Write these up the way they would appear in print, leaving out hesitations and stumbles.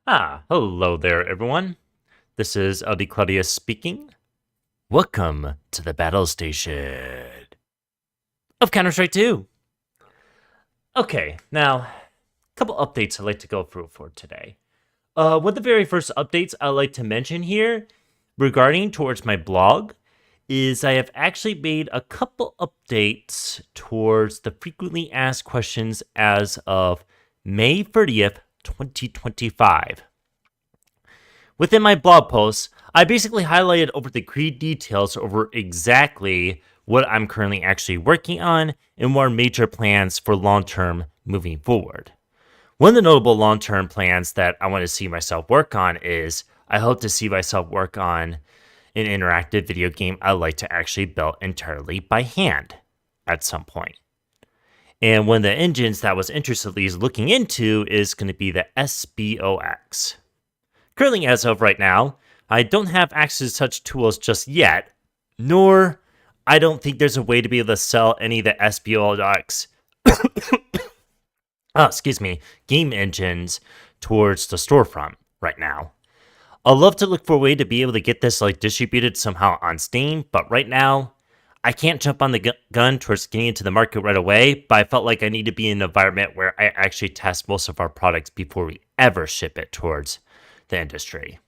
Hello there, everyone. This is Eldy Claudius speaking. Welcome to the battle station of Counter-Strike 2. Okay, now, a couple updates I'd like to go through for today. One of the very first updates I'd like to mention here regarding towards my blog is I have actually made a couple updates towards the frequently asked questions as of May 30th, 2025. Within my blog posts, I basically highlighted over the key details over exactly what I'm currently actually working on and what are major plans for long term moving forward. One of the notable long term plans that I want to see myself work on is I hope to see myself work on an interactive video game I like to actually build entirely by hand at some point. And one of the engines that was interestingly looking into is going to be the SBOX. Currently, as of right now, I don't have access to such tools just yet, nor I don't think there's a way to be able to sell any of the SBOX game engines towards the storefront right now. I'd love to look for a way to be able to get this distributed somehow on Steam, but right now, I can't jump on the gun towards getting into the market right away, but I felt like I need to be in an environment where I actually test most of our products before we ever ship it towards the industry.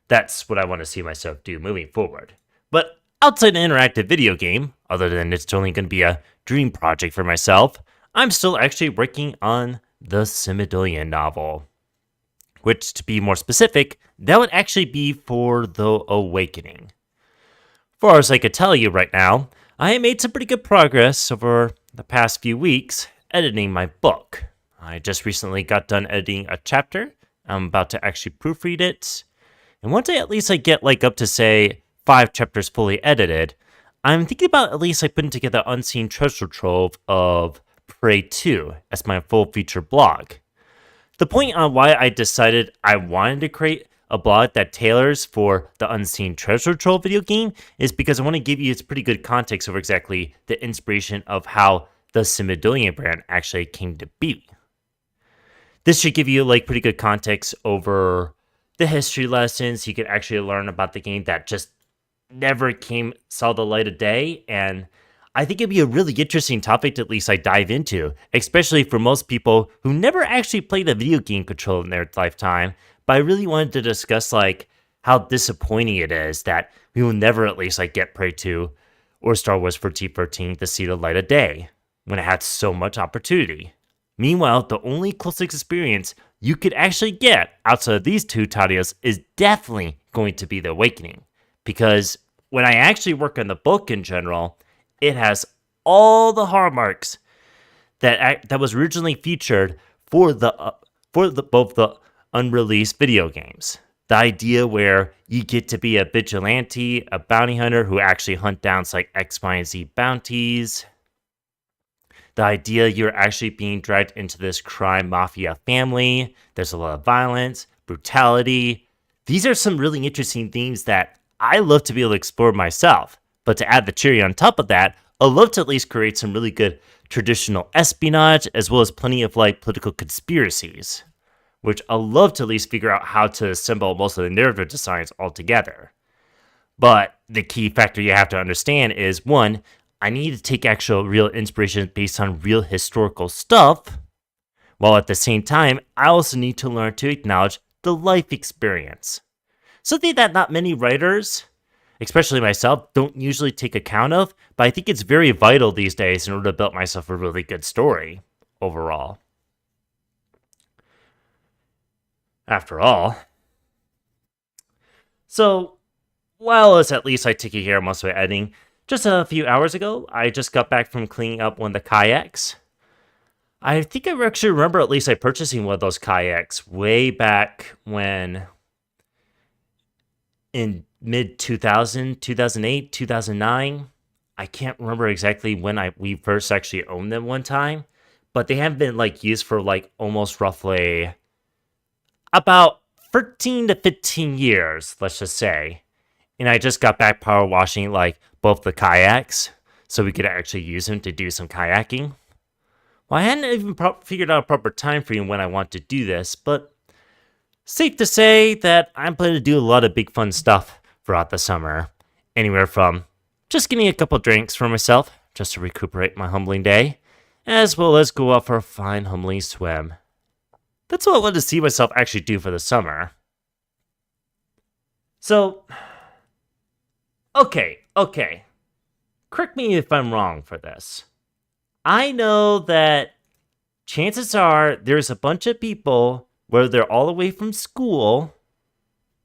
That's what I want to see myself do moving forward. But outside an interactive video game, other than it's only going to be a dream project for myself, I'm still actually working on the Simidolian novel. Which, to be more specific, that would actually be for The Awakening. Far as I could tell you right now, I made some pretty good progress over the past few weeks editing my book. I just recently got done editing a chapter. I'm about to actually proofread it. And once I at least get up to say 5 chapters fully edited, I'm thinking about at least putting together Unseen Treasure Trove of Prey 2 as my full feature blog. The point on why I decided I wanted to create a blog that tailors for the Unseen Treasure Trove video game is because I want to give you pretty good context over exactly the inspiration of how the Simidolian brand actually came to be. This should give you pretty good context over the history lessons. You could actually learn about the game that just never saw the light of day, and I think it'd be a really interesting topic to at least dive into, especially for most people who never actually played a video game controller in their lifetime. But I really wanted to discuss how disappointing it is that we will never at least get Prey 2 or Star Wars 1413 to see the light of day when it had so much opportunity. Meanwhile, the only closest experience you could actually get outside of these two titles is definitely going to be The Awakening. Because when I actually work on the book in general, it has all the hallmarks that was originally featured for both the unreleased video games. The idea where you get to be a vigilante, a bounty hunter who actually hunt down X, Y, and Z bounties. The idea you're actually being dragged into this crime mafia family. There's a lot of violence, brutality. These are some really interesting themes that I love to be able to explore myself. But to add the cherry on top of that, I'd love to at least create some really good traditional espionage as well as plenty of political conspiracies, which I'd love to at least figure out how to assemble most of the narrative designs all together. But the key factor you have to understand is, one, I need to take actual real inspiration based on real historical stuff, while at the same time, I also need to learn to acknowledge the life experience. Something that not many writers, especially myself, don't usually take account of, but I think it's very vital these days in order to build myself a really good story overall. After all. So, while it's at least taking care of most of my editing, just a few hours ago, I just got back from cleaning up one of the kayaks. I think I actually remember at least purchasing one of those kayaks way back when in mid 2000, 2008, 2009. I can't remember exactly when we first actually owned them one time, but they have been used for almost roughly about 13 to 15 years, let's just say. And I just got back power washing both the kayaks so we could actually use them to do some kayaking. Well, I hadn't even figured out a proper time frame when I want to do this, but Safe to say that I'm planning to do a lot of big fun stuff throughout the summer. Anywhere from just getting a couple drinks for myself, just to recuperate my humbling day, as well as go out for a fine humbling swim. That's what I want to see myself actually do for the summer. So, okay. Correct me if I'm wrong for this. I know that chances are there's a bunch of people where they're all the way from school,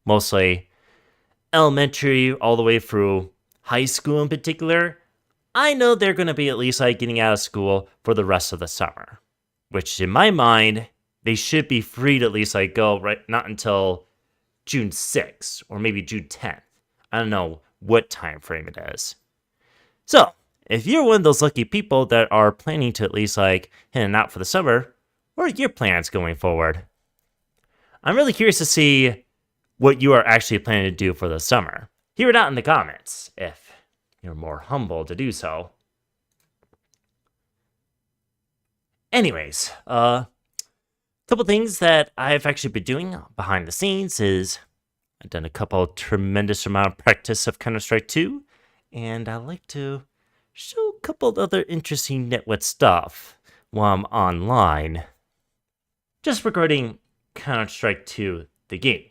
mostly elementary, all the way through high school in particular. I know they're going to be at least like getting out of school for the rest of the summer, which in my mind, they should be free to at least like go right, not until June 6th or maybe June 10th. I don't know what time frame it is. So, if you're one of those lucky people that are planning to at least like heading out for the summer, what are your plans going forward? I'm really curious to see what you are actually planning to do for the summer. Hear it out in the comments if you're more humble to do so. Anyways, couple things that I've actually been doing behind the scenes is I've done a couple tremendous amount of practice of Counter-Strike 2, and I like to show a couple of other interesting network stuff while I'm online. Just regarding Counter-Strike 2, the game.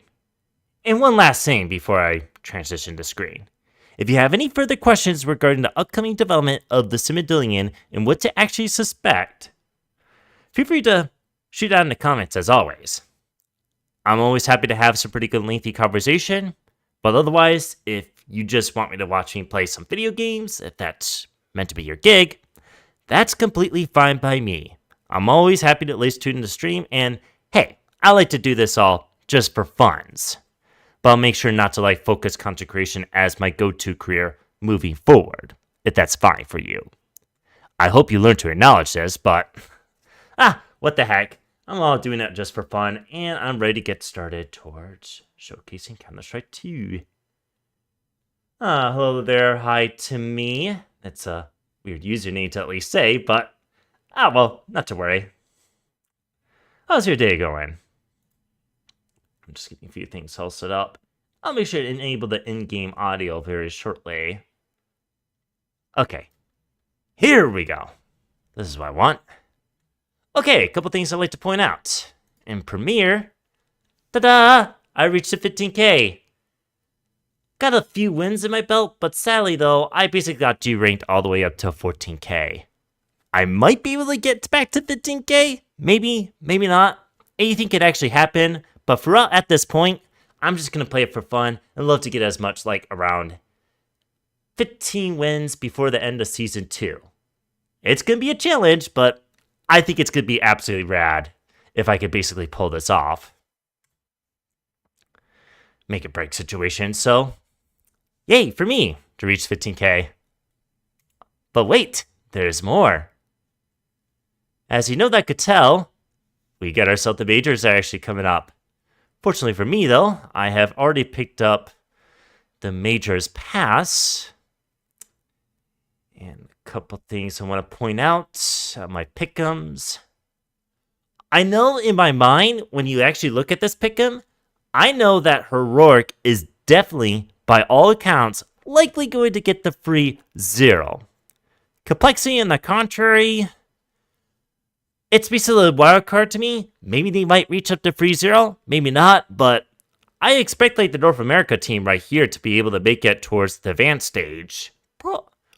And one last thing before I transition the screen. If you have any further questions regarding the upcoming development of the Simidolian and what to actually suspect, feel free to shoot out in the comments as always. I'm always happy to have some pretty good lengthy conversation, but otherwise, if you just want me to watch me play some video games, if that's meant to be your gig, that's completely fine by me. I'm always happy to at least tune in the stream, and hey, I like to do this all just for funs. But I'll make sure not to like focus content creation as my go-to career moving forward, if that's fine for you. I hope you learn to acknowledge this, but what the heck. I'm all doing it just for fun, and I'm ready to get started towards showcasing Counter-Strike 2. Hello there, hi to me. That's a weird username to at least say, but, well, not to worry. How's your day going? I'm just getting a few things all set up. I'll make sure to enable the in-game audio very shortly. Okay, here we go. This is what I want. Okay, a couple things I'd like to point out. In Premiere, ta-da! I reached the 15k. Got a few wins in my belt, but sadly though, I basically got G-ranked all the way up to 14k. I might be able to get back to 15k, maybe not. Anything could actually happen, but for at this point, I'm just going to play it for fun and love to get as much like around 15 wins before the end of Season 2. It's going to be a challenge, but I think it's going to be absolutely rad if I could basically pull this off. Make it break situation, so yay for me to reach 15k. But wait, there's more. As you know that could tell, we got ourselves the majors that are actually coming up. Fortunately for me though, I have already picked up the majors pass. And a couple things I want to point out, my pick'ems. I know in my mind, when you actually look at this pick'em, I know that Heroic is definitely, by all accounts, likely going to get the free 0. Complexity, on the contrary, it's basically a wild card to me. Maybe they might reach up to free 0, maybe not, but I expect like the North America team right here to be able to make it towards the advanced stage.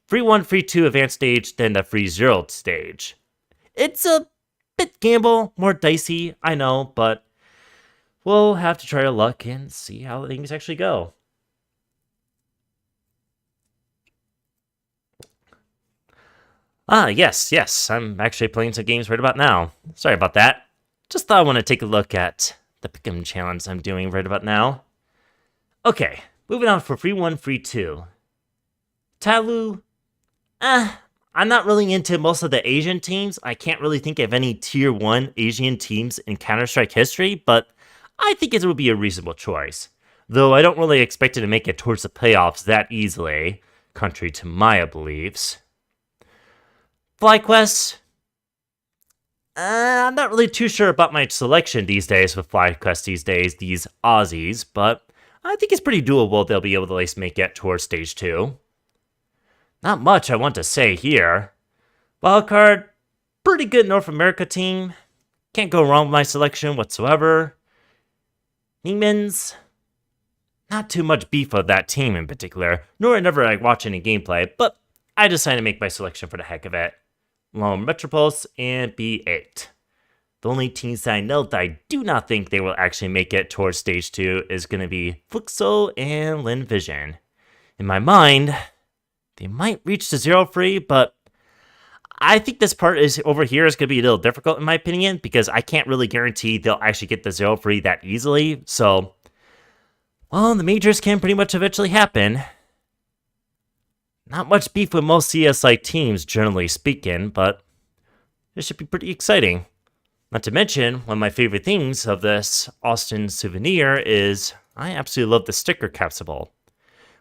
Free 1, free 2 advanced stage, then the free 0 stage. It's a bit gamble, more dicey, I know, but we'll have to try our luck and see how things actually go. Yes, I'm actually playing some games right about now. Sorry about that. Just thought I want to take a look at the pick'em challenge I'm doing right about now. Okay, moving on for free 1, free 2. Talu, I'm not really into most of the Asian teams. I can't really think of any tier 1 Asian teams in Counter-Strike history, but I think it would be a reasonable choice. Though I don't really expect it to make it towards the playoffs that easily, contrary to my beliefs. FlyQuest, I'm not really too sure about my selection these days with FlyQuest these days, these Aussies, but I think it's pretty doable they'll be able to at least make it towards stage 2. Not much I want to say here. Wildcard, pretty good North America team. Can't go wrong with my selection whatsoever. Neiman's, not too much beef of that team in particular, nor I never like watch any gameplay, but I decided to make my selection for the heck of it. Lone Metropulse and B8. The only teams that I know that I do not think they will actually make it towards stage 2 is going to be Fluxo and Lin Vision. In my mind, they might reach the 0 free, but I think this part is over here is going to be a little difficult in my opinion because I can't really guarantee they'll actually get the 0 free that easily. So, well, the majors can pretty much eventually happen. Not much beef with most CS-like teams, generally speaking, but this should be pretty exciting. Not to mention, one of my favorite things of this Austin souvenir is I absolutely love the sticker capsule.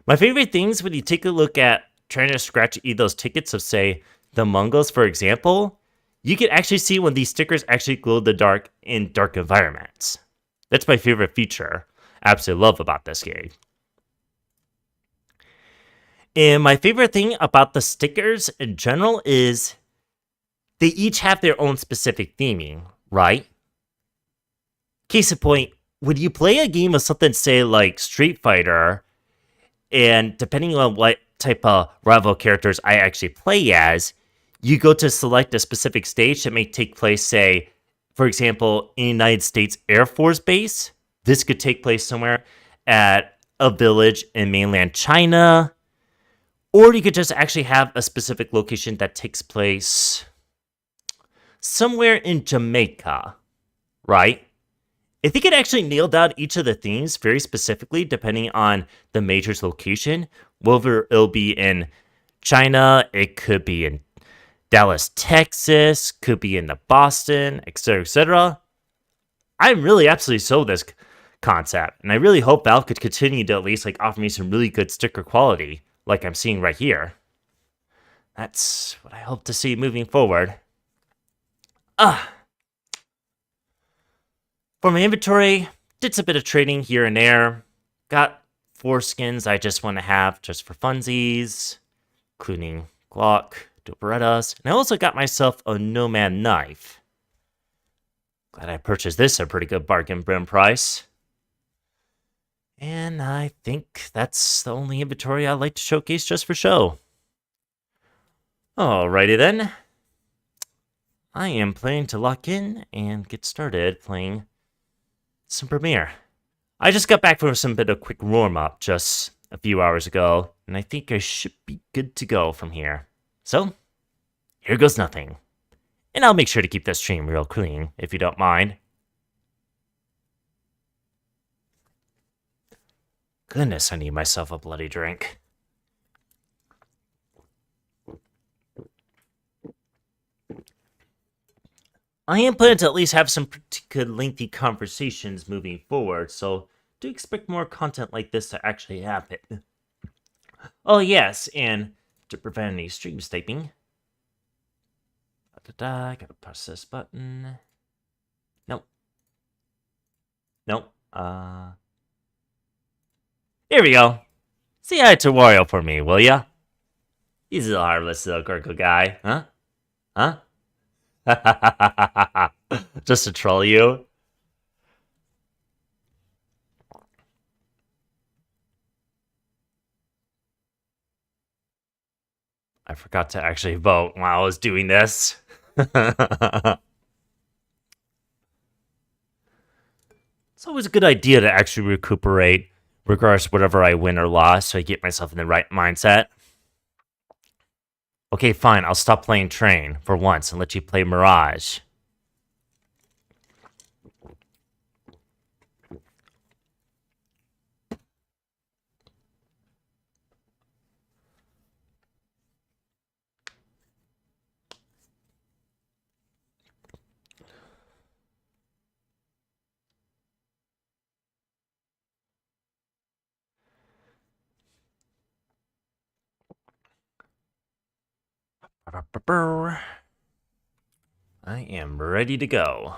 My favorite things when you take a look at trying to scratch either those tickets of, say, the Mongols, for example, you can actually see when these stickers actually glow in the dark in dark environments. That's my favorite feature I absolutely love about this game. And my favorite thing about the stickers in general is they each have their own specific theming, right? Case in point, when you play a game of something, say, like Street Fighter, and depending on what type of rival characters I actually play as, you go to select a specific stage that may take place, say, for example, in the United States Air Force Base. This could take place somewhere at a village in mainland China, or you could just actually have a specific location that takes place somewhere in Jamaica, right? If they could actually nail down each of the themes very specifically, depending on the major's location, whether it'll be in China, it could be in Dallas, Texas, could be in the Boston, etc., etc. I'm really absolutely sold this concept, and I really hope Valve could continue to at least like offer me some really good sticker quality, like I'm seeing right here. That's what I hope to see moving forward. For my inventory, did a bit of trading here and there. Got 4 skins I just want to have just for funsies, including Glock, Doberettas, and I also got myself a Nomad knife. Glad I purchased this at a pretty good bargain bin price. And I think that's the only inventory I'd like to showcase just for show. Alrighty then. I am planning to lock in and get started playing some Premiere. I just got back from some bit of quick warm-up just a few hours ago, and I think I should be good to go from here. So, here goes nothing. And I'll make sure to keep this stream real clean, if you don't mind. Goodness, I need myself a bloody drink. I am planning to at least have some pretty good lengthy conversations moving forward, so do expect more content like this to actually happen. Oh yes, and to prevent any stream sniping, gotta press this button. Nope. Nope. Here we go. Say hi to Wario for me, will ya? He's a harmless little Gurgle guy, huh? Huh? Just to troll you. I forgot to actually vote while I was doing this. It's always a good idea to actually recuperate, regardless of whatever I win or lost, so I get myself in the right mindset. Okay, fine, I'll stop playing Train for once and let you play Mirage. I am ready to go.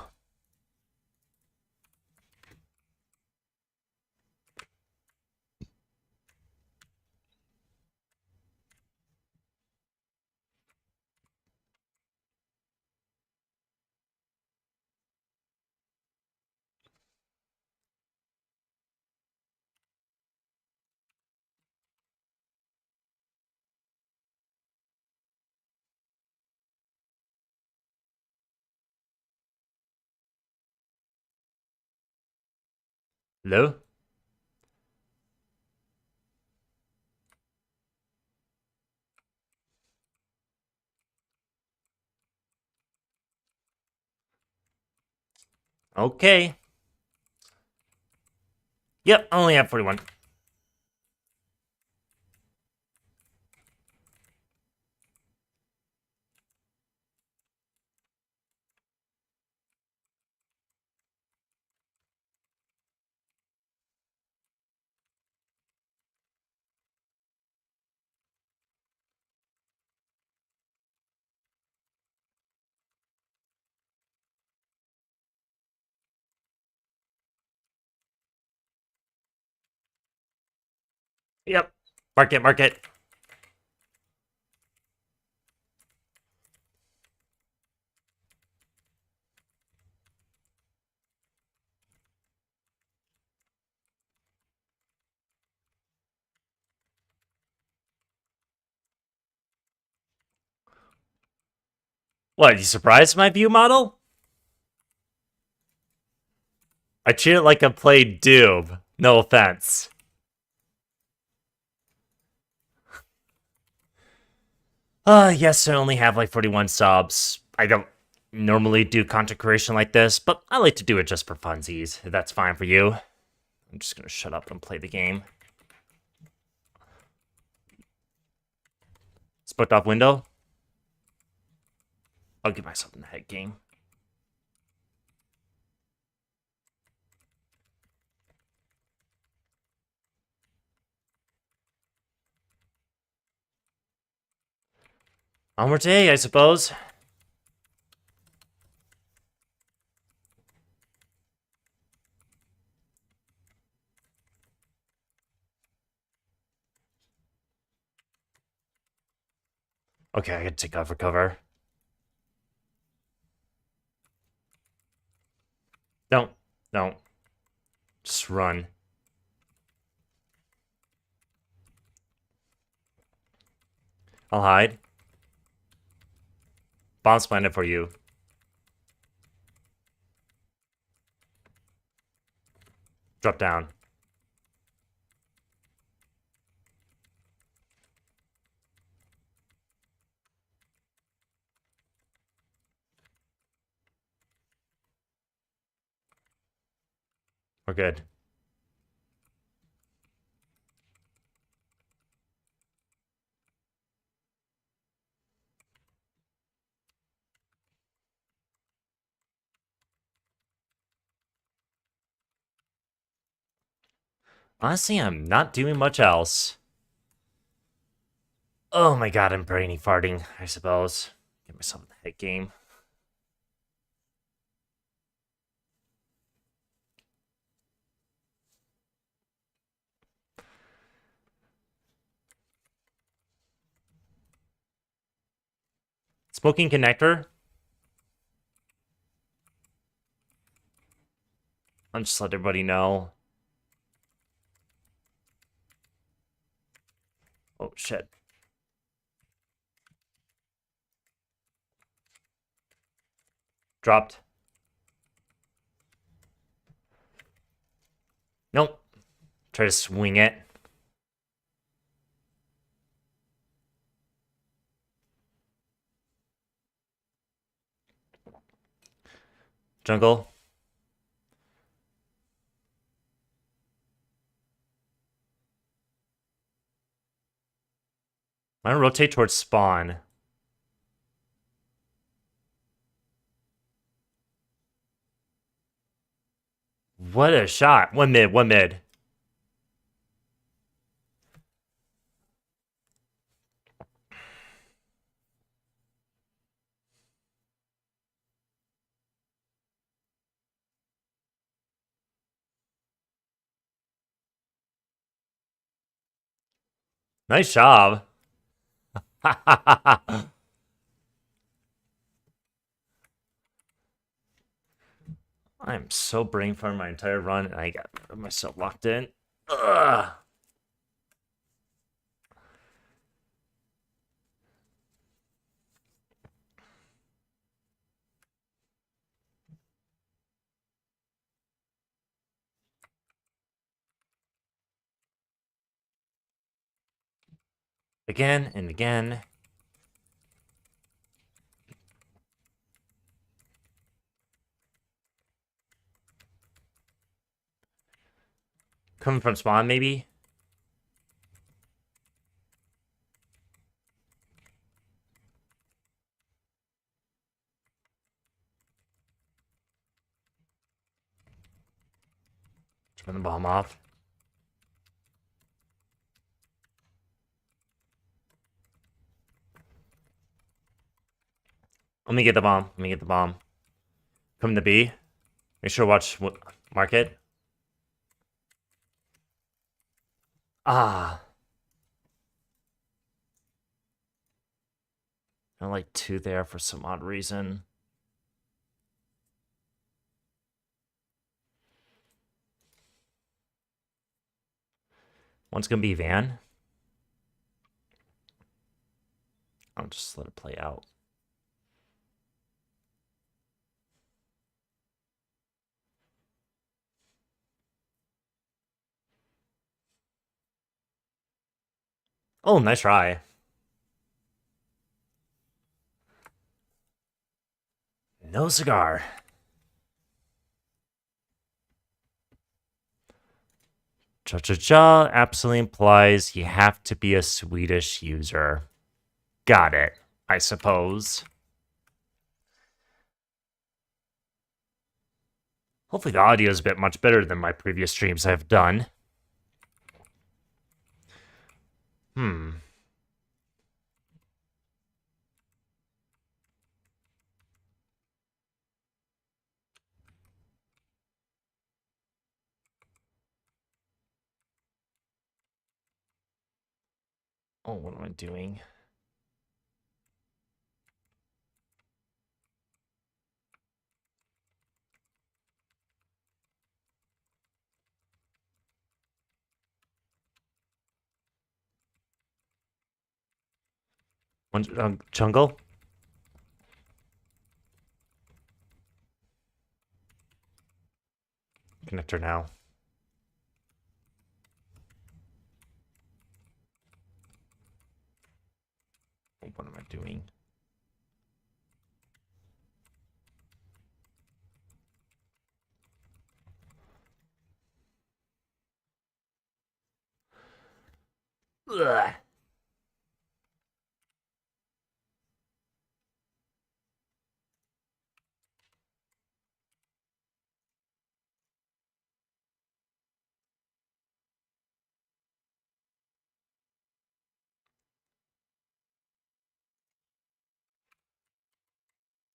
Hello? Okay. Yep, I only have 41. Yep. Mark it, mark it. What, you surprised my view model? I treat it like I played Doom. No offense. Yes, I only have like 41 subs. I don't normally do content creation like this, but I like to do it just for funsies, if that's fine for you. I'm just gonna shut up and play the game. Split off window. I'll give myself in the head game. Onward to A, I suppose. Okay, I gotta take cover cover. Don't. Don't. Just run. I'll hide. Bomb's planted for you. Drop down. We're good. Honestly, I'm not doing much else. Oh my god, I'm brainy farting, I suppose. Get myself in the head game. Smoking connector. I'll just let everybody know. Oh shit. Dropped. Nope. Try to swing it. Jungle. I'm gonna rotate towards spawn. What a shot. One mid, one mid. Nice job. I'm so brain farmed my entire run, and I got myself locked in. Ugh. Again and again. Coming from spawn, maybe? Turn the bomb off. Let me get the bomb. Let me get the bomb. Come to B. Make sure to watch what market. Ah. I like two there for some odd reason. One's gonna be Van. I'll just let it play out. Oh, nice try. No cigar. Cha-cha-cha absolutely implies you have to be a Swedish user. Got it, I suppose. Hopefully the audio is a bit much better than my previous streams I've done. Hmm. Oh, what am I doing? One jungle? Connector now. What am I doing? Ugh.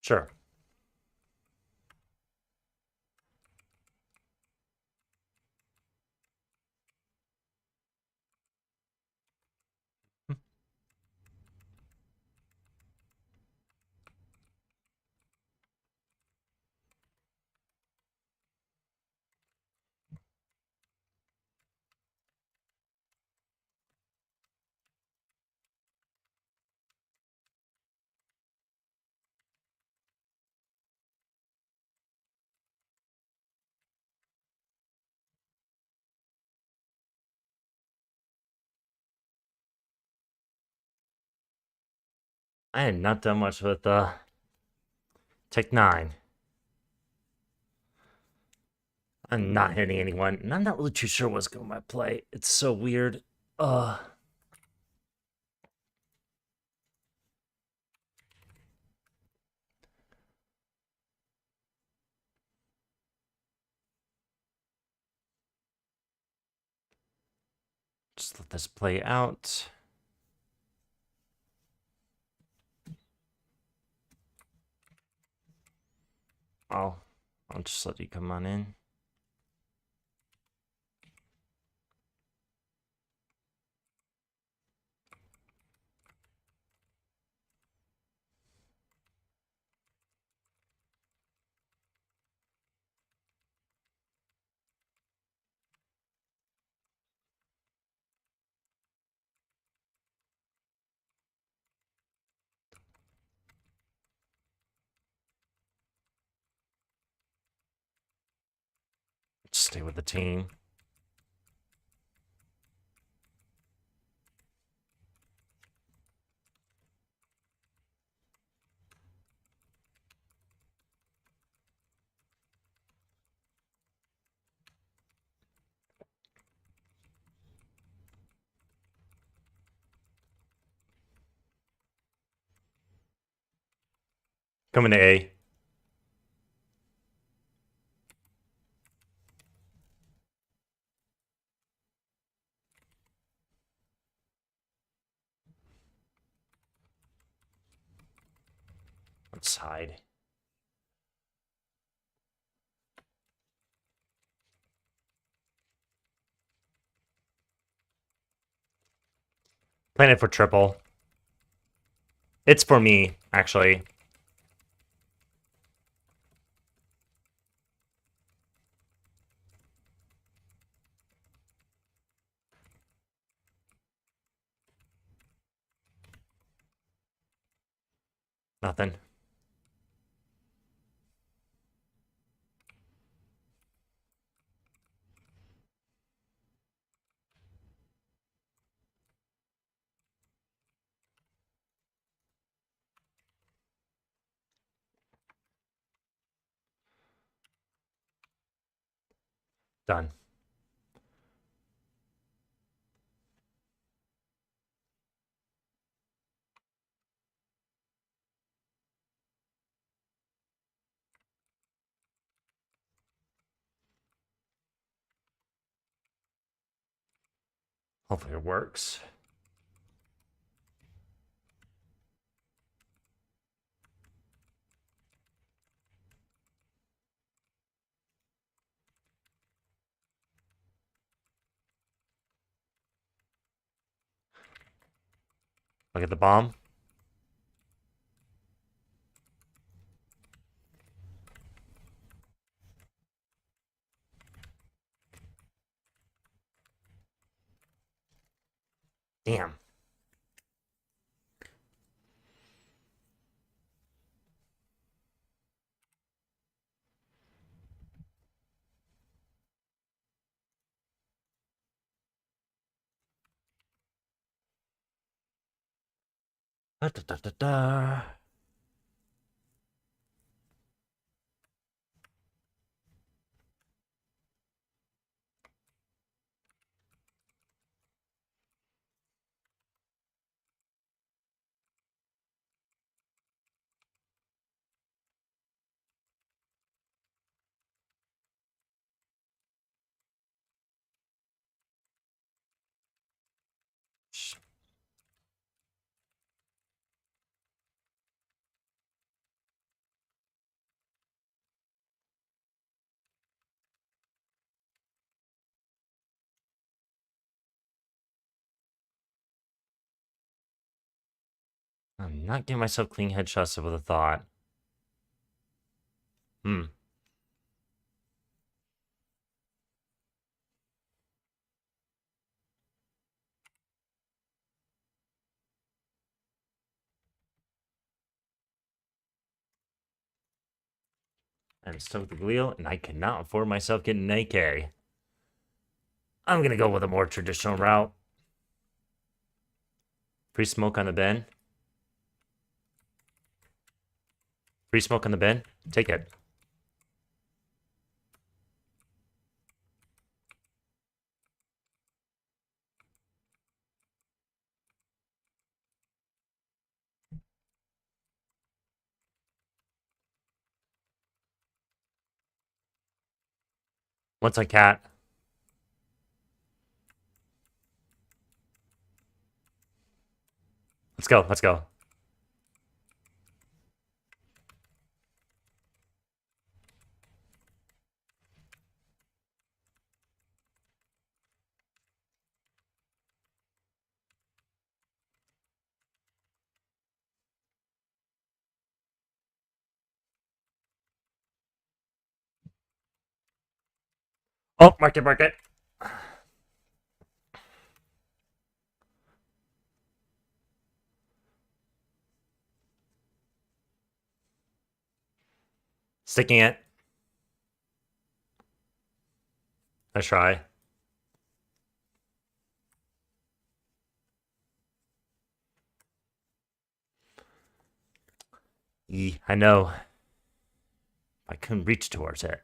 Sure. I had not done much with Tech 9. I'm not hitting anyone, and I'm not really too sure what's going to my play. It's so weird. Just let this play out. I'll just let you come on in. stay with the team. Coming to A. Let's hide. Playing it for triple. It's for me, actually. Nothing. Done. Hopefully it works. Look at the bomb. Damn. Da, da, da, da, da. I'm not giving myself clean headshots with a thought. Hmm. I'm stuck with the Galil, and I cannot afford myself getting an AK. I'm gonna go with a more traditional route. Free smoke on the bin. Free smoke on the bin. Take it. Once on cat. Let's go. Let's go. Oh, mark it, mark it. Sticking it. I try. I know. I couldn't reach towards it.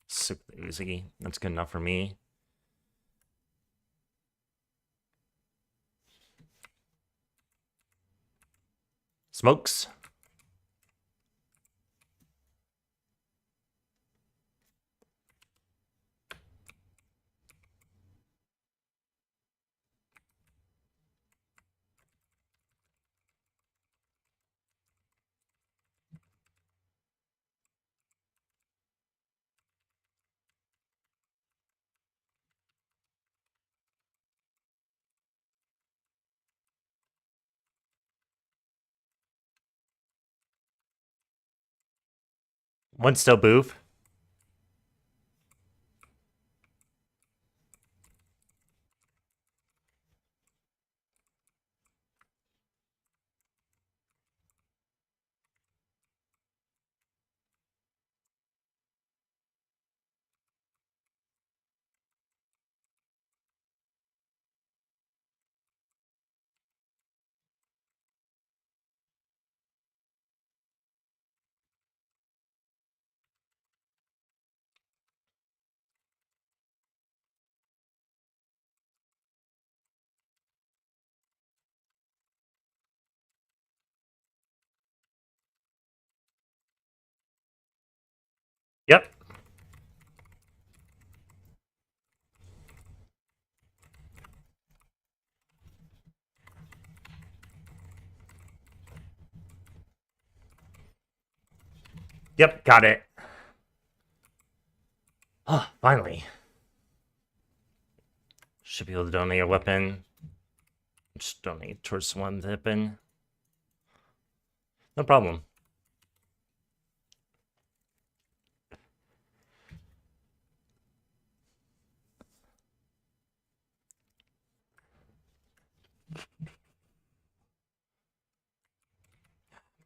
Super easy. That's good enough for me. Smokes. One still boof. Yep. Yep, got it. Oh, finally. Should be able to donate a weapon. Just donate towards one weapon. No problem.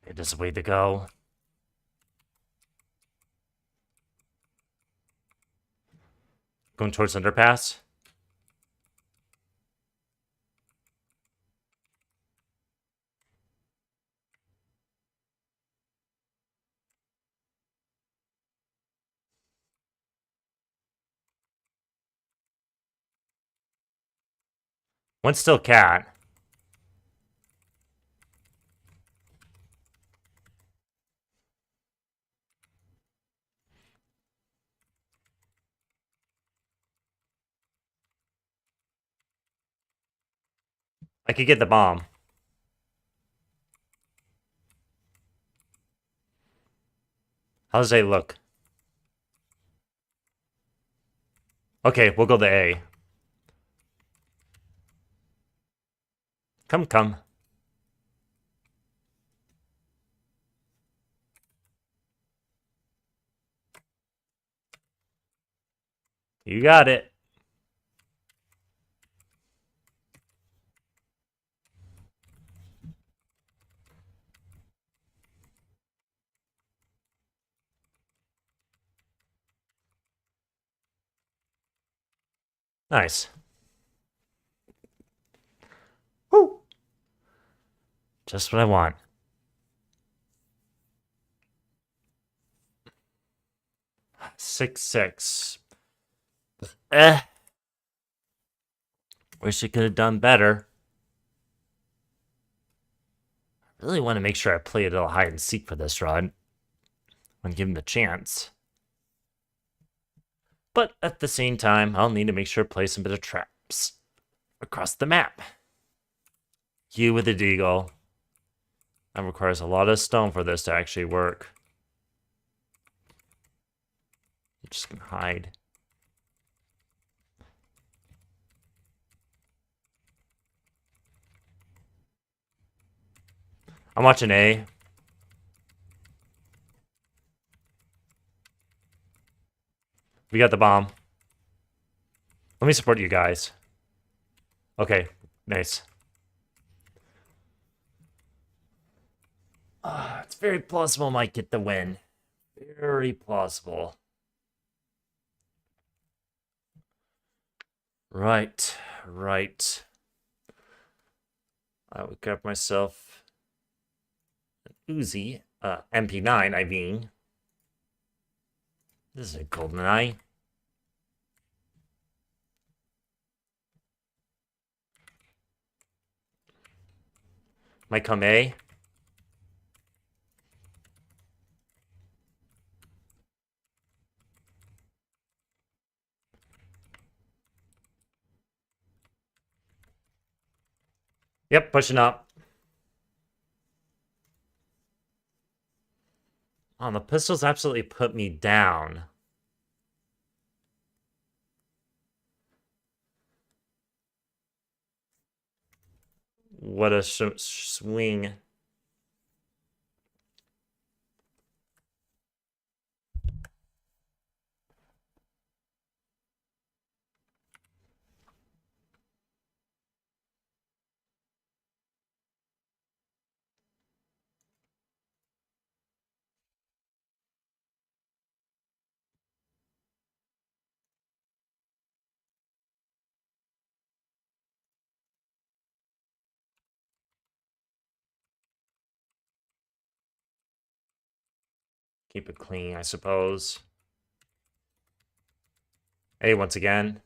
It is a way to go. Going towards underpass. One's still cat. I could get the bomb. How does A look? Okay, we'll go to A. Come, come. You got it. Nice. Woo! Just what I want. 6-6. Eh. Wish it could have done better. I really want to make sure I play a little hide and seek for this run when given the chance. But at the same time, I'll need to make sure to play some bit of traps across the map. You with the deagle. That requires a lot of stone for this to actually work. I'm just gonna hide. I'm watching A. We got the bomb. Let me support you guys. Okay, nice. It's very plausible I might get the win. Very plausible. Right, right. I would grab myself an Uzi, MP9, I mean. This is a golden eye. Might come A. Yep, pushing up. Oh, the pistols absolutely put me down. What a swing. Keep it clean, I suppose. A once again.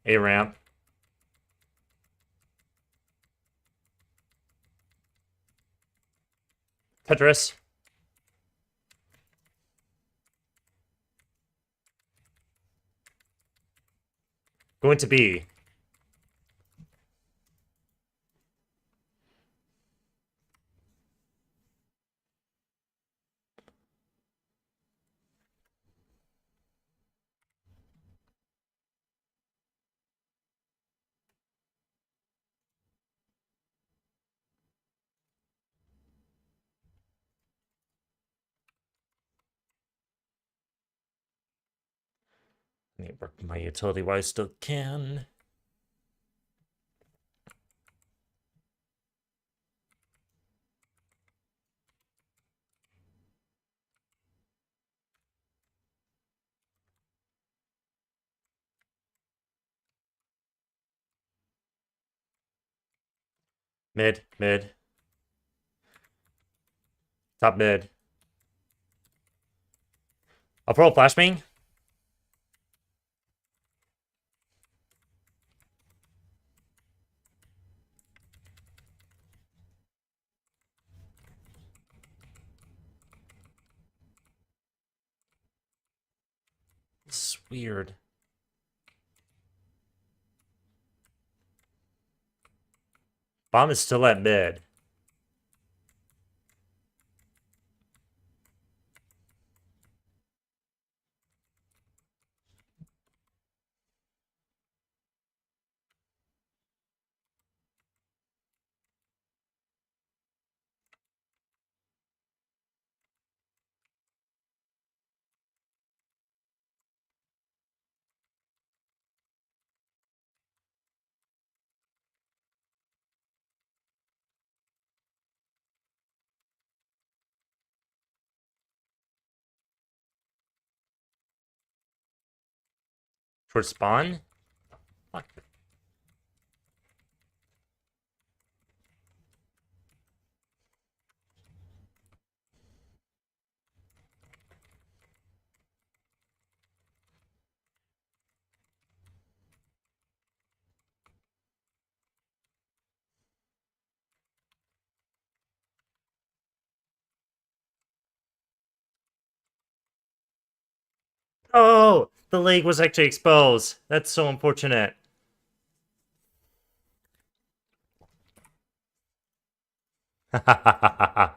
A ramp. Tetris. Going to B. I need to work my utility while I still can. Mid, mid. Top mid. I'll throw a flashbang. This is weird. Bomb is still at mid. Towards spawn? Fuck. Oh, the leg was actually exposed. That's so unfortunate. Ugh,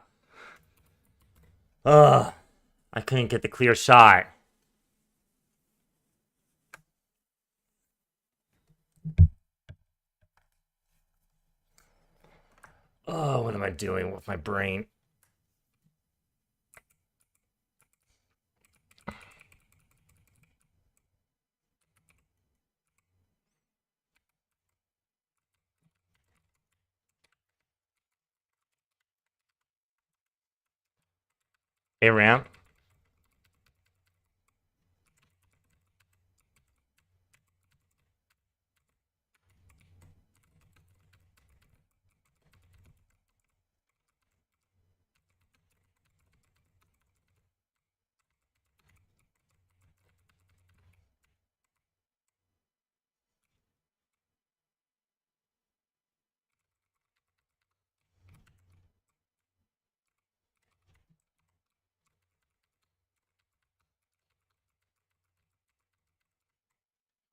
I couldn't get the clear shot. Oh, what am I doing with my brain? Hey, ramp.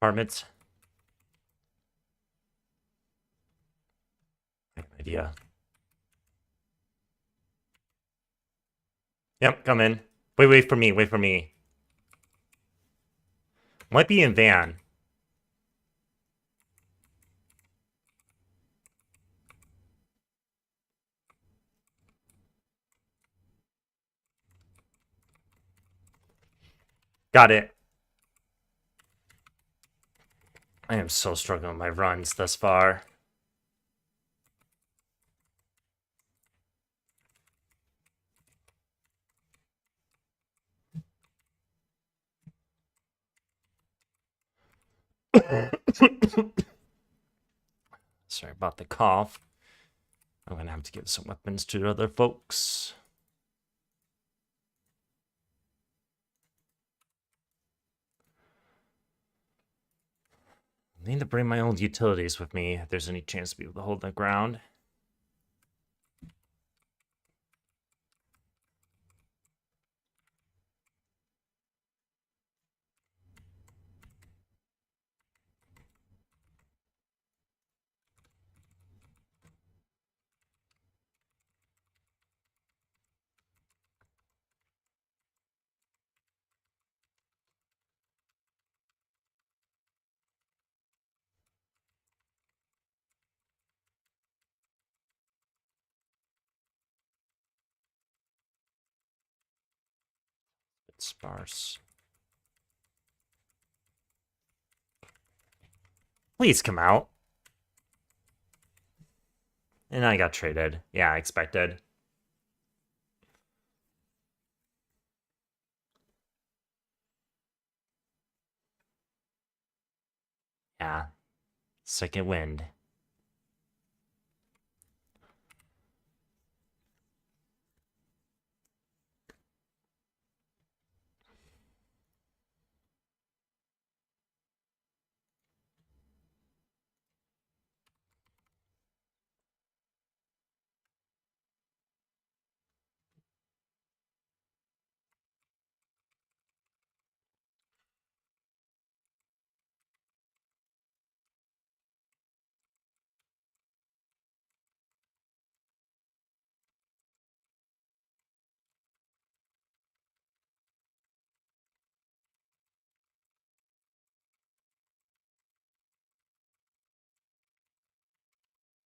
Apartments. Idea. Yep, come in. Wait for me, wait for me. Might be in van. Got it. I am so struggling with my runs thus far. Sorry about the cough. I'm gonna have to give some weapons to other folks. I need to bring my old utilities with me if there's any chance to be able to hold the ground. It's sparse. Please come out. And I got traded. Yeah, I expected. Yeah. Second wind.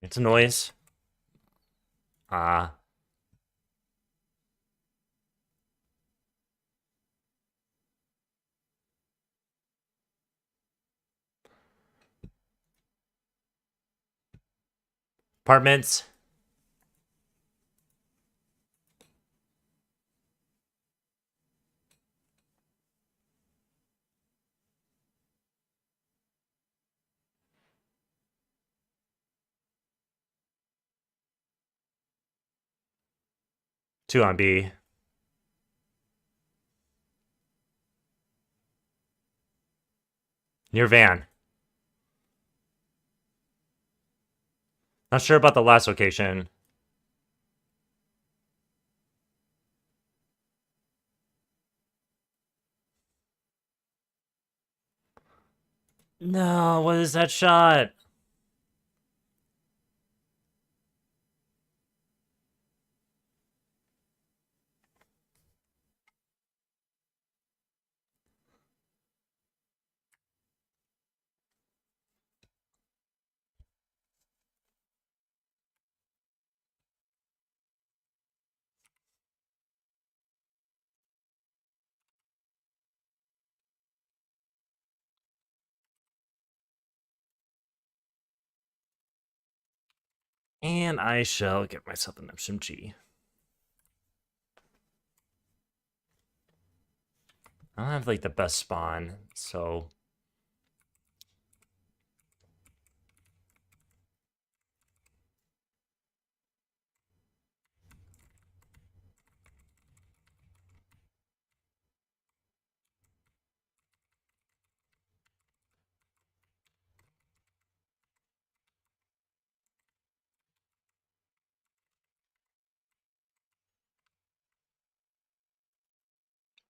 It's a noise. Apartments. Two on B. Near van. Not sure about the last location. No, what is that shot? And I shall get myself an SMG. I don't have like the best spawn, so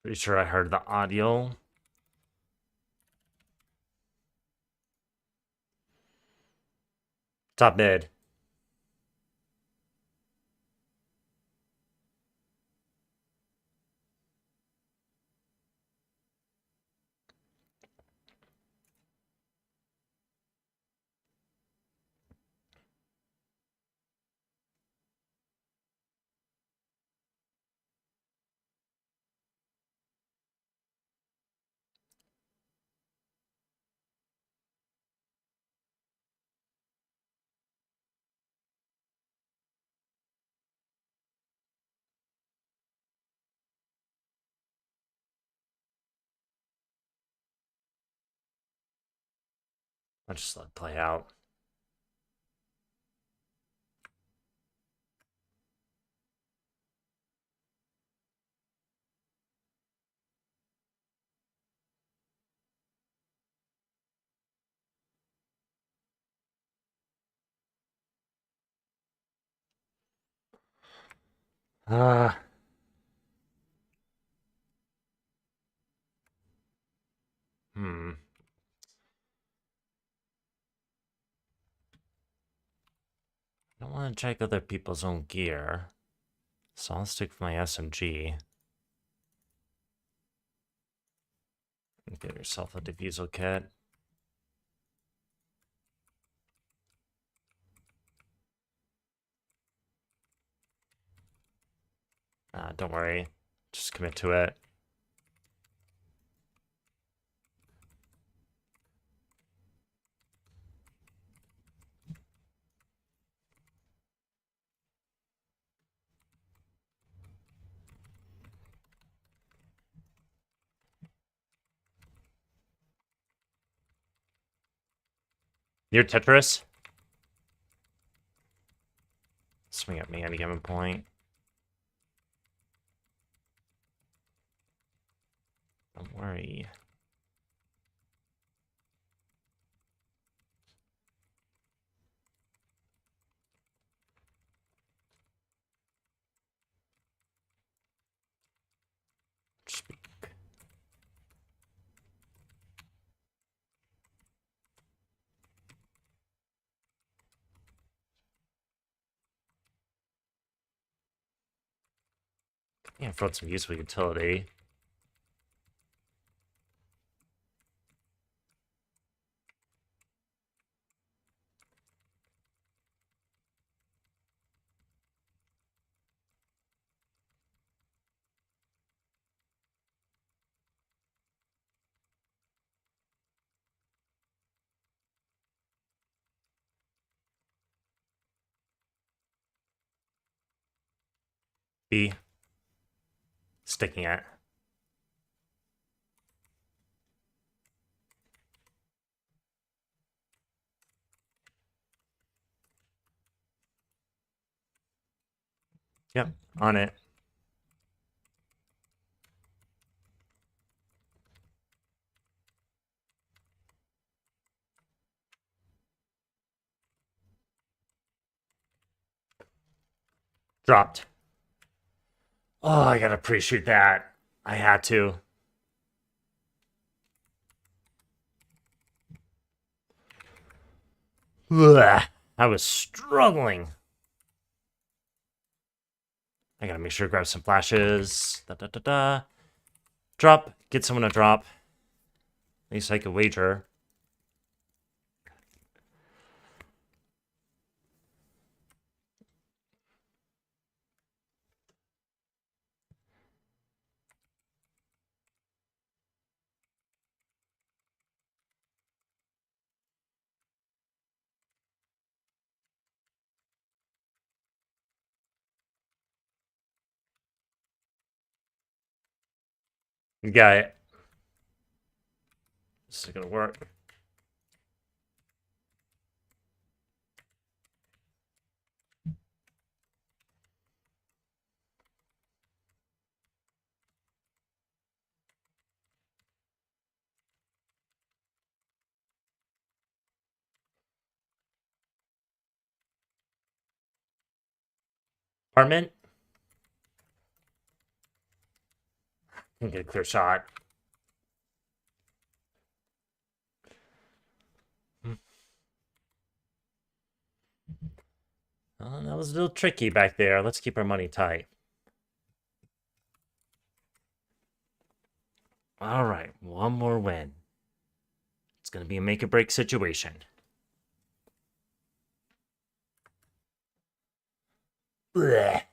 pretty sure I heard the audio. Top mid. I'll just let it play out. Ah. Hmm. I don't want to check other people's own gear, so I'll stick with my SMG. Get yourself a defusal kit. Don't worry. Just commit to it. Near Tetris? Swing at me at any given point. Don't worry. Speak. Yeah, for some useful utility. B. Sticking it. Yep, on it. Dropped. Oh, I gotta appreciate that. I had to. Ugh, I was struggling. I gotta make sure to grab some flashes. Da da da da. Drop. Get someone to drop. At least I could wager. You got it. This is gonna work. Apartment. Can get a clear shot. That was a little tricky back there. Let's keep our money tight. All right, one more win. It's going to be a make or break situation. Blech.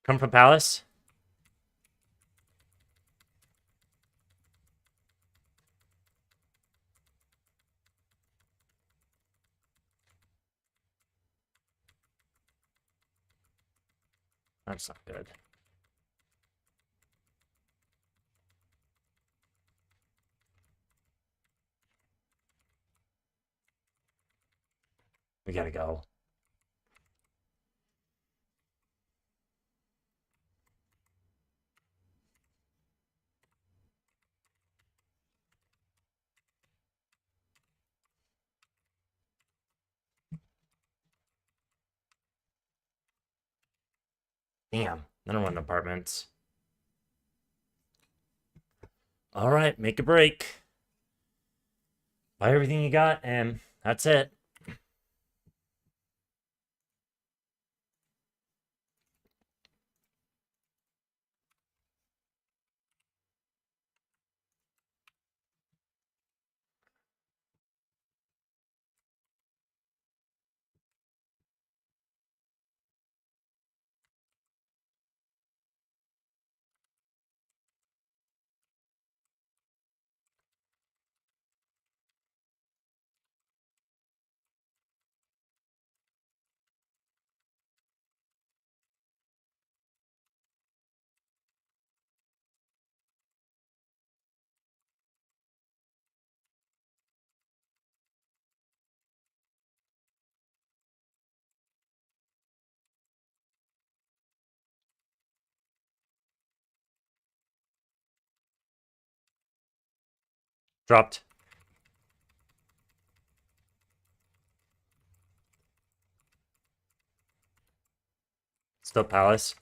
Come from Palace? That's not good. We gotta go. Damn, I don't want apartments. All right, make a break. Buy everything you got, and that's it. Dropped. Still Palace.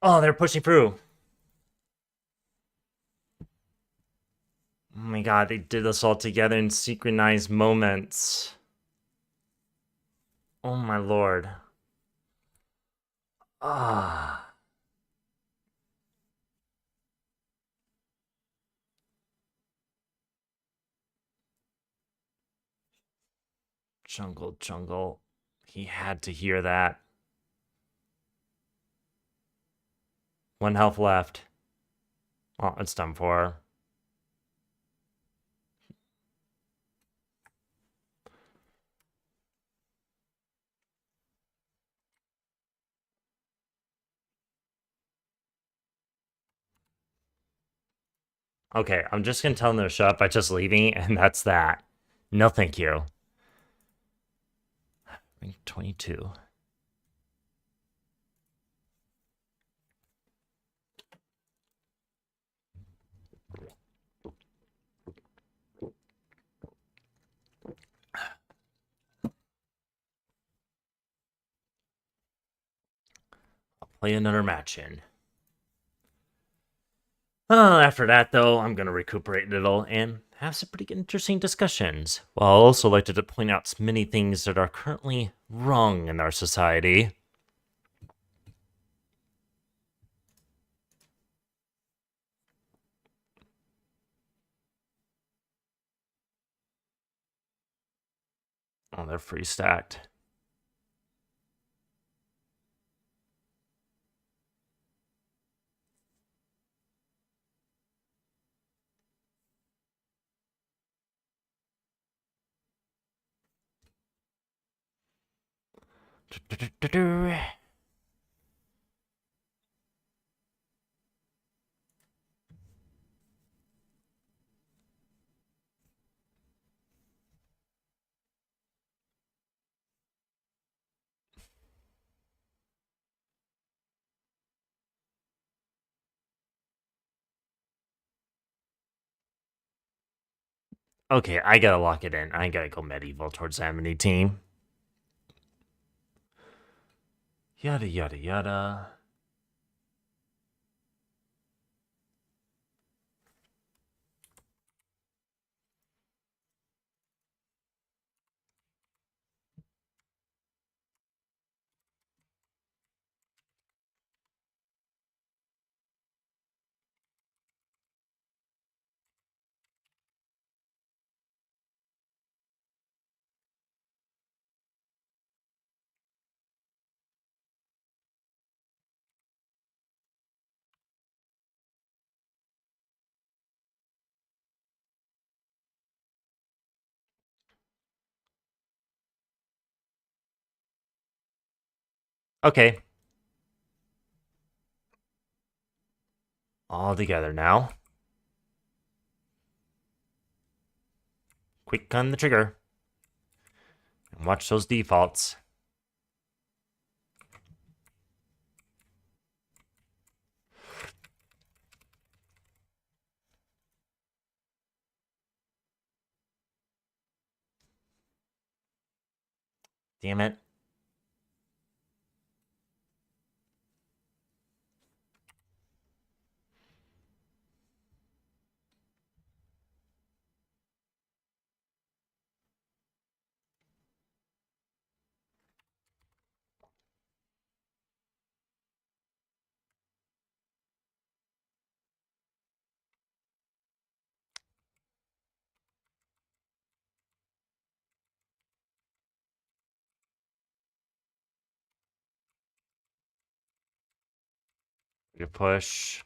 Oh, they're pushing through. Oh my god, they did this all together in synchronized moments. Oh my lord. Ah. Jungle, jungle. He had to hear that. One health left. Oh, it's done for. Okay, I'm just gonna tell them to shut up by just leaving, and that's that. No, thank you. 22. I'll play another match in. After that, though, I'm gonna recuperate a little and have some pretty interesting discussions. Well, I'll also like to point out many things that are currently wrong in our society. Oh, they're free stacked. Okay, I gotta lock it in. I gotta go medieval towards Amity team. Yada yada yada. Okay. All together now. Quick on the trigger. And watch those defaults. Damn it. Good push.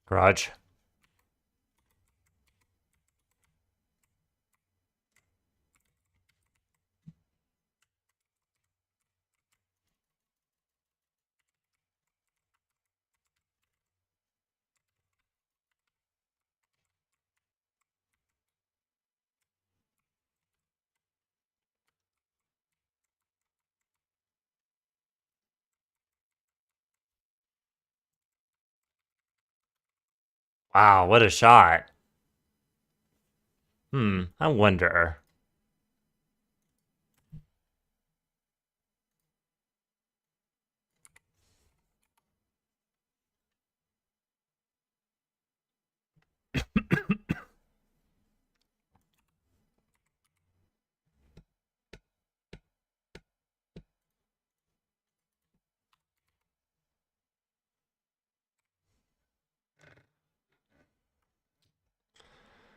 Garage. Wow, what a shot. I wonder.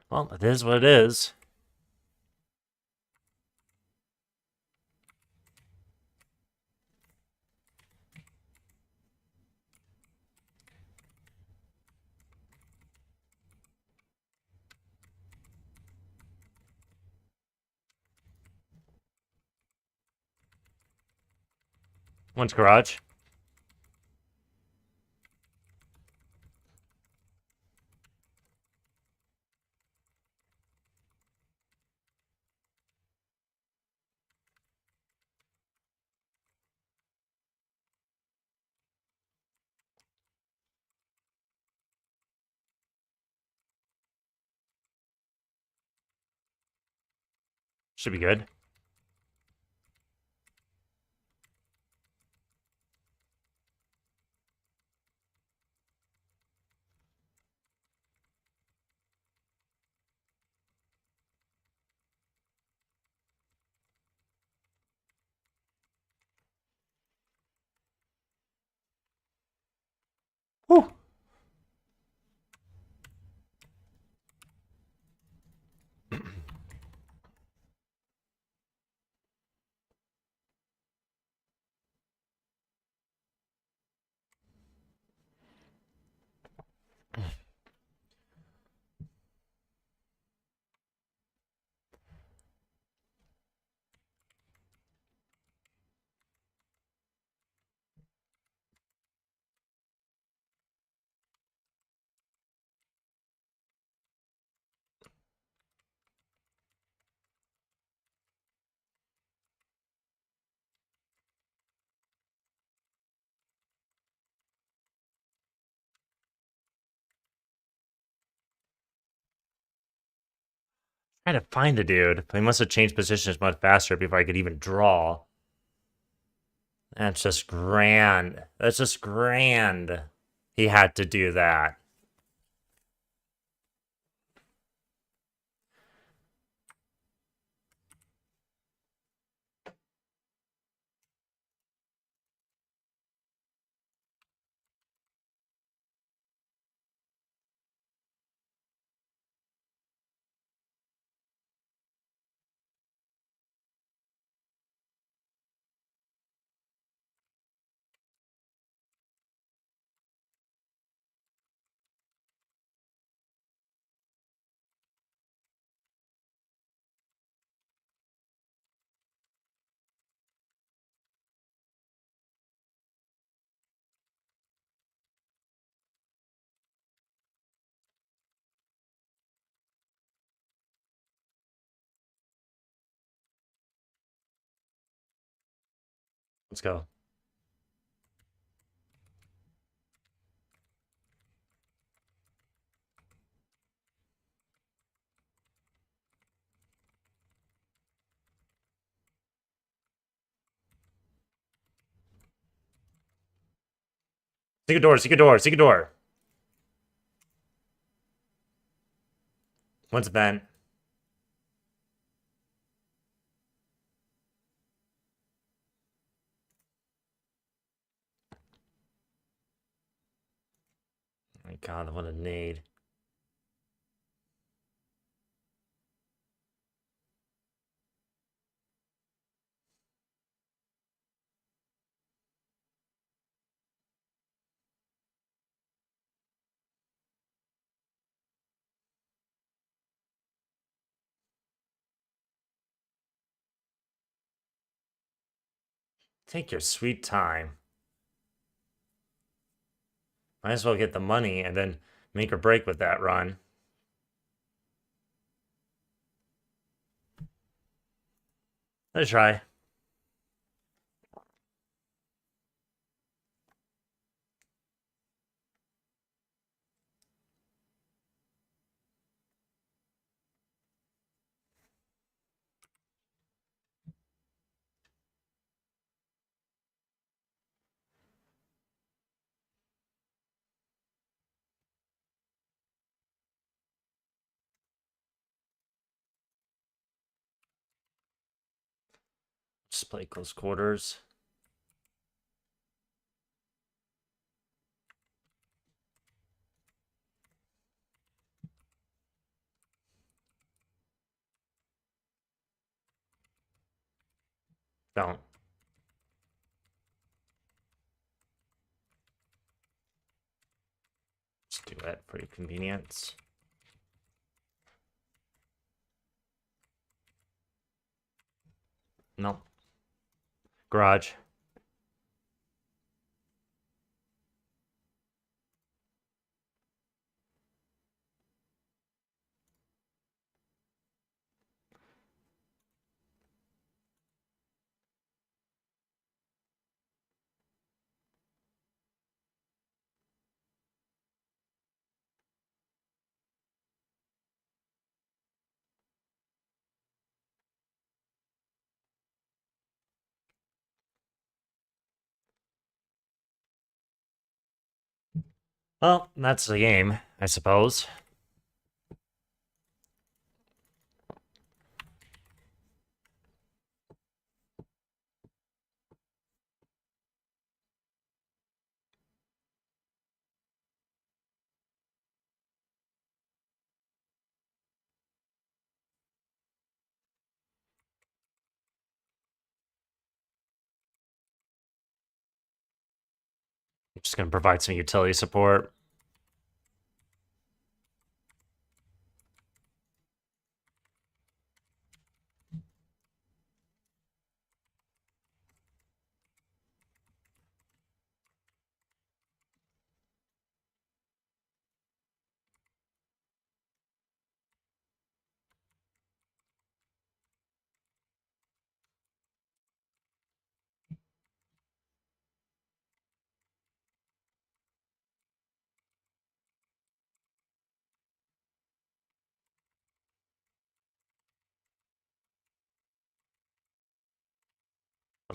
Well, it is what it is. One's garage. Should be good. Trying to find the dude, but he must have changed positions much faster before I could even draw. That's just grand. That's just grand. He had to do that. Let's go. Secret door, secret door, secret door. One's bent. Oh my god, what a nade. Take your sweet time. Might as well get the money and then make or break with that run. Let's try. Just play close quarters. Don't. Just do it for your convenience. No. Garage. Well, that's the game, I suppose. I'm just gonna provide some utility support.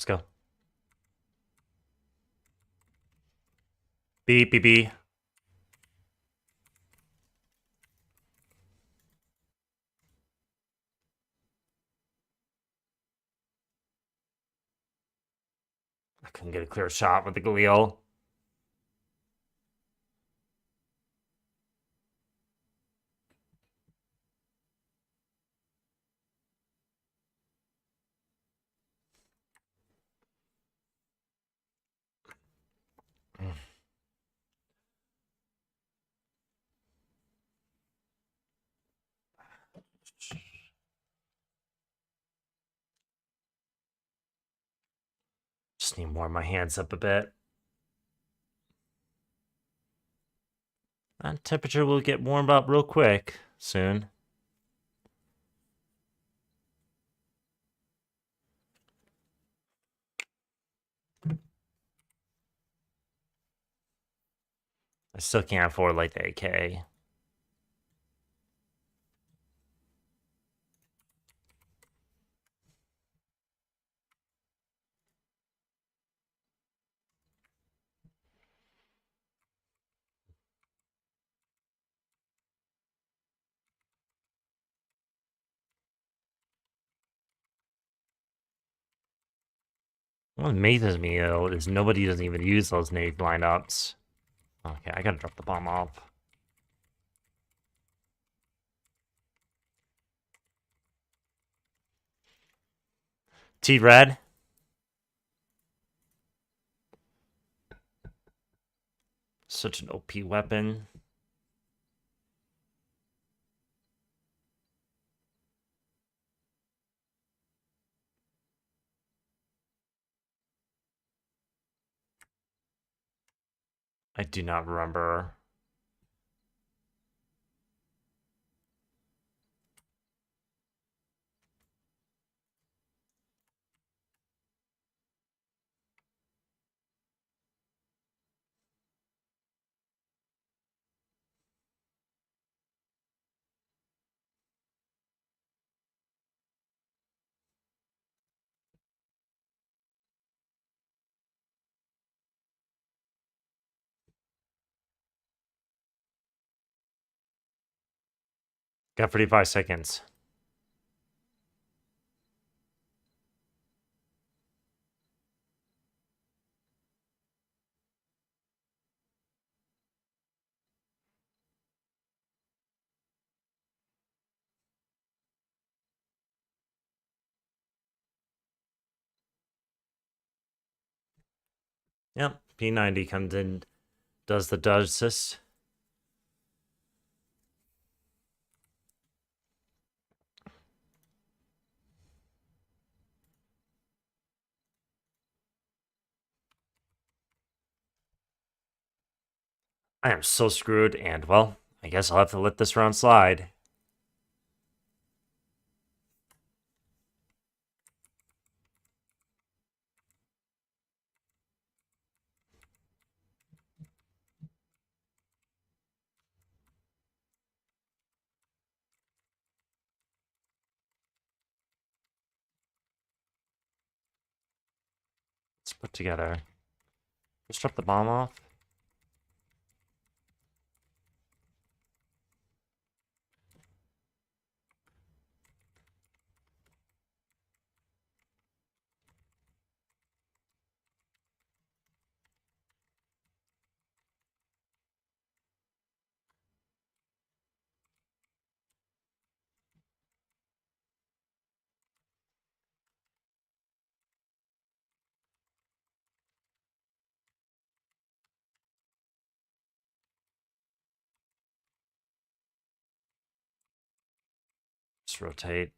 Let's go. Beep, beep, beep. I couldn't get a clear shot with the Galil. Just need more of my hands up a bit. That temperature will get warmed up real quick soon. I still can't afford like the AK. What amazes me though is nobody doesn't even use those nade lineups. Okay, I gotta drop the bomb off. T-Red. Such an OP weapon. I do not remember. Got 45 seconds. Yep, P90 comes in, does the dodge assist. I am so screwed, and well, I guess I'll have to let this round slide. Let's put together. Let's drop the bomb off. Just rotate.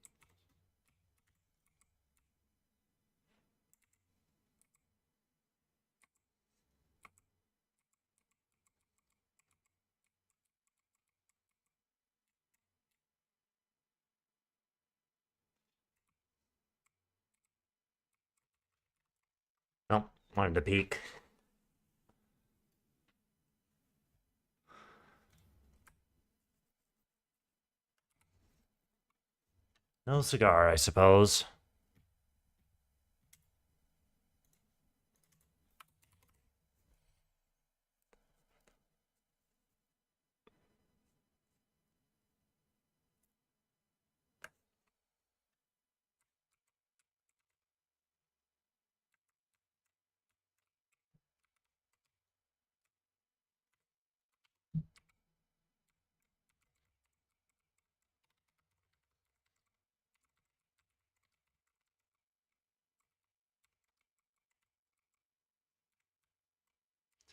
Nope, wanted to peek. No cigar, I suppose.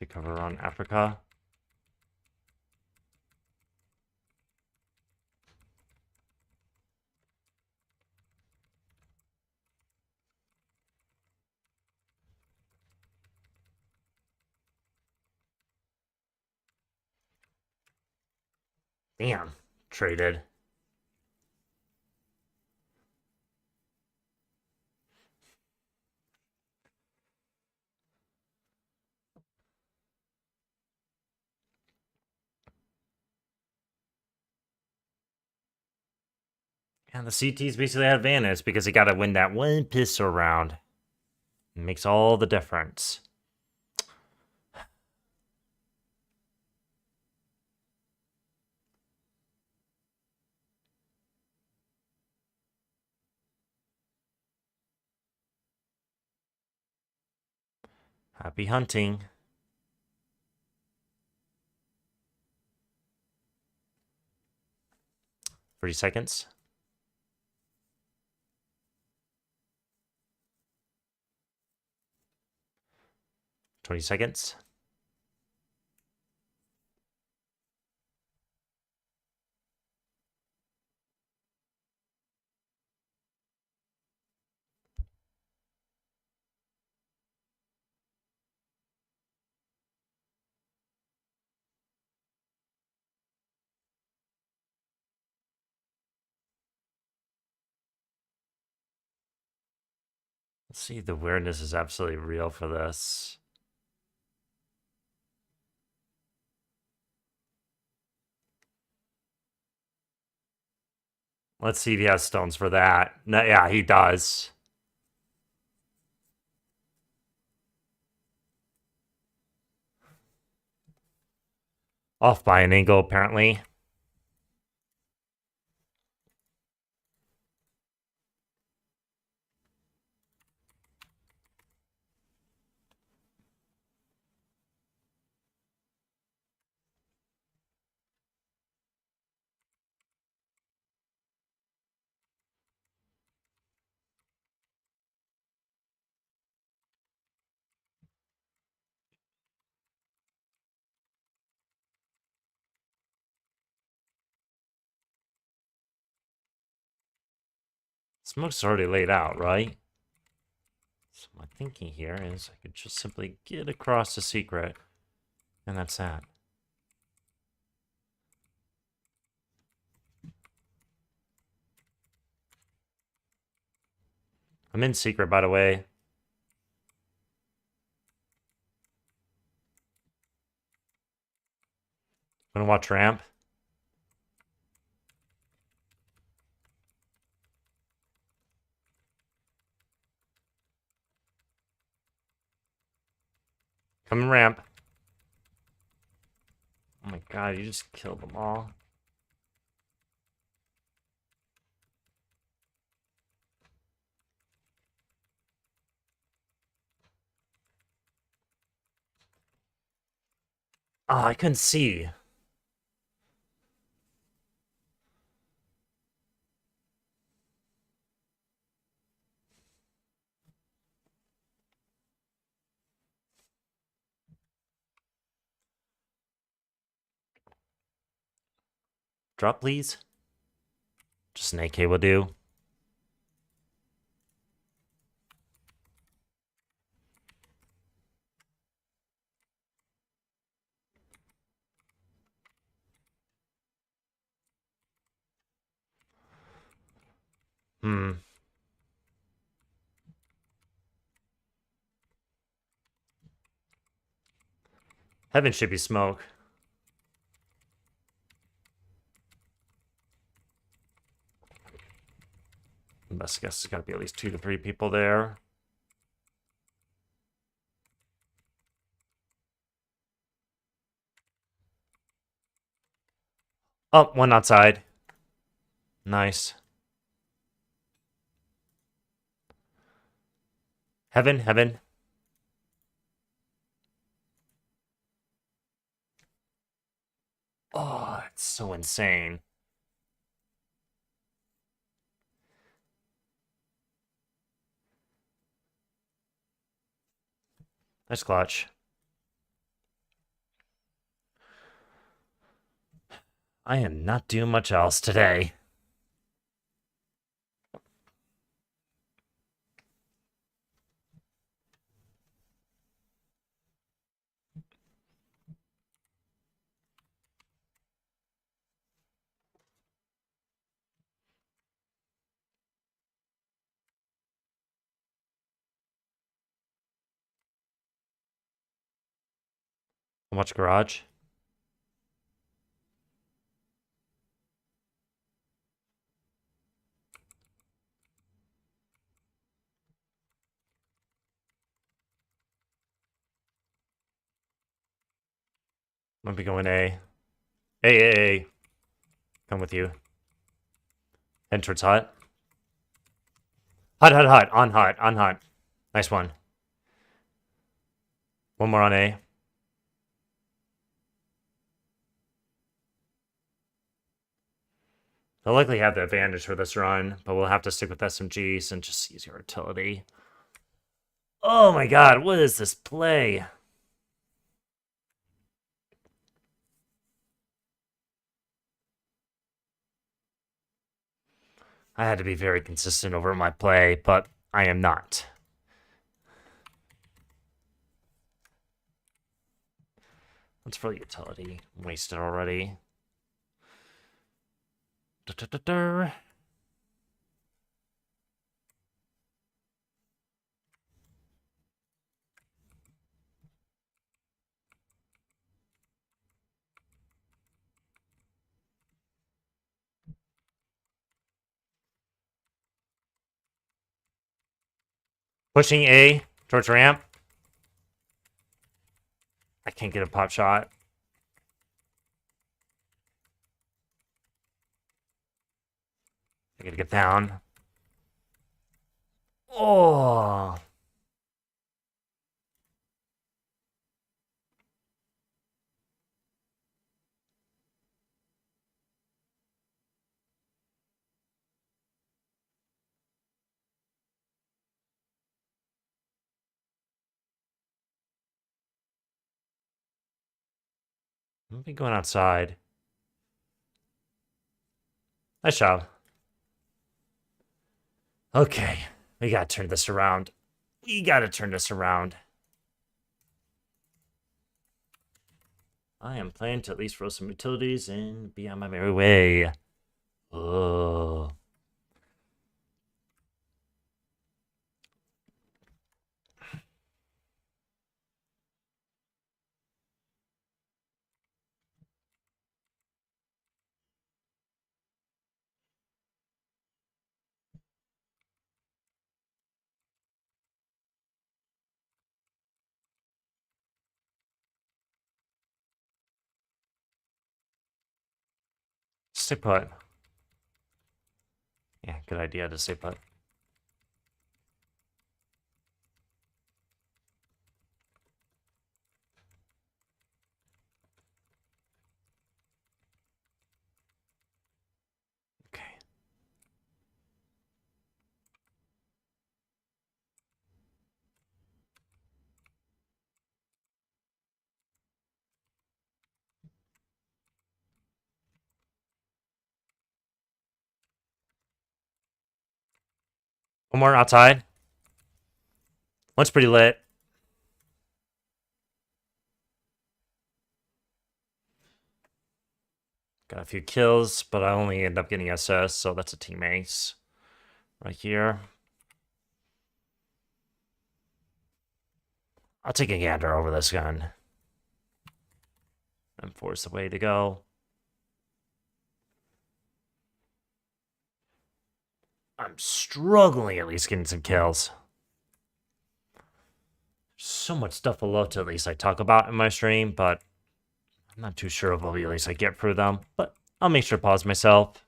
to cover on Africa. Damn, traded. And the CT's basically had advantage because he got to win that one pistol round. It makes all the difference. Happy hunting. 30 seconds. 20 seconds. Let's see, the awareness is absolutely real for this. Let's see if he has stones for that. No, yeah, he does. Off by an angle, apparently. Smoke's already laid out, right? So my thinking here is I could just simply get across the secret, and that's that. I'm in secret, by the way. Gonna watch ramp. Coming ramp. Oh my god, you just killed them all. Oh, I couldn't see. Drop, please. Just an AK will do. Hmm. Heaven should be smoke. Best guess there's gotta be at least 2 to 3 people there. Oh, one outside. Nice. Heaven, heaven. Oh, it's so insane. Nice clutch. I am not doing much else today. How much garage? I'm gonna be going A. A. Come with you. Entrance hot. Hot. On hot. Nice one. One more on A. They'll likely have the advantage for this run, but we'll have to stick with SMGs and just use your utility. Oh my god, what is this play? I had to be very consistent over my play, but I am not. Let's for utility. Wasted already. Pushing A towards ramp. I can't get a pop shot. I gotta get down. Oh. I'm gonna be going outside. Nice job. Okay, we gotta turn this around. We gotta turn this around. I am planning to at least throw some utilities and be on my merry way. Oh. Stay put. Yeah, good idea to stay put. Okay. One more outside. One's pretty lit. Got a few kills, but I only end up getting SS, so that's a team ace right here. I'll take a gander over this gun. And force the way to go. I'm struggling at least getting some kills. So much stuff below to at least I talk about in my stream, but I'm not too sure of what at least I get through them. But I'll make sure to pause myself.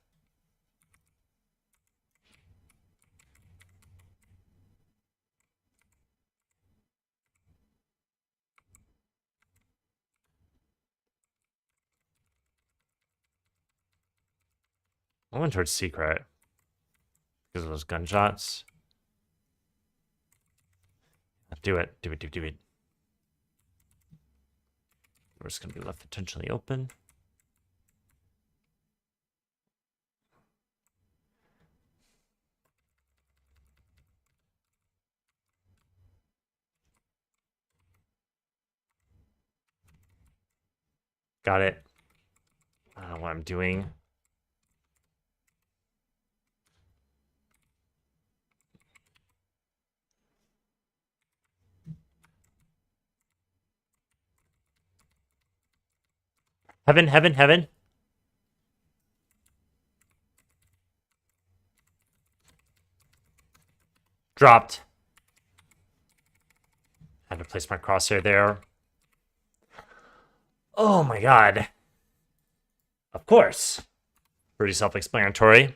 I went towards secret because of those gunshots. Do it. We're just gonna be left potentially open. Got it. I don't know what I'm doing. Heaven, heaven, heaven. Dropped. Had to place my crosshair there. Oh my god. Of course. Pretty self-explanatory.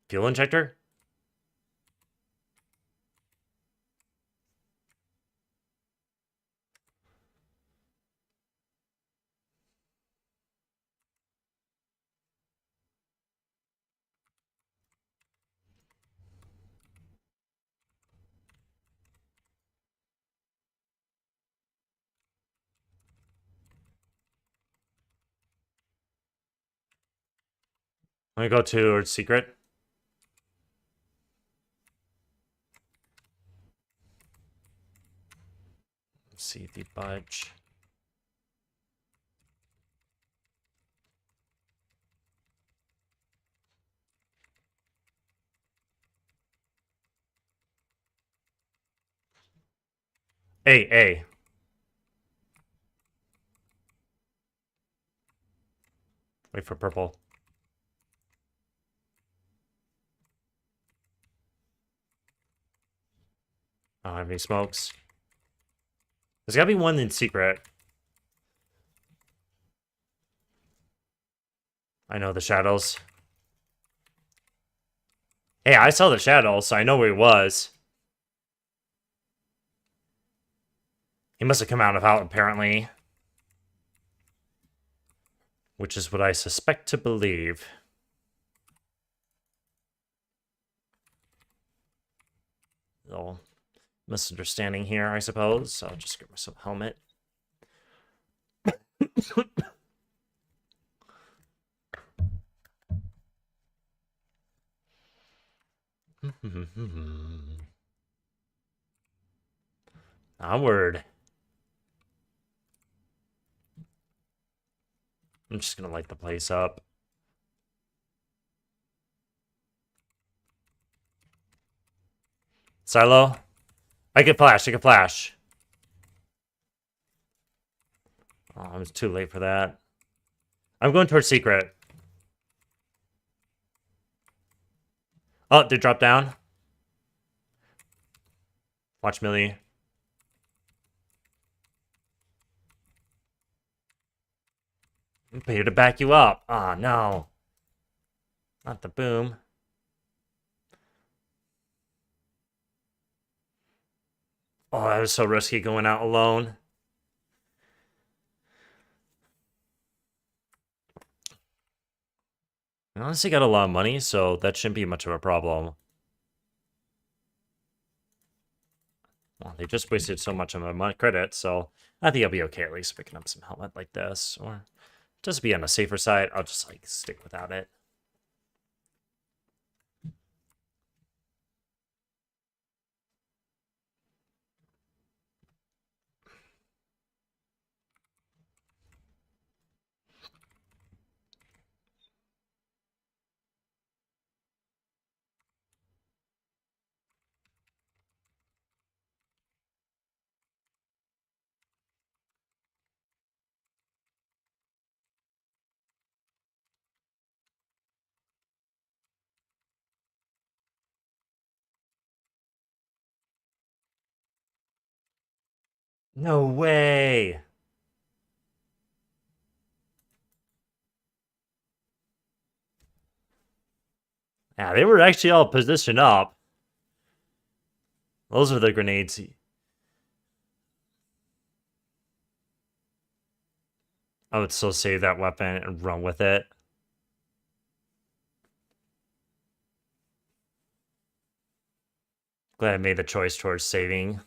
Fuel injector? Let me go to secret. Let's see the budge. A. Wait for purple. I don't have any smokes. There's gotta be one in secret. I know the shadows. Hey, I saw the shadows, so I know where he was. He must have come out of out, apparently. Which is what I suspect to believe. Little misunderstanding here, I suppose. So I'll just get myself a helmet. Onward. I'm just gonna light the place up. Silo? I can flash, I can flash. Oh, I was too late for that. I'm going towards secret. Oh, they dropped down. Watch Millie. I'm here to back you up. Ah, oh, no. Not the boom. Oh, that was so risky going out alone. I honestly got a lot of money, so that shouldn't be much of a problem. Well, they just wasted so much of my credit, so I think I'll be okay at least picking up some helmet like this. Or just to be on the safer side, I'll just like stick without it. No way! Yeah, they were actually all positioned up. Those are the grenades. I would still save that weapon and run with it. Glad I made the choice towards saving.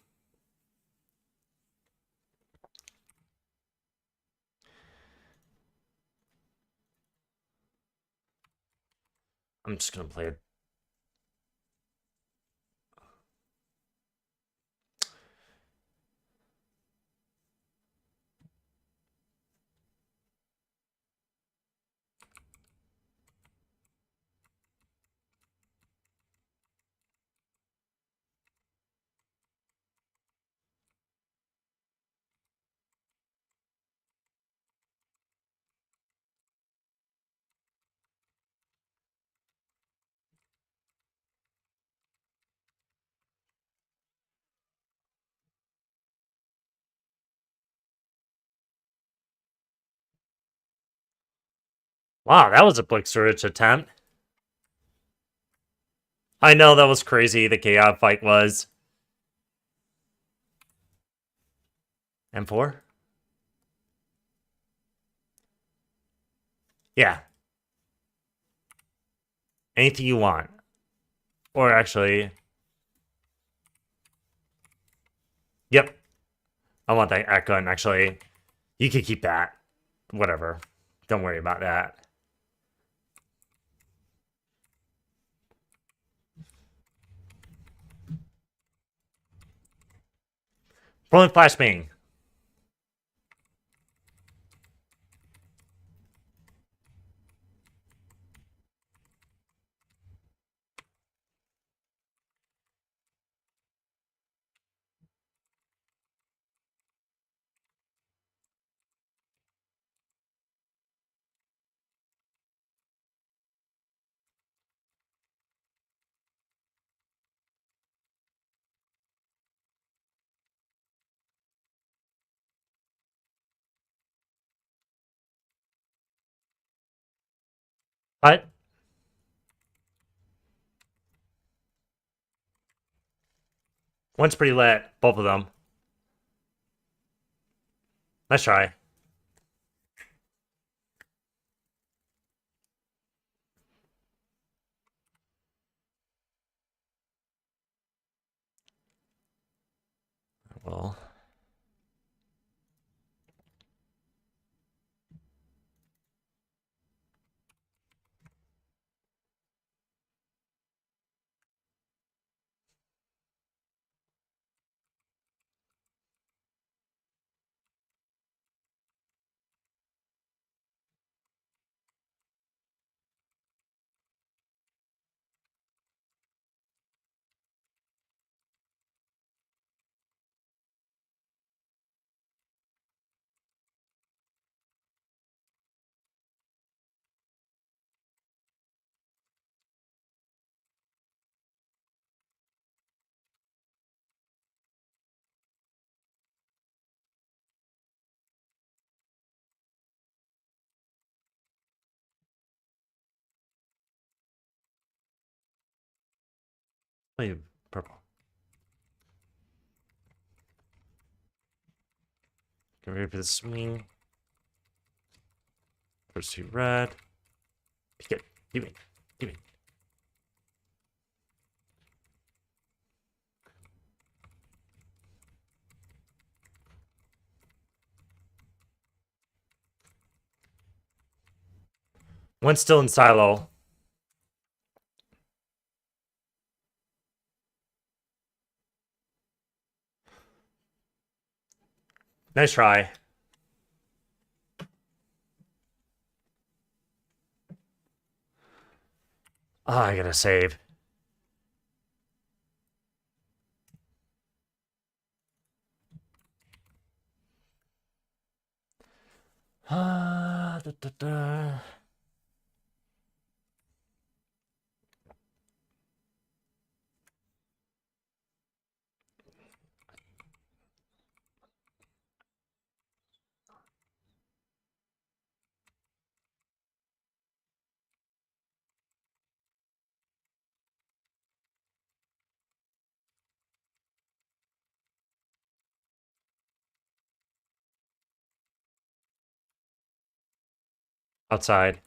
I'm just gonna play it. Wow, that was a Blick Surge attempt. I know that was crazy, the Chaos fight was. M4? Yeah. Anything you want. Or actually, yep. I want that gun, actually. You can keep that. Whatever. Don't worry about that. Rolling flashbang. What? One's pretty lit. Both of them. Let's try. Well, wait, purple. Get ready for the swing. First two red. Pick it. Give me. Give me. One's still in silo. Nice try. Oh, I gotta save. Da, da, da. Outside.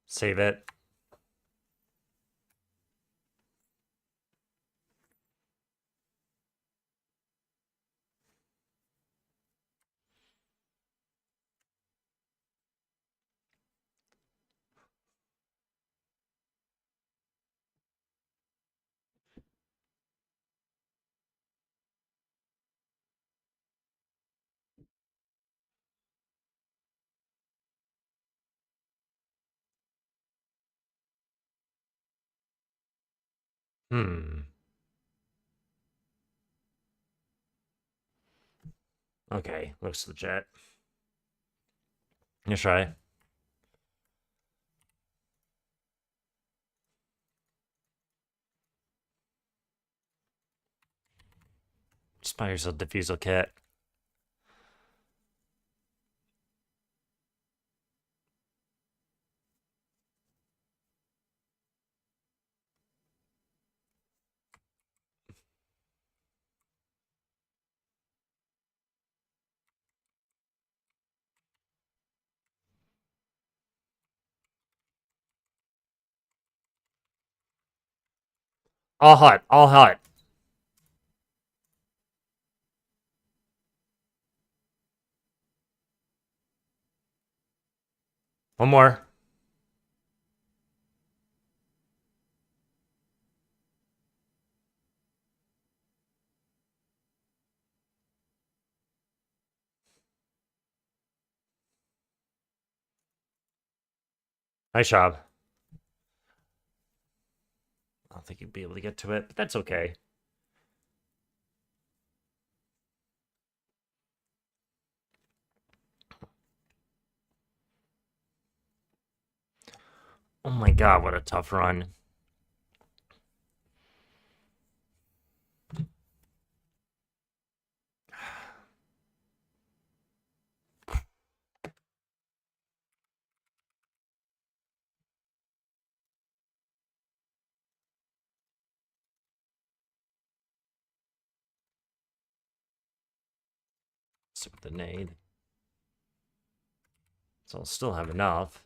Save it. Hmm. Okay, looks legit. Let's try. Just buy yourself a defusal kit. All hot, all hot. One more. Nice job. I don't think you'd be able to get to it, but that's okay. Oh my god, what a tough run. Stick with the nade. So I'll still have enough.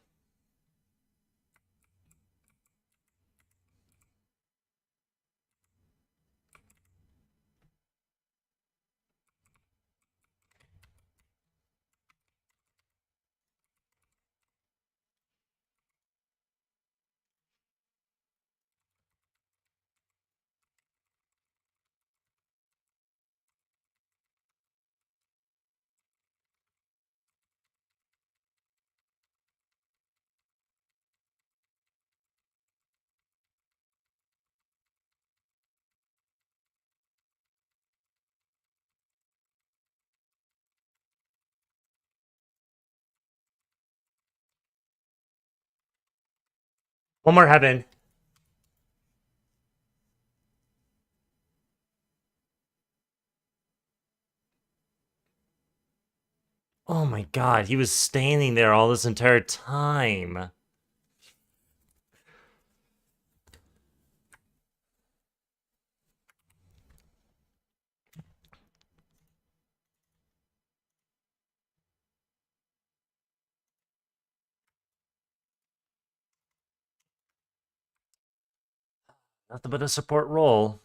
One more heaven. Oh my god, he was standing there all this entire time. Nothing but a support role.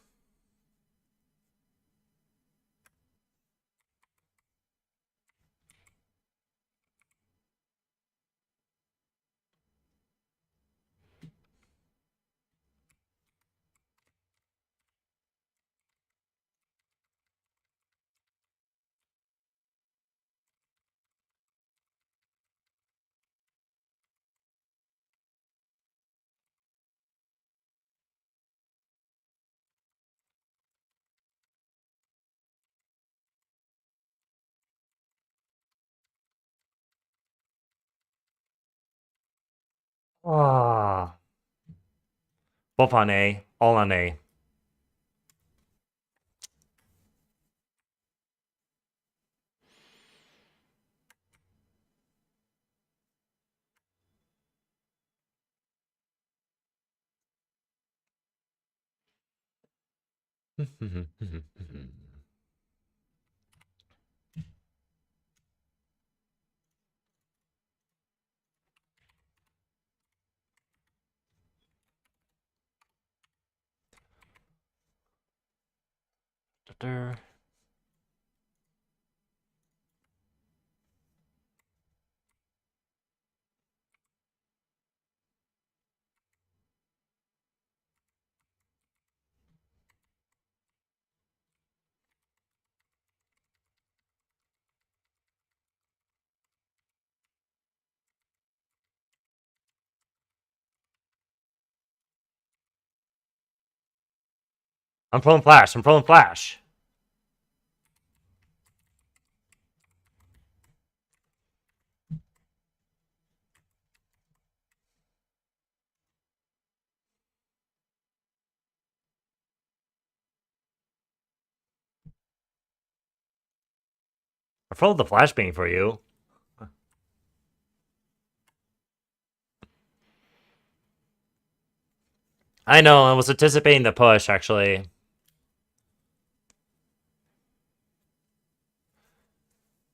Ah. Both on A. All on A. I'm pulling flash. I'm pulling flash. I followed the flashbang for you. I know, I was anticipating the push, actually. At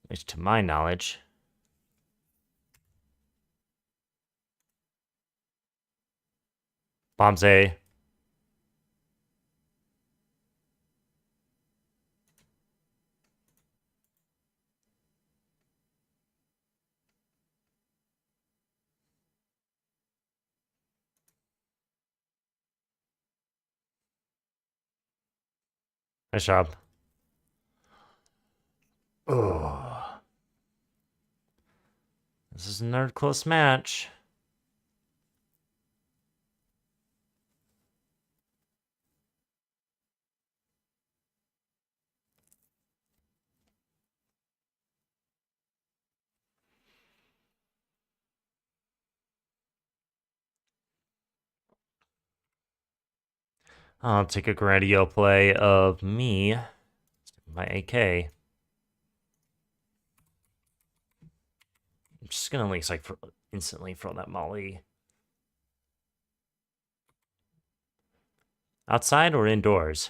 least to my knowledge. Bombs A. Nice job. Oh. This is another close match. I'll take a radio play of me, my AK. I'm just gonna like instantly throw that molly. Outside or indoors?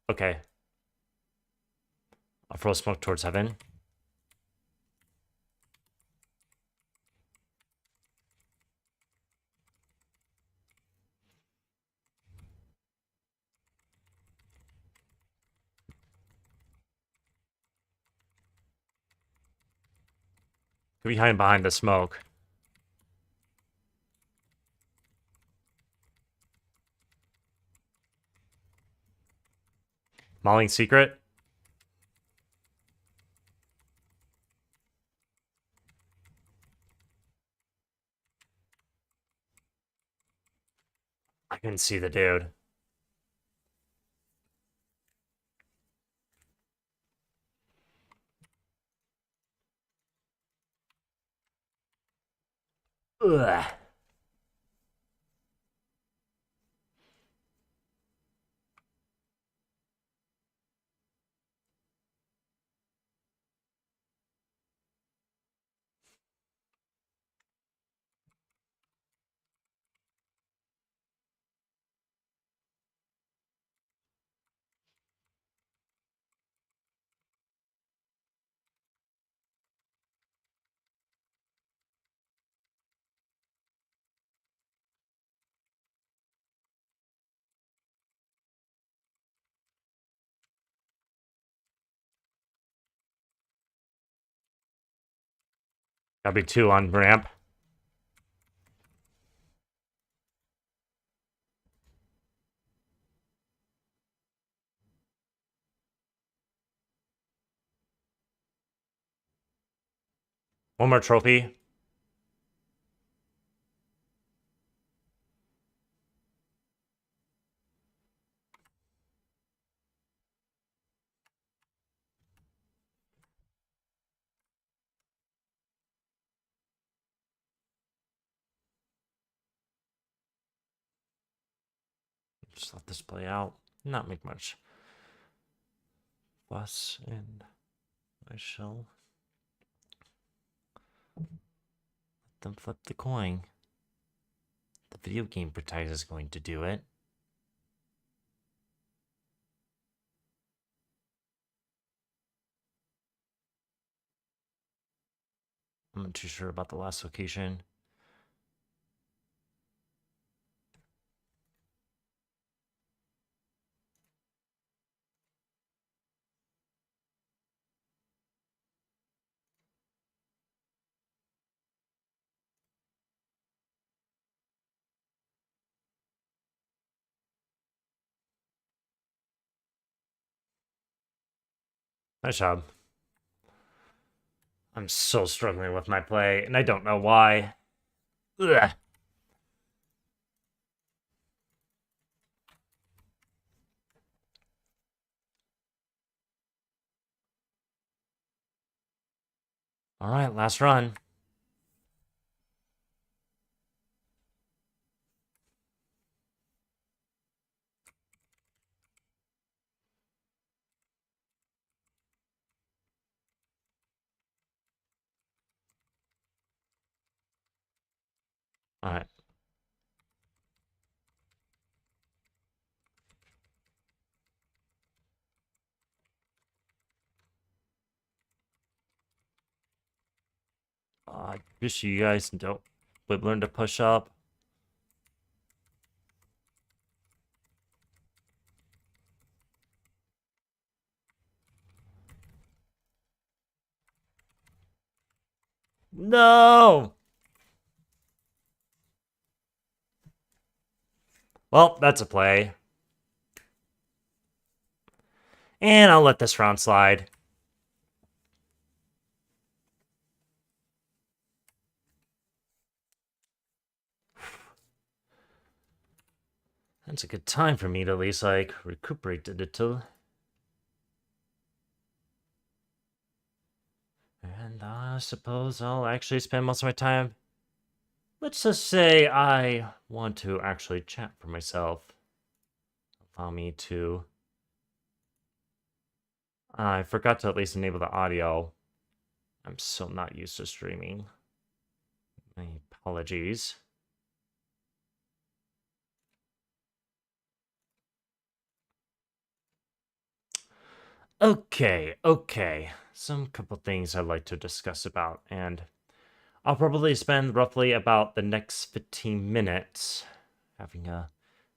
Okay. I'll throw smoke towards heaven. Behind the smoke. Mauling secret. I couldn't see the dude. Ugh. Gotta be 2 on ramp. One more trophy. Just let this play out. Not make much fuss, and I shall let them flip the coin. The video game protagonist is going to do it. I'm not too sure about the last location. Nice job. I'm so struggling with my play, and I don't know why. Ugh. All right, last run. Alright. Just you guys don't would learn to push up. No! Well, that's a play. And I'll let this round slide. That's a good time for me to at least, like, recuperate a little. And I suppose I'll actually spend most of my time. Let's just say I want to actually chat for myself. Allow me to. I forgot to at least enable the audio. I'm so not used to streaming. My apologies. Okay. Some couple things I'd like to discuss about, and I'll probably spend roughly about the next 15 minutes having a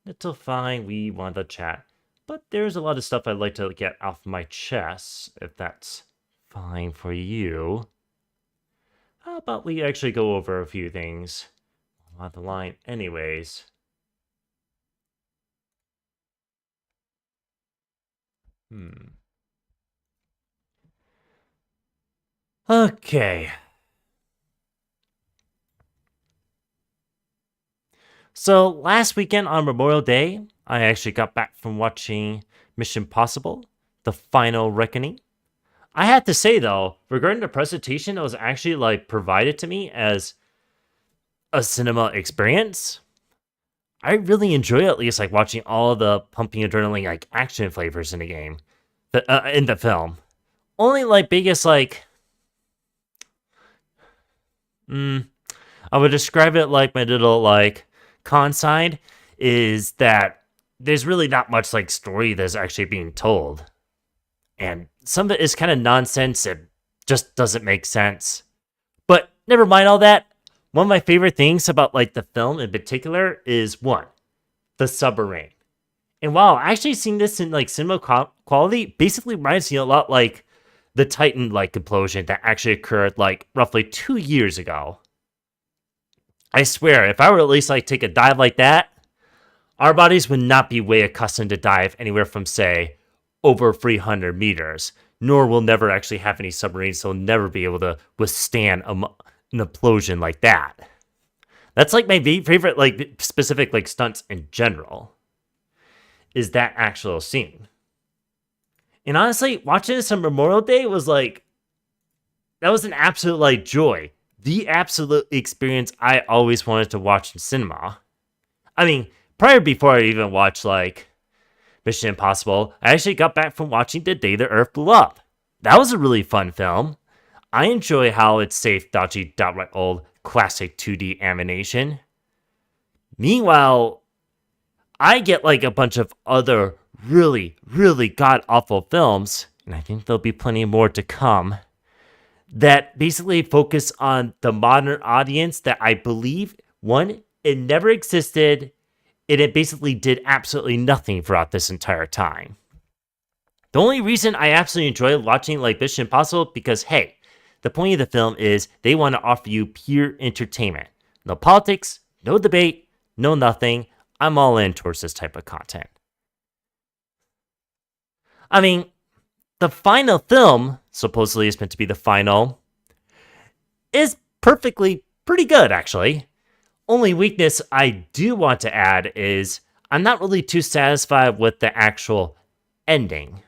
little fine we want to chat. But there's a lot of stuff I'd like to get off my chest, if that's fine for you. How about we actually go over a few things on the line anyways? Okay. So last weekend on Memorial Day, I actually got back from watching Mission Possible, The Final Reckoning. I had to say though, regarding the presentation that was actually like provided to me as a cinema experience, I really enjoy at least like watching all of the pumping adrenaline like action flavors in the game, in the film. Only like biggest like, I would describe it like my little like con side is that there's really not much like story that's actually being told. And some of it is kind of nonsense. It just doesn't make sense. But never mind all that. One of my favorite things about like the film in particular is one, the submarine. And wow, actually seeing this in like cinema quality basically reminds me a lot like the Titan like implosion that actually occurred like roughly 2 years ago. I swear, if I were at least like take a dive like that, our bodies would not be way accustomed to dive anywhere from say over 300 meters. Nor will never actually have any submarines, so never be able to withstand an implosion like that. That's like my favorite like specific like stunts in general. Is that actual scene? And honestly, watching this on Memorial Day was like that was an absolute like joy. The absolute experience I always wanted to watch in cinema. I mean, before I even watched like Mission Impossible, I actually got back from watching The Day the Earth Blew Up. That was a really fun film. I enjoy how it's safe, dodgy, downright old, classic 2D animation. Meanwhile, I get like a bunch of other really god awful films, and I think there'll be plenty more to come, that basically focus on the modern audience that I believe, one, it never existed, and it basically did absolutely nothing throughout this entire time. The only reason I absolutely enjoy watching like Mission Impossible because hey, the point of the film is they want to offer you pure entertainment. No politics, no debate, no nothing. I'm all in towards this type of content. I mean, the final film, supposedly is meant to be the final, is perfectly pretty good actually. Only weakness I do want to add is I'm not really too satisfied with the actual ending.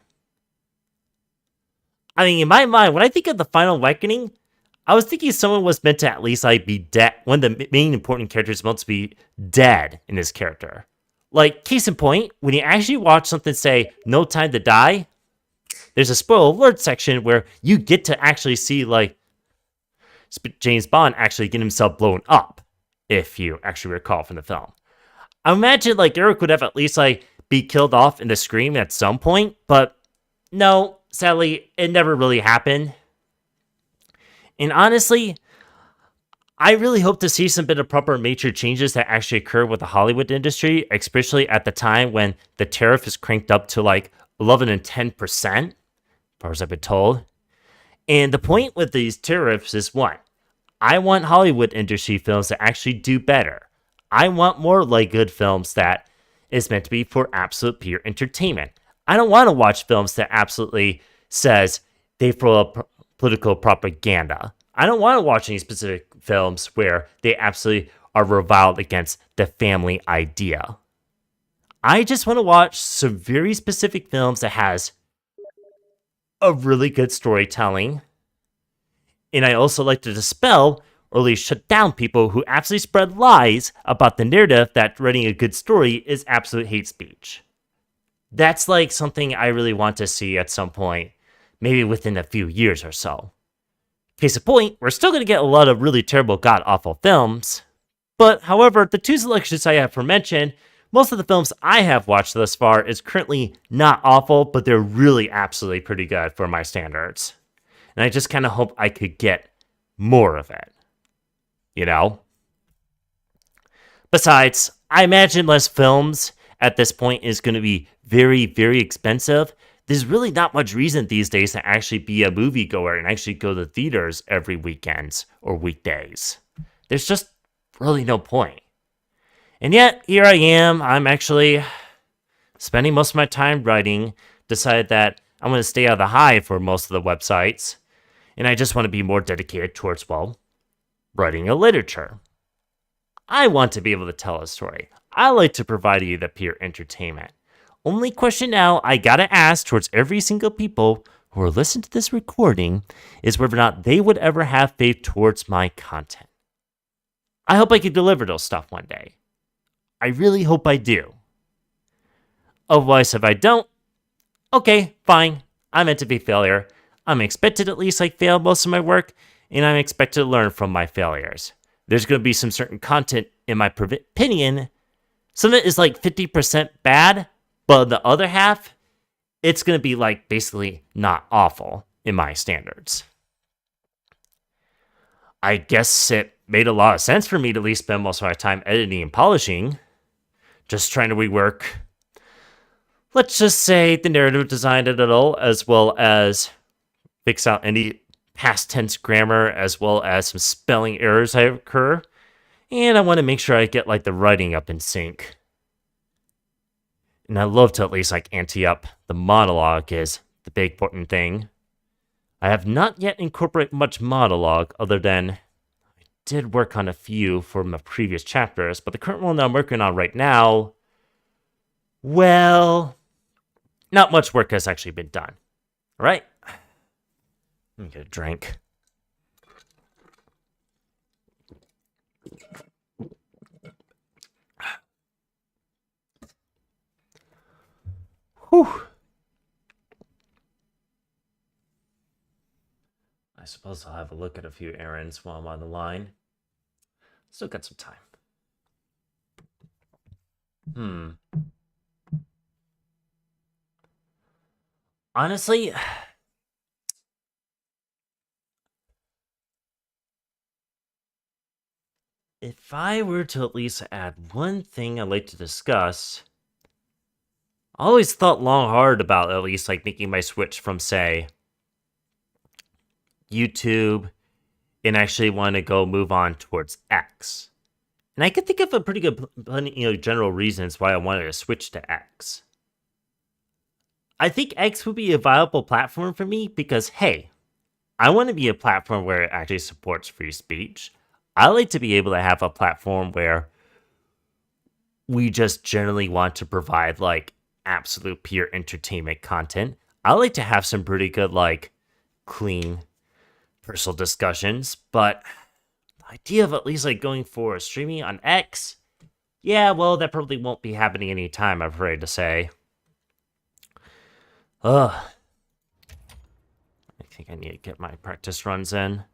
I mean, in my mind, when I think of the Final Reckoning, I was thinking someone was meant to at least like be dead. One of the main important characters meant to be dead in this character. Like, case in point, when you actually watch something say "No Time to Die," there's a spoiler alert section where you get to actually see like James Bond actually get himself blown up. if you actually recall from the film. I imagine like Eric would have at least like be killed off in the Scream at some point, but no, sadly, it never really happened. And honestly, I really hope to see some bit of proper major changes that actually occur with the Hollywood industry, especially at the time when the tariff is cranked up to like 11 and 10%, as far as I've been told. And the point with these tariffs is what? I want Hollywood industry films to actually do better. I want more like good films that is meant to be for absolute pure entertainment. I don't want to watch films that absolutely says they full of political propaganda. I don't want to watch any specific films where they absolutely are reviled against the family idea. I just want to watch some very specific films that has a really good storytelling. And I also like to dispel or at least shut down people who absolutely spread lies about the narrative that writing a good story is absolute hate speech. That's like something I really want to see at some point, maybe within a few years or so. Case in point, we're still going to get a lot of really terrible, god awful films. But however, the two selections I have mentioned, most of the films I have watched thus far is currently not awful, but they're really absolutely pretty good for my standards. And I just kind of hope I could get more of it. You know? Besides, I imagine less films at this point is going to be very, very expensive. There's really not much reason these days to actually be a moviegoer and actually go to theaters every weekends or weekdays. There's just really no point. And yet, here I am. I'm actually spending most of my time writing. Decided that I'm going to stay out of the hive for most of the websites. And I just want to be more dedicated towards, well, writing a literature. I want to be able to tell a story. I like to provide you the pure entertainment. Only question now I gotta ask towards every single people who are listening to this recording is whether or not they would ever have faith towards my content. I hope I can deliver those stuff one day. I really hope I do. Otherwise, if I don't, okay, fine. I'm meant to be a failure. I'm expected to at least like fail most of my work, and I'm expected to learn from my failures. There's going to be some certain content, in my opinion, some of it is like 50% bad, but the other half, it's going to be like basically not awful in my standards. I guess it made a lot of sense for me to at least spend most of my time editing and polishing, just trying to rework, let's just say, the narrative design a little, as well as fix out any past tense grammar, as well as some spelling errors that occur. And I want to make sure I get like the writing up in sync. And I love to at least like ante up the monologue is the big important thing. I have not yet incorporated much monologue other than I did work on a few from the previous chapters, but the current one that I'm working on right now, well, not much work has actually been done. All right? Let me get a drink. Whew. I suppose I'll have a look at a few errands while I'm on the line. Still got some time. Honestly, if I were to at least add one thing I'd like to discuss, I always thought long hard about at least like making my switch from, say, YouTube and actually want to go move on towards X. And I could think of a pretty good, general reasons why I wanted to switch to X. I think X would be a viable platform for me because, hey, I want to be a platform where it actually supports free speech. I like to be able to have a platform where we just generally want to provide like absolute pure entertainment content. I like to have some pretty good, like, clean personal discussions, but the idea of at least like going for streaming on X, yeah, well, that probably won't be happening anytime, I'm afraid to say. Ugh. I think I need to get my practice runs in.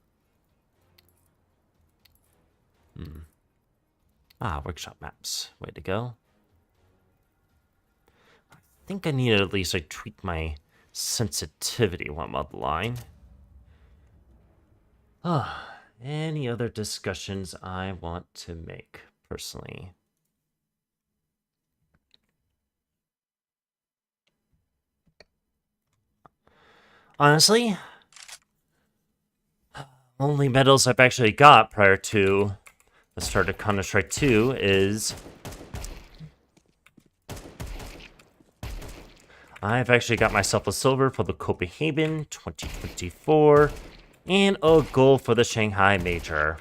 Ah, workshop maps. Way to go. I think I need to at least like tweak my sensitivity while I'm on the line. Ah, any other discussions I want to make personally? Honestly, only medals I've actually got prior to the start of Counter-Strike 2 is I've actually got myself a silver for the Copenhagen 2024 and a gold for the Shanghai Major.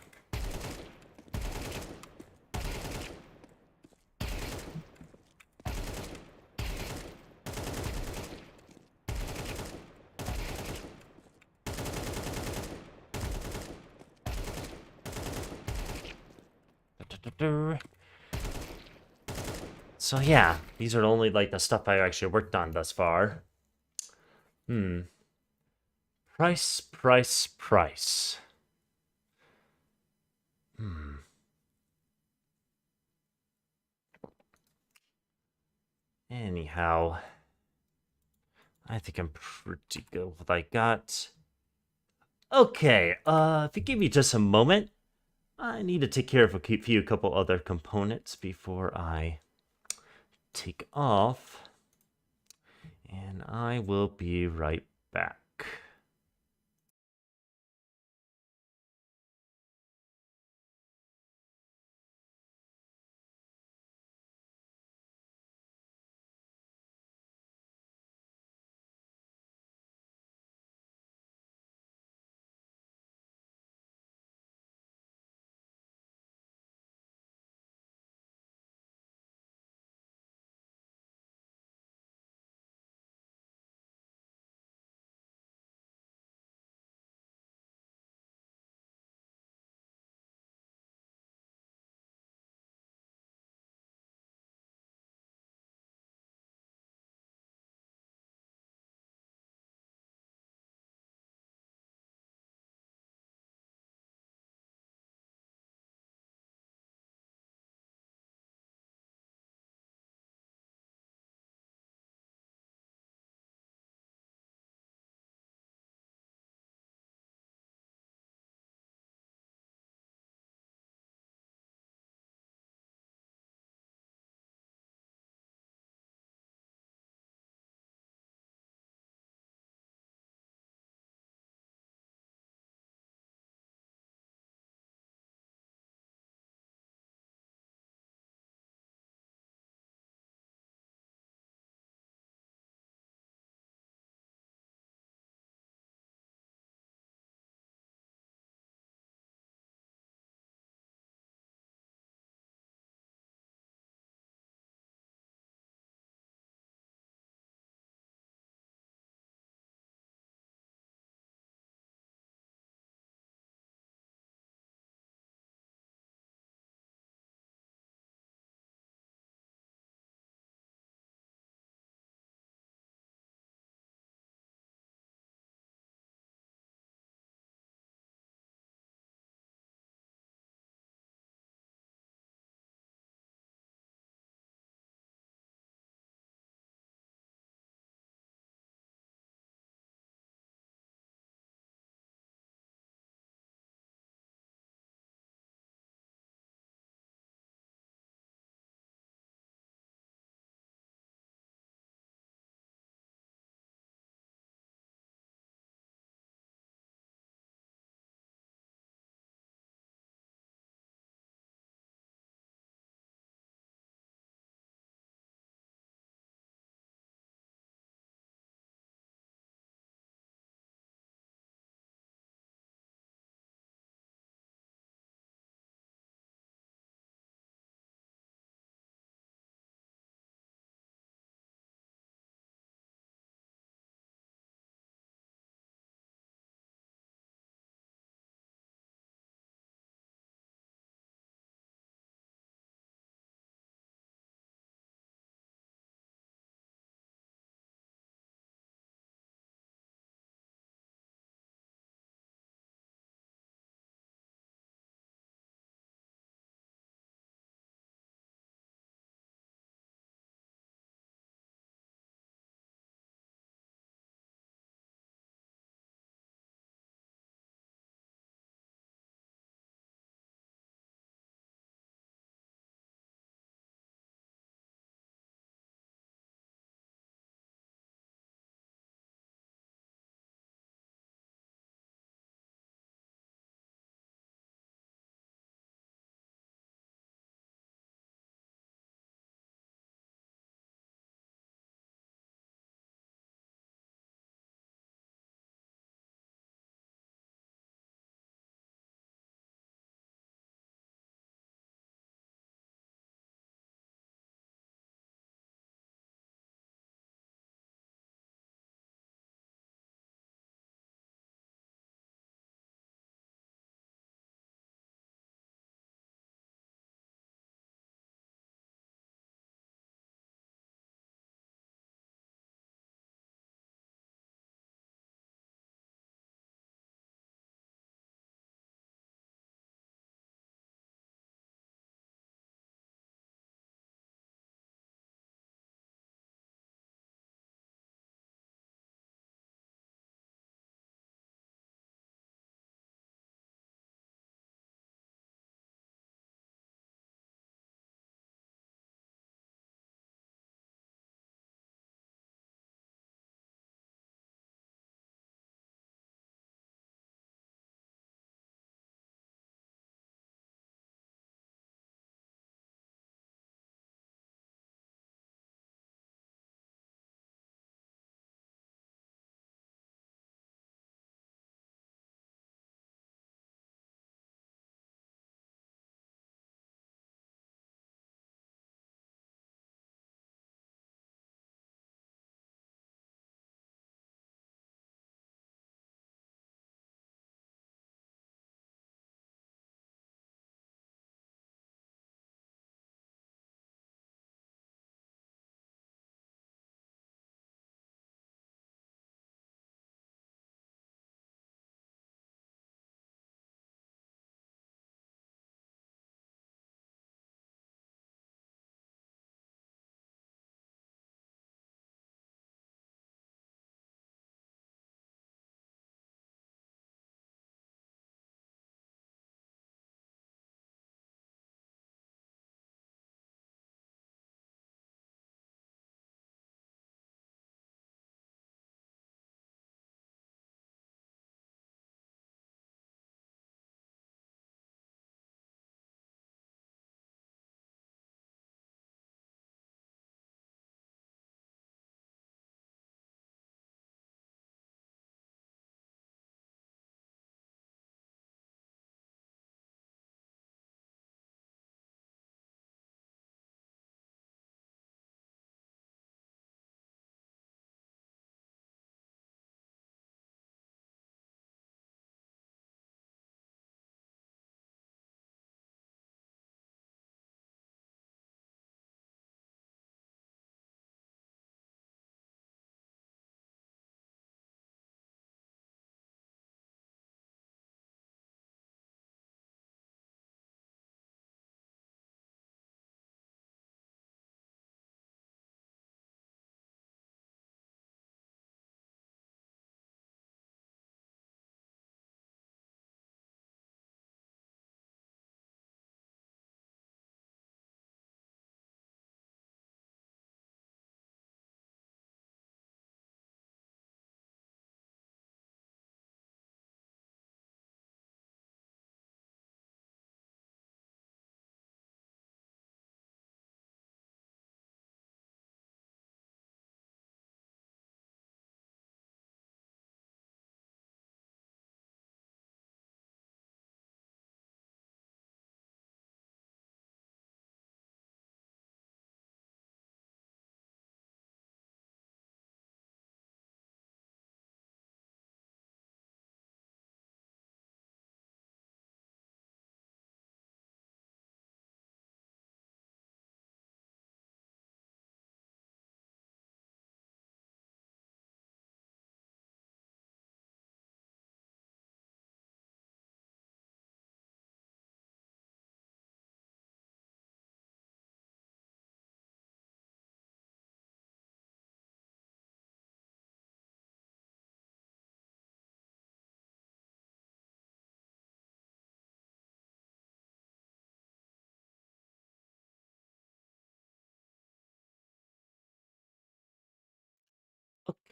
So yeah, these are only like the stuff I actually worked on thus far. Price, price, price. Anyhow, I think I'm pretty good with what I got. Okay, if you give me just a moment, I need to take care of a few couple other components before I take off. And I will be right back.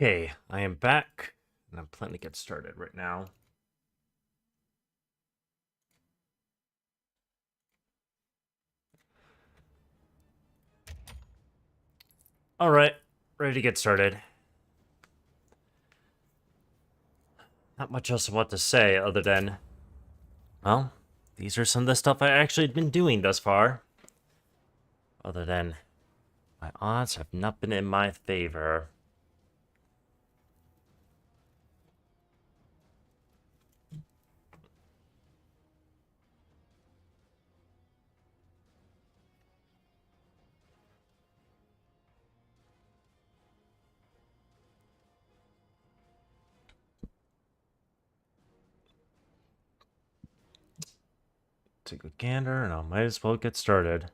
Okay, I am back, and I'm planning to get started right now. Alright, ready to get started. Not much else I want to say other than, well, these are some of the stuff I actually been doing thus far. Other than, my odds have not been in my favor. Take a gander, and I might as well get started.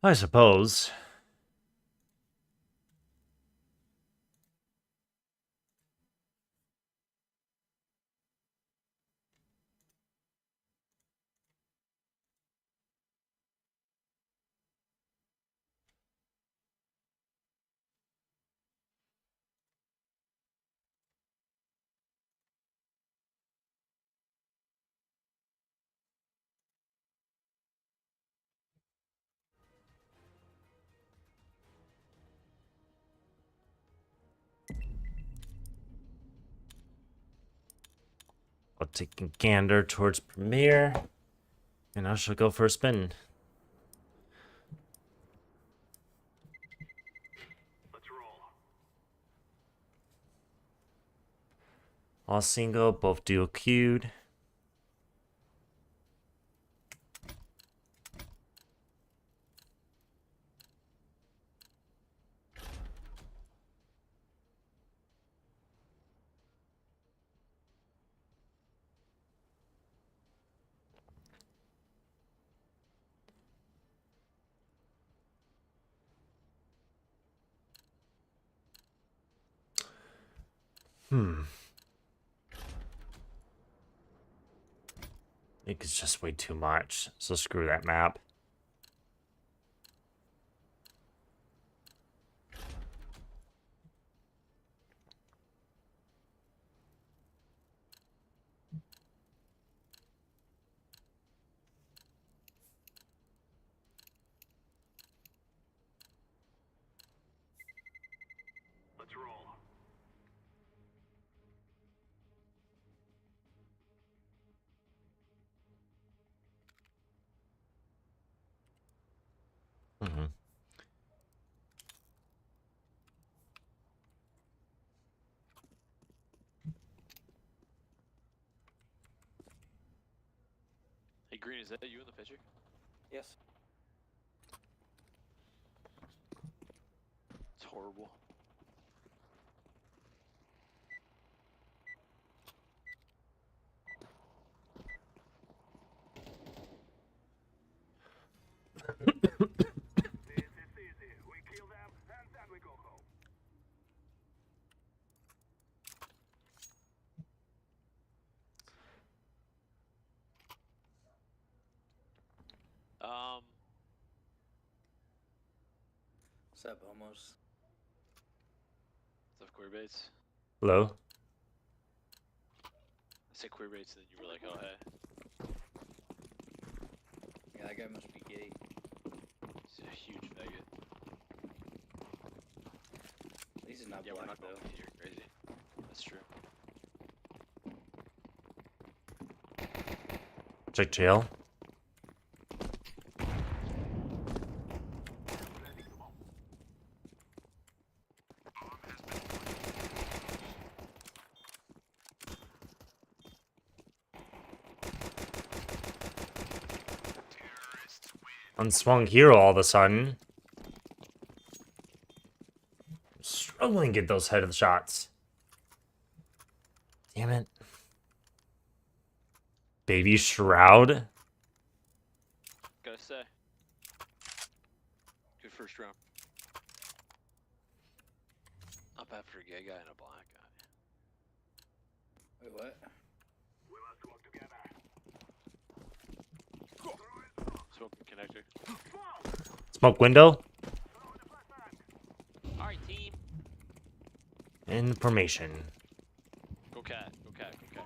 I suppose. I'll take a gander towards Premiere, and I shall go for a spin. Let's roll. All single, both dual queued. I think it's just way too much, so screw that map. Let's roll. Hey, Green, is that you in the picture? Yes. It's horrible. This is easy. We kill them, and then we go home. What's up, homos? What's up, Queerbaits? Hello? I said Queerbaits, and then you were like, oh, hey. Yeah, that guy must be gay. He's a huge faggot. At least he's not Yeah, we're black, not going though. to you're crazy. That's true. Check jail. Unswung hero all of a sudden. Struggling to get those head of the shots. Damn it. Baby Shroud. Gotta say. Good first round. Not bad for a gay guy and a black guy. Wait, what? We must work together. Smoking connector. Smoke window. Alright, team. Information. Go cat. Go cat. Go cat.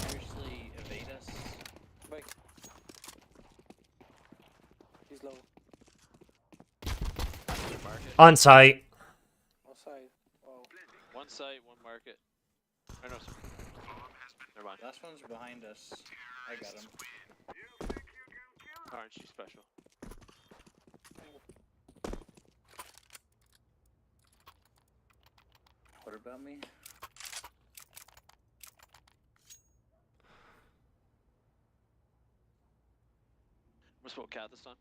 Seriously evade us? Bye. He's low. Market. On site. Outside. Wow. One site, one market. Or no, sorry. Never mind. Last one's behind us. I got him. Aren't you special? What about me? I'm gonna smoke cat this time.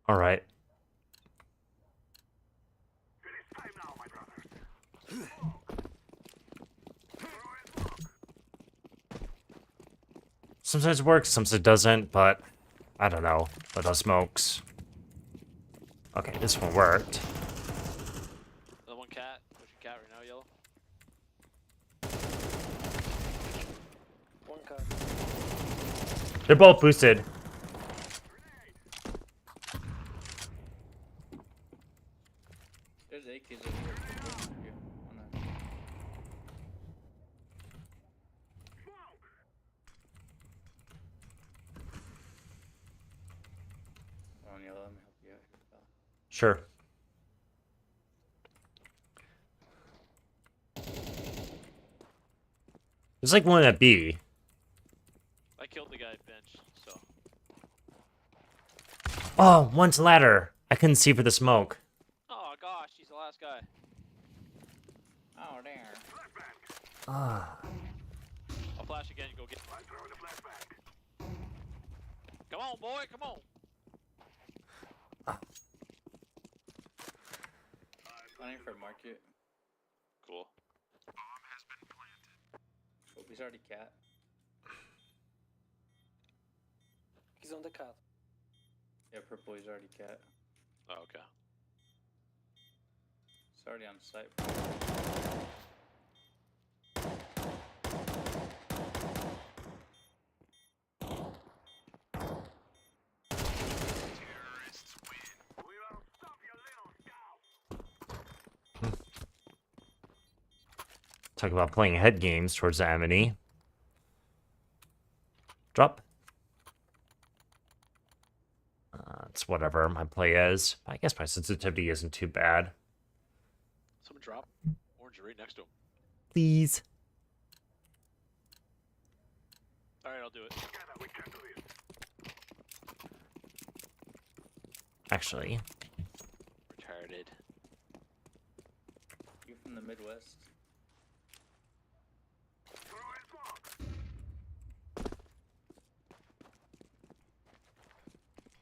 All right. Time now, my brother. Sometimes it works, sometimes it doesn't, but I don't know. But those smokes. Okay, this one worked. Another one cat. Pushing cat right now, yellow. One car. They're both boosted. There's AKs over here. Here, on that. Oh, yeah, let me help you out here, pal. Sure. There's like one at B. I killed the guy at bench, so. Oh, one's ladder. I couldn't see for the smoke. Oh gosh, he's the last guy. Oh, there. Ah. I'll flash again. Go get. I'm throwing a flashbang. Come on, boy. Come on. Planning for market. Cool. Oh, he's already cat. He's on the cat. Yeah, purple, he's already cat. Oh, okay. It's already on site. We will stop your little scout. Talk about playing head games towards the enemy. Drop. It's whatever my play is. I guess my sensitivity isn't too bad. Someone drop. Orange right next to him. Please. All right, I'll do it. Together we can do this. Actually, Retarded. You from the Midwest? Throwing smoke.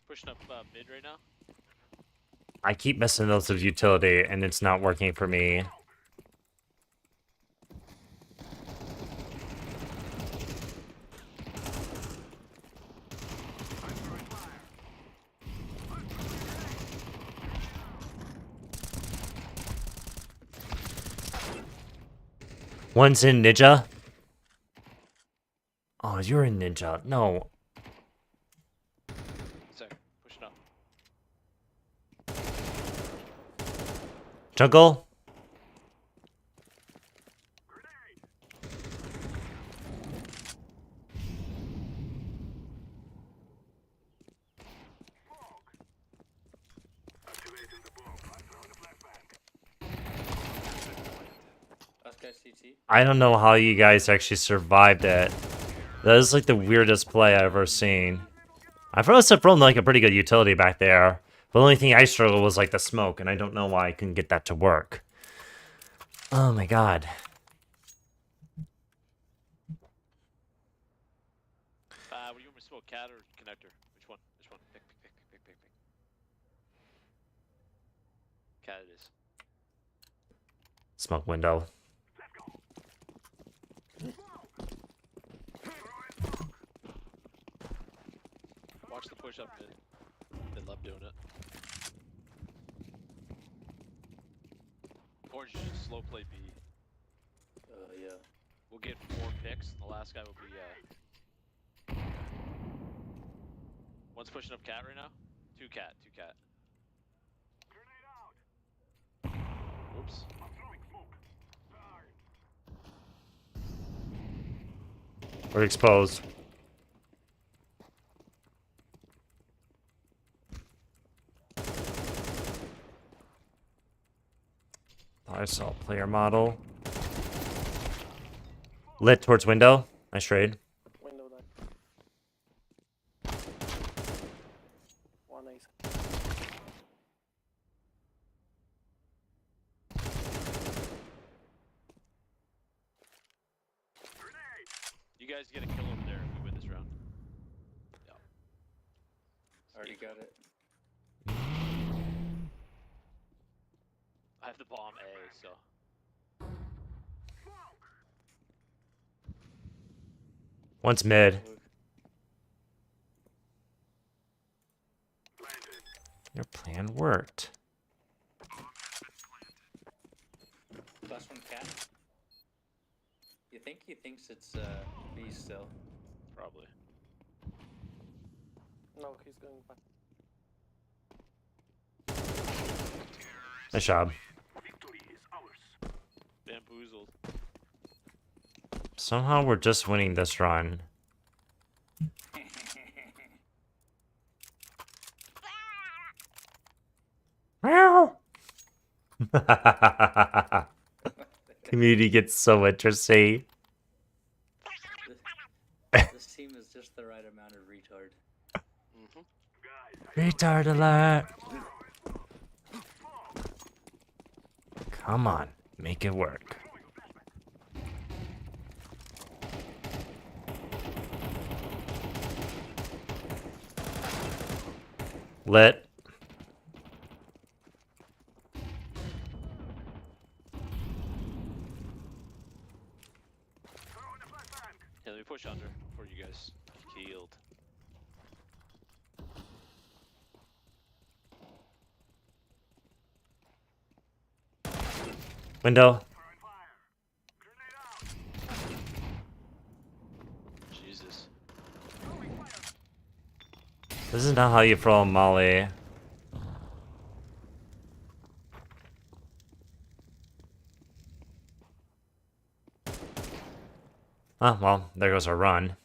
Pushing up mid right now. I keep messing those with utility, and it's not working for me. One's in Ninja. Oh, you're in Ninja. No. Second. Pushing up. Jungle. Activating the bomb. I'm throwing a flashbang. Last guy CT. I don't know how you guys actually survived it. That is like the weirdest play I've ever seen. I must have thrown like a pretty good utility back there. But the only thing I struggled was like the smoke, and I don't know why I couldn't get that to work. Oh my god. Would you want me to smoke cat or connector? Which one? Which one? Pick. Cat it is. Smoke window. Watch the push up mid. They love doing it. Orange just slow play B. Yeah. We'll get 4 picks, and the last guy will be One's pushing up cat right now. 2 cat. Grenade out. Oops. I'm throwing smoke. Darn. We're exposed. I saw player model. Lit towards window. Nice trade. Window that. One ace. Grenade. You guys get a kill over there if we win this round. Yeah. Already got it. I have the bomb A, so. One's mid. Planted. Your plan worked. Last one, cat. You think he thinks it's B still? Probably. No, he's going back. Nice job. Victory is ours. Bamboozled. Somehow we're just winning this run. Meow. Community gets so interesting. This team is just the right amount of retard. Mm-hmm. Retard alert. Come on, make it work. Lit. Throwing a flashbang. Yeah, let me push under before you guys get killed. Window. Throwing fire. Grenade out. Jesus. Throwing fire. This is not how you throw a molly. Ah, well, there goes our run.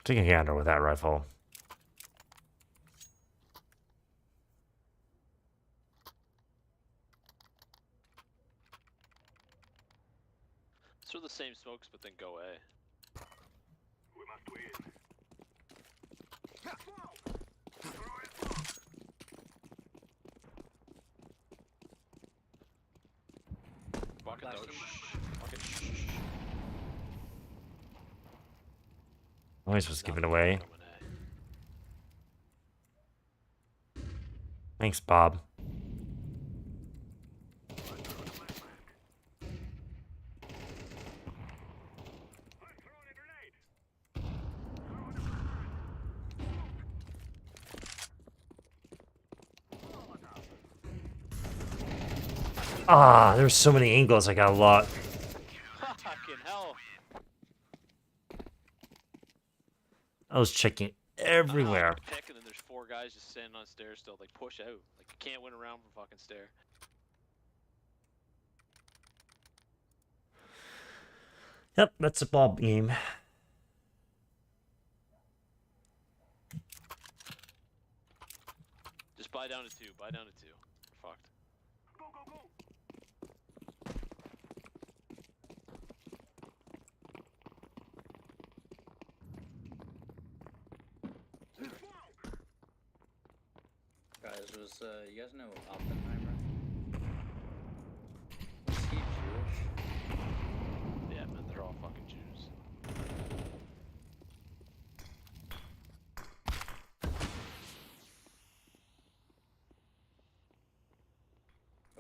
Take a gander with that rifle. Throw the same smokes, but then go A. We must win. Throwing smoke. Bucket Last though. one. Shh. Bucket. Shh. Always was given Nothing away. coming A. Thanks, Bob. I'm throwing a grenade. Ah, there's so many angles I got locked. Fucking hell. I was checking everywhere. Pick, and then there's 4 guys just standing on stairs still. Like, push out. Like, you can't win a round from fucking stair. Yep, that's a Bob game. Just buy down to 2. Buy down to 2. We're fucked. Go, go, go. Guys, you guys know Oppenheimer? Was he Jewish? Yeah, man, they're all fucking Jews.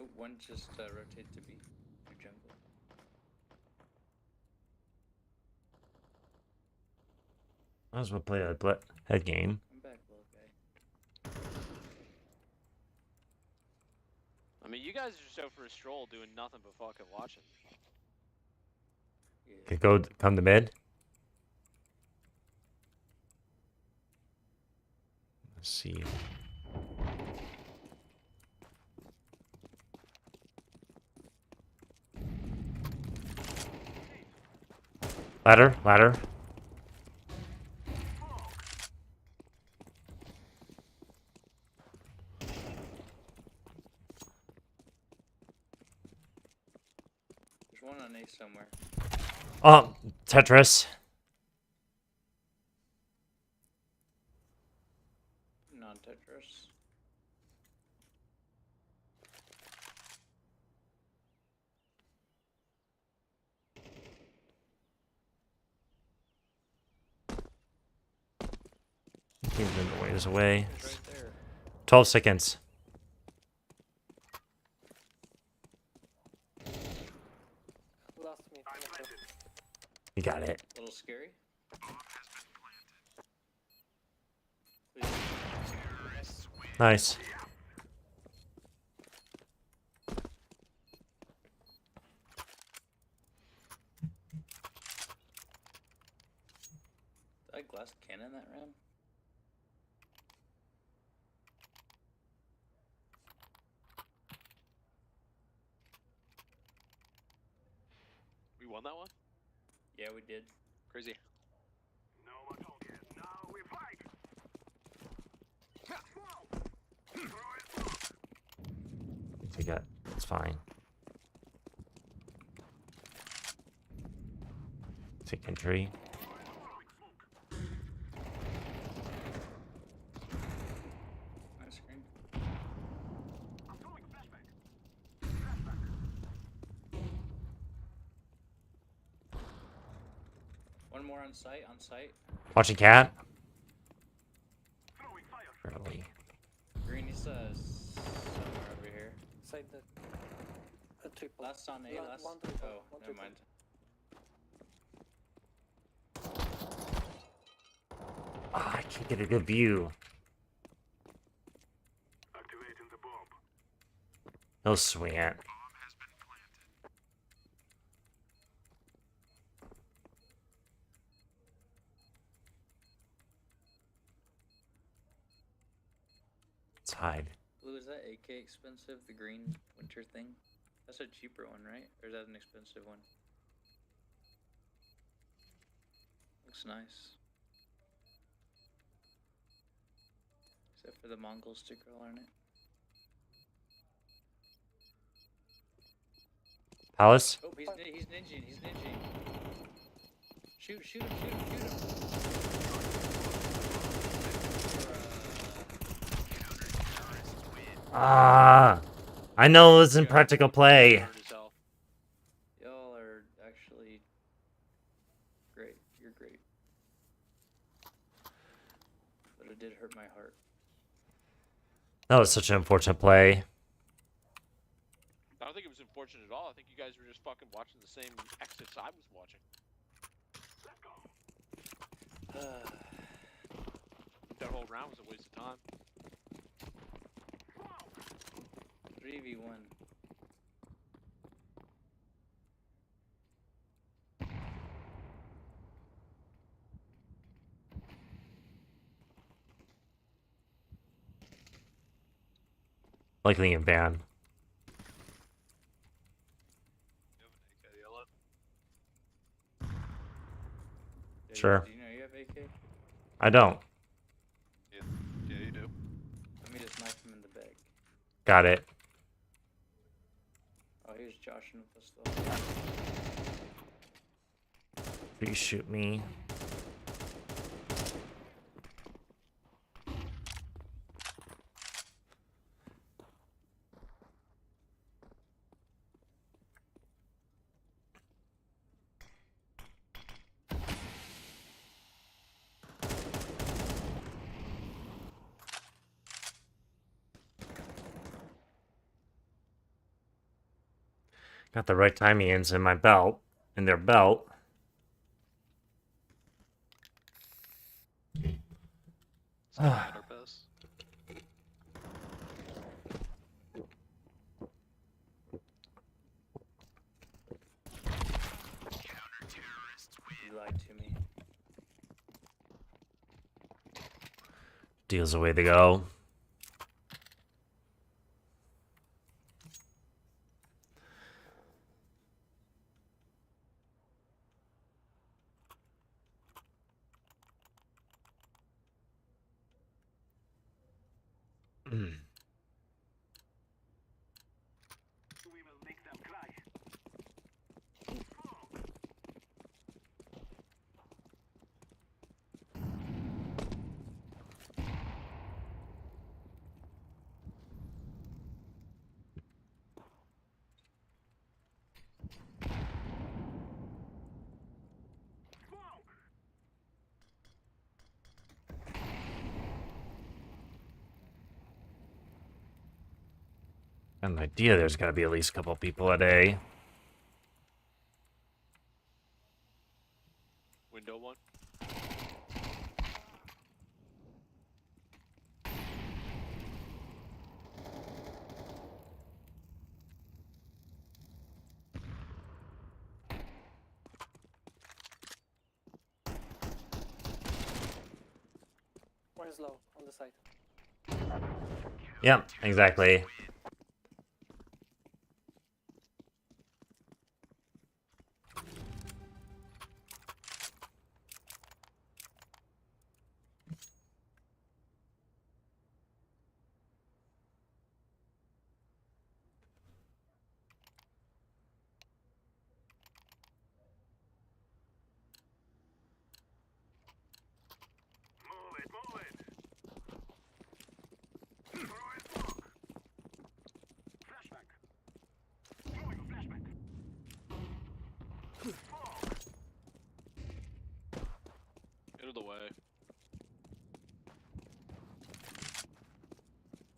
Oh, one just rotate to B. To jungle. Might as well play a head game. I'm back, little guy. I mean, you guys are just out for a stroll doing nothing but fucking watching. Yeah. Could come to mid. Let's see. Ladder. There's one on A somewhere. Oh, Tetris. Non-Tetris. He's been a ways away. It's right there. 12 seconds. Last me. You got it. A little scary. Nice. Did I glass cannon that round? We won that one? Yeah, we did. Crazy. No more talking. Now we fight. You got. It's fine. Take entry. Nice screen. I'm throwing flashback. One more on site. On site. Watching cat. Throwing fire. Early. Green. He's somewhere over here. Side the triple. Last on A. Last. One triple. Oh, One never triple. mind. Ah, I can't get a good view. Activating the bomb. He'll swing it. Let's hide. Blue, is that AK expensive? The green winter thing? That's a cheaper one, right? Or is that an expensive one? Looks nice. Except for the Mongol sticker on it. Palace. Oh, he's ninjing. He's ninjing. Shoot him. Ah, I know it was impractical play. Burned his health. Y'all are actually great. You're great. But it did hurt my heart. That was such an unfortunate play. I don't think it was unfortunate at all. I think you guys were just fucking watching the same exits I was watching. That whole round was a waste of time. 3v1. Likely in van. Sure. Do you know you have AK? I don't. Yeah, you do. Let me just knife him in the bag. Got it. Oh, here's joshing with us though. Please shoot me. Got the right timings in my belt, in their belt. Still at our best. You lied to me. Deal's the way to go. We will make them cry. Smoke! Got an idea there's gotta be at least a couple people a day. Window one. One is low on the side. Yep, exactly. Move it, move it! Throw a smoke! Flashback! Throwing a flashback! Smoke! Get out of the way.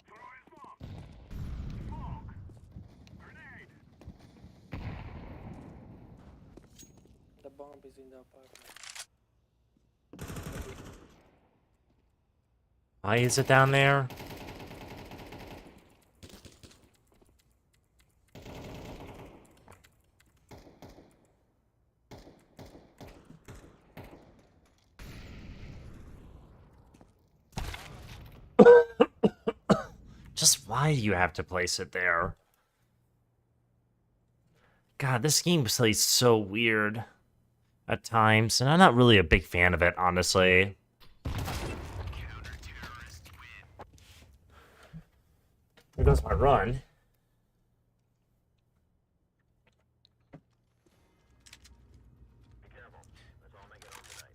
Throw a smoke! Smoke! Grenade! The bomb is in the apartment. Why is it down there? Just why do you have to place it there? God, this game plays so weird at times, and I'm not really a big fan of it, honestly. There goes my run. Be careful. Let's all make it home tonight.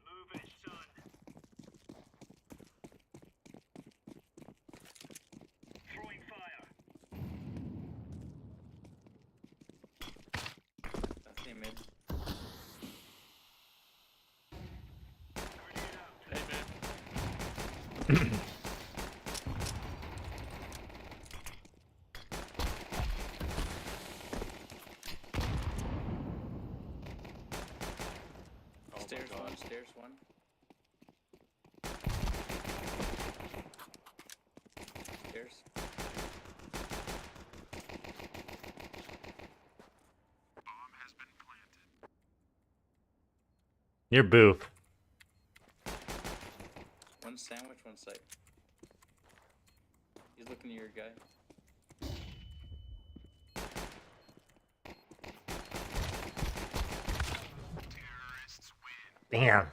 Move it, son. Throwing fire. Definitely mid. Grenade out. Hey man. Oh Stairs my god. one, stairs one. Stairs. Bomb has been planted. You're boof. One sandwich, one site. He's looking at your guy. Terrorists win. Damn.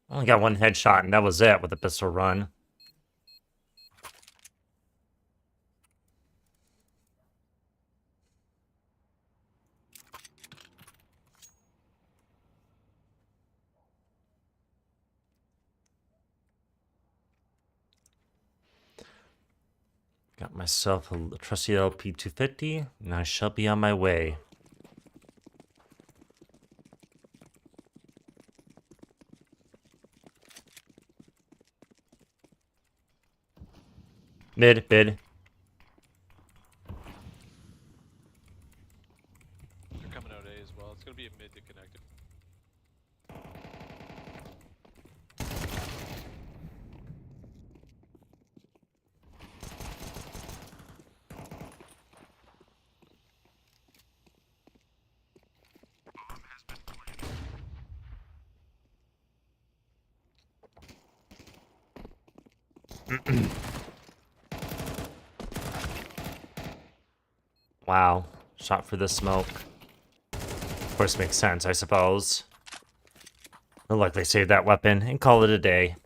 I only got one headshot, and that was it with a pistol run. Got myself a trusty LP 250, and I shall be on my way. Mid. They're coming out A as well. It's gonna be a mid to connect it. Wow. Shot for the smoke. Of course, makes sense, I suppose. They'll likely save that weapon and call it a day.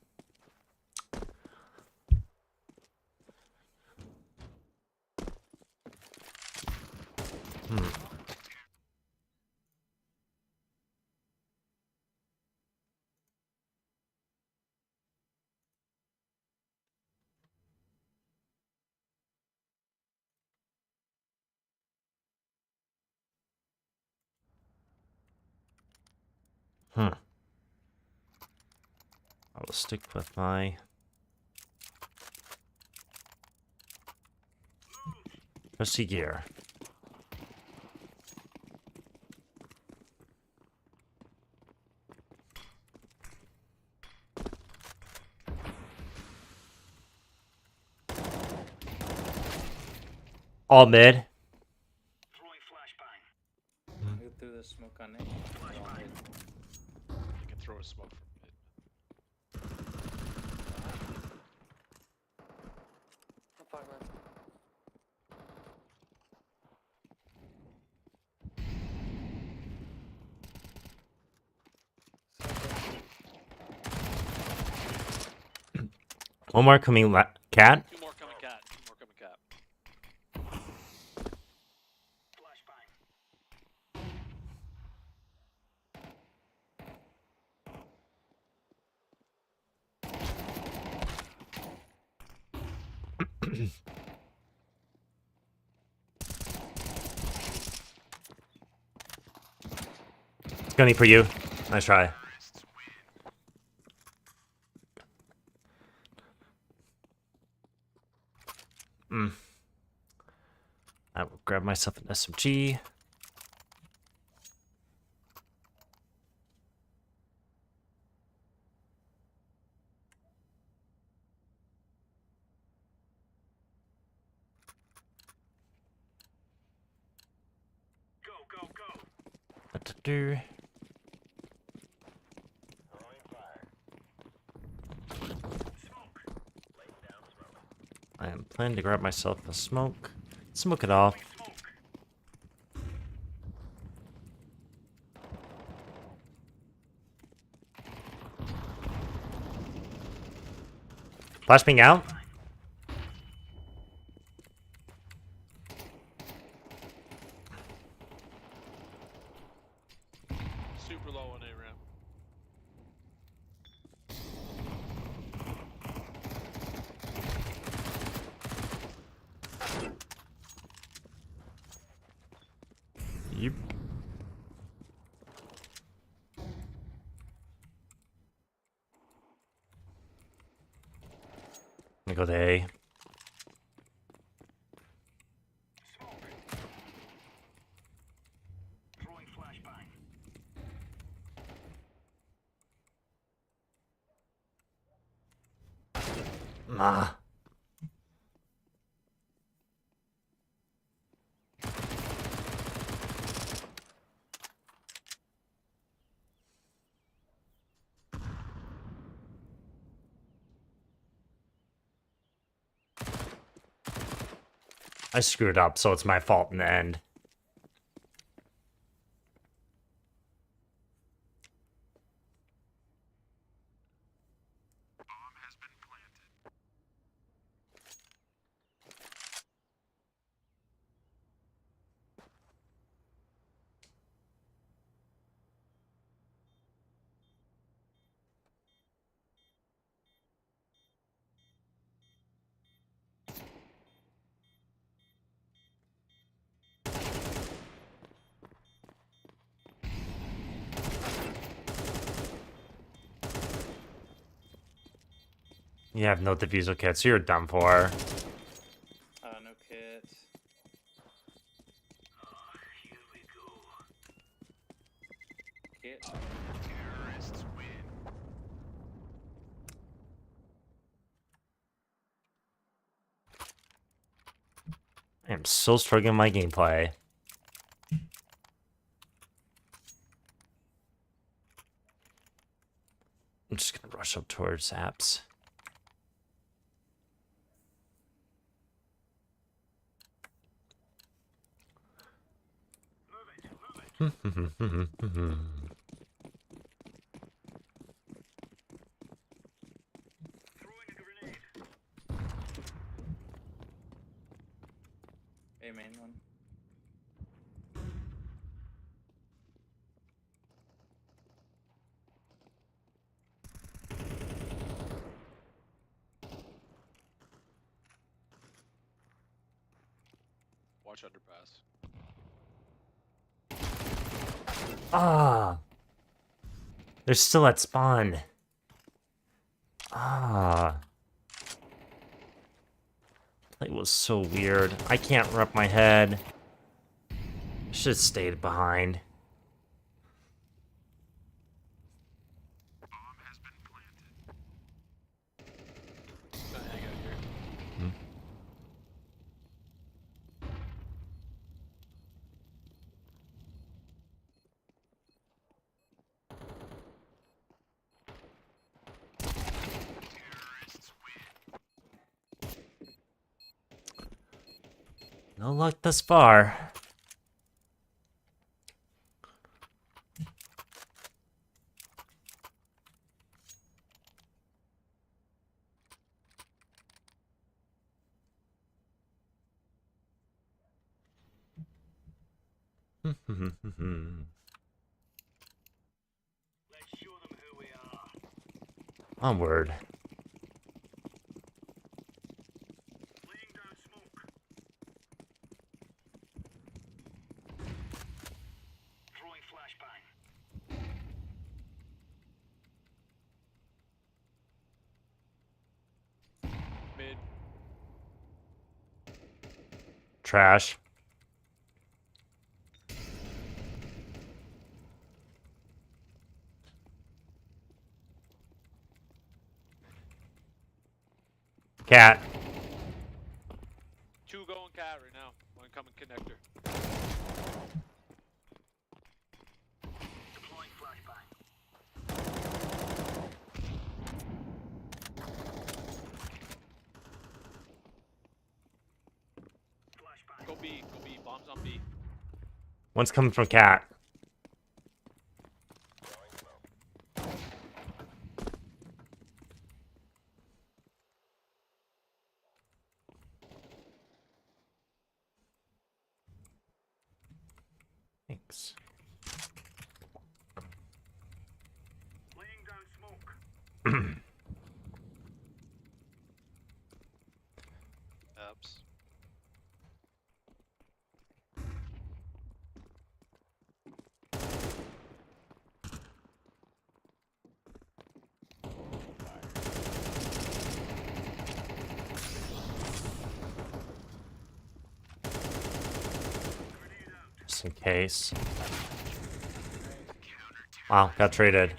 I will stick with my trusty gear. All mid. Who threw the smoke on it? They're all mid. They can throw a smoke from mid. Apartment. One more coming cat. Two more coming cat. Two more coming cat. Gunny for you. Nice try. I will grab myself an SMG. What to do? Throwing fire. Laying down smoke. I am planning to grab myself a smoke. Smoke it off. Flashbang out. Super low on A ramp. Yep. I'm gonna go to A. Ah. I screwed up, so it's my fault in the end. You have no diffusal kit, so you're done for. No kit. Kit. I am so struggling my gameplay. I'm just gonna rush up towards apps. A main one. Watch underpass. Ah, they're still at spawn. Ah, it was so weird. I can't wrap my head. Should have stayed behind. Gonna hang out here. No luck thus far. Onward. Mid. Trash. Cat. Two going cat right now. One coming connector. Go B. Go B. Bombs on B. One's coming from cat. Thanks. Apps. Just in case. Wow, got traded.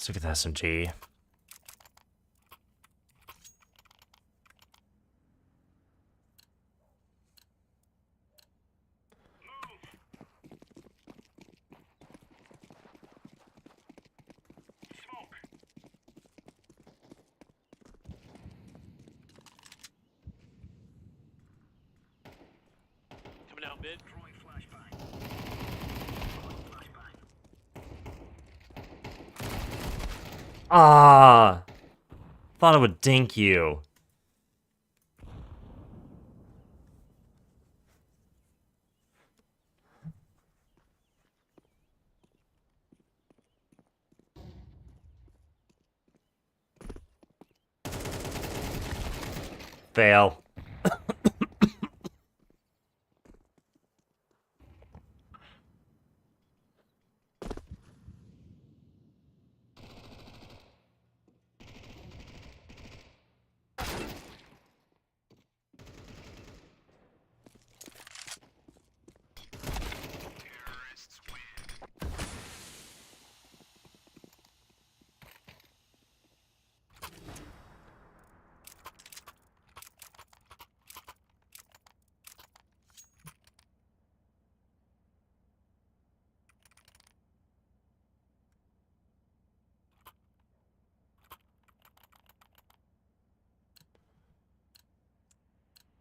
Let's look at the SMG. Coming out mid. Ah, thought it would dink you. Fail.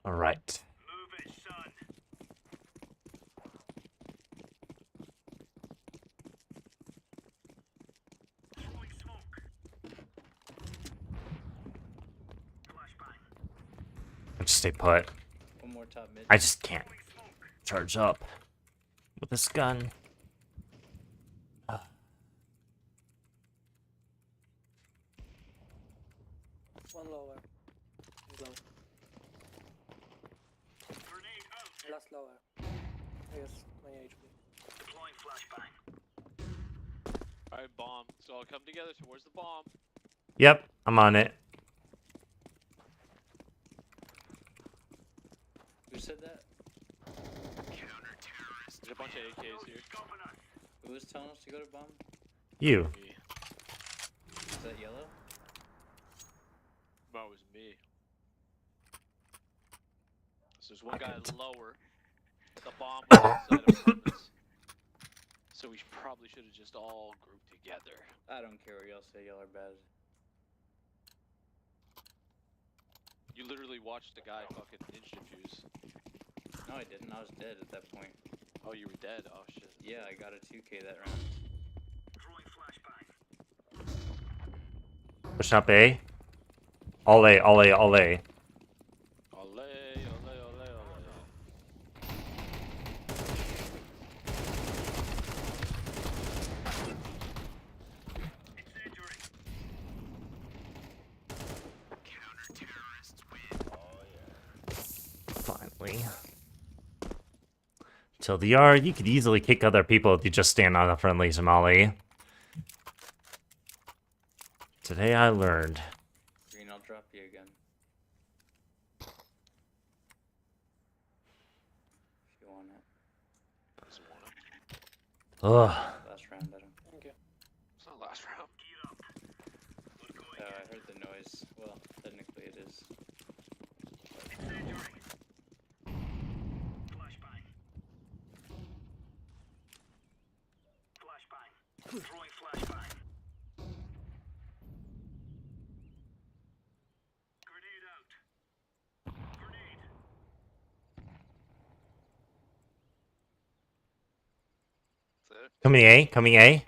All right. Move it, son. Throwing smoke. Flashbang. I'll just stay put. One more top mid. I just can't charge up with this gun. One lower. He's low. Grenade out. Last lower. Yes, 20 HP. Deploying flashbang. Alright, bomb. So I'll come together towards the bomb. Yep, I'm on it. Who said that? There's a bunch of AKs here. Who was telling us to go to bomb? You. Me. Is that yellow? No, it was me. So there's one guy lower. The bomb was inside apartments. So we probably should have just all grouped together. I don't care what y'all say, y'all are bad. You literally watched the guy fucking ninja fuse. No, I didn't. I was dead at that point. Oh, you were dead? Oh, shit. Yeah, I got a 2K that round. Throwing flashbang. Pushing up A. All A, all A, all A. Ole, ole, ole, ole. Incendiary. Counter-terrorists win. Oh, yeah. Finally. Till the yard, you could easily kick other people if you just stand on a friendly Somali. Today I learned. Green, I'll drop you again. If you want it. Doesn't want it. Ugh. Last round, I don't. Thank you. It's not last round. Gear up. We're going I heard the noise. Well, technically it is. incendiary. Flashbang. Flashbang. Throwing flashbang. Grenade out. Grenade. That's it. Coming A, coming A.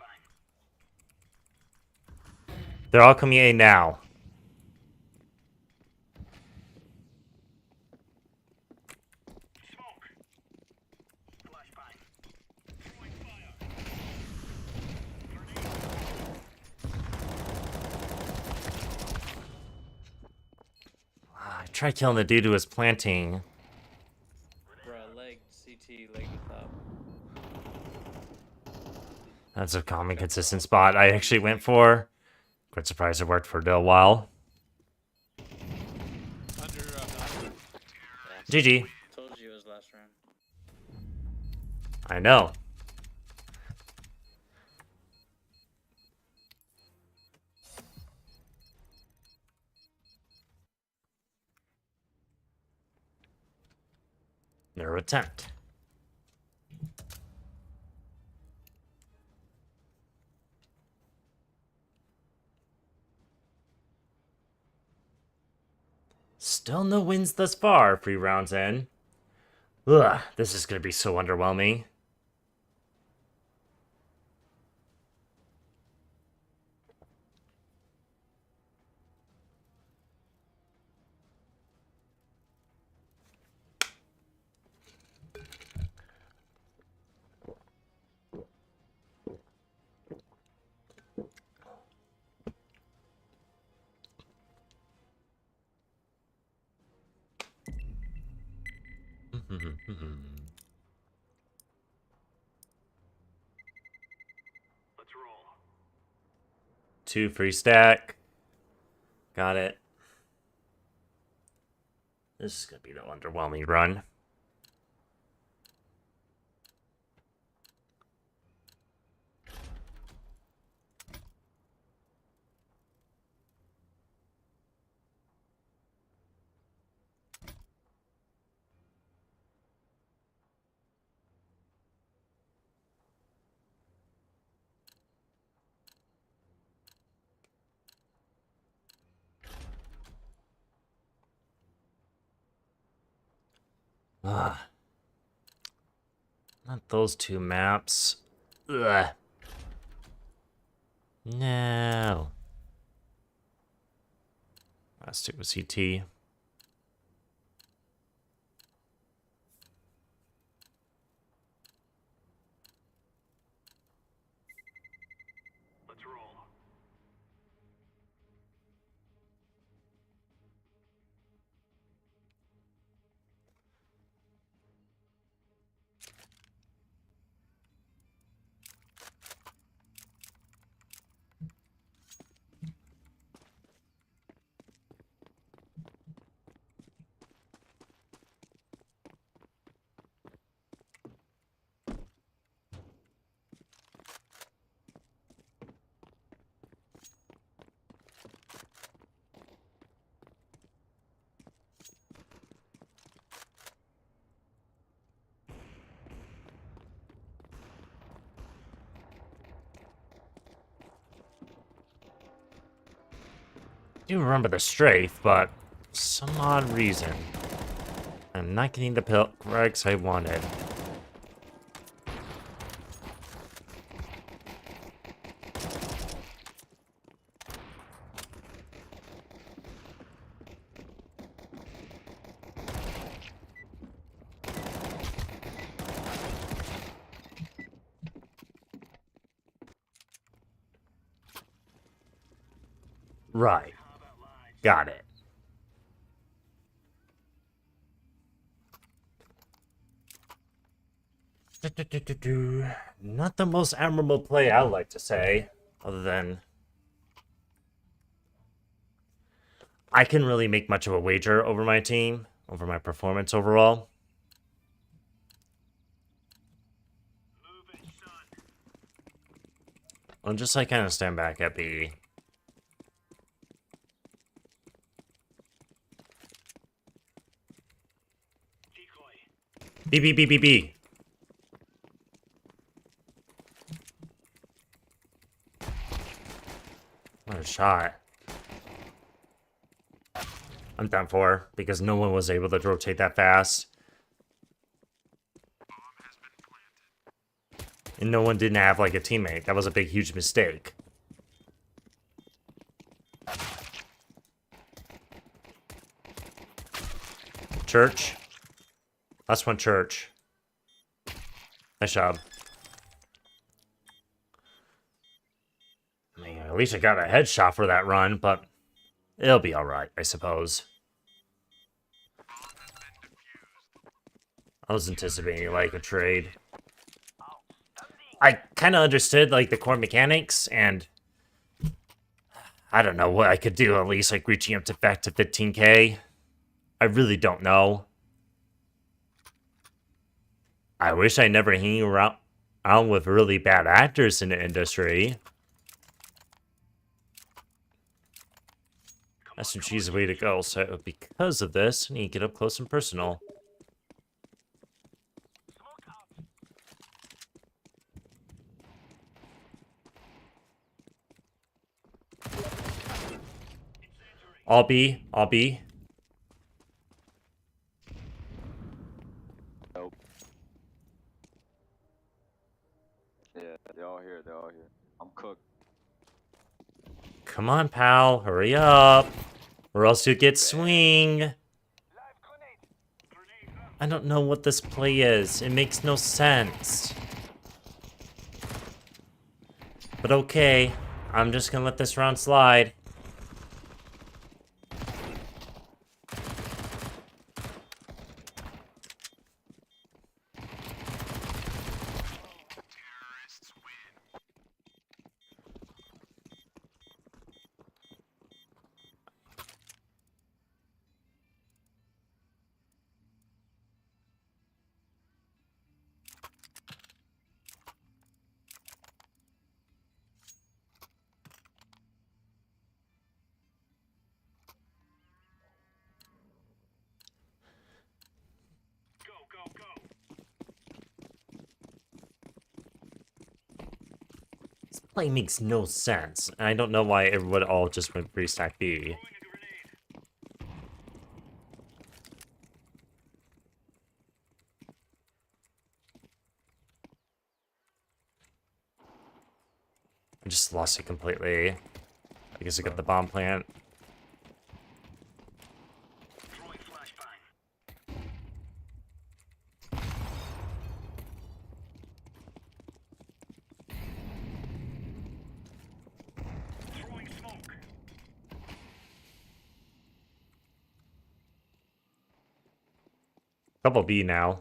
They're all coming A now. Smoke. Flashbang. Throwing fire. I tried killing the dude who was planting. Bruh, leg, CT, leg to top. That's a common consistent spot I actually went for. Quite surprised it worked for a little while. Under, GG. Told you it was last round. I know. Their attempt. Still no wins thus far, 3 rounds in. Ugh, this is gonna be so underwhelming. Let's roll. 2 free stack. Got it. This is gonna be the underwhelming run. Ah. Not those 2 maps. Ugh. No. Last 2 was CT. Let's roll. I do remember the strafe, but for some odd reason, I'm not getting the Rex I wanted. Right. Got it. Not the most admirable play, I would like to say, other than I couldn't really make much of a wager over my team, over my performance overall. I'll just like kind of stand back at B. B, B, B, B, B. What a shot. I'm done for, because no one was able to rotate that fast. And no one didn't have, like, a teammate. That was a big, huge mistake. Church. Last one, Church. Nice job. I mean, at least I got a headshot for that run, but it'll be alright, I suppose. I was anticipating, like, a trade. I kind of understood, like, the core mechanics, and I don't know what I could do, at least, like, reaching up to back to 15k. I really don't know. I wish I never hung around with really bad actors in the industry. SMG's the way to go, so because of this, I need to get up close and personal. I'll be. Nope. Yeah, they're all here. I'm cooked. Come on, pal, hurry up. Or else you get swing. I don't know what this play is. It makes no sense. But okay, I'm just gonna let this round slide. play makes no sense. And I don't know why everyone all just went free stack B. I just lost it completely. I guess I got the bomb plant. Couple B now.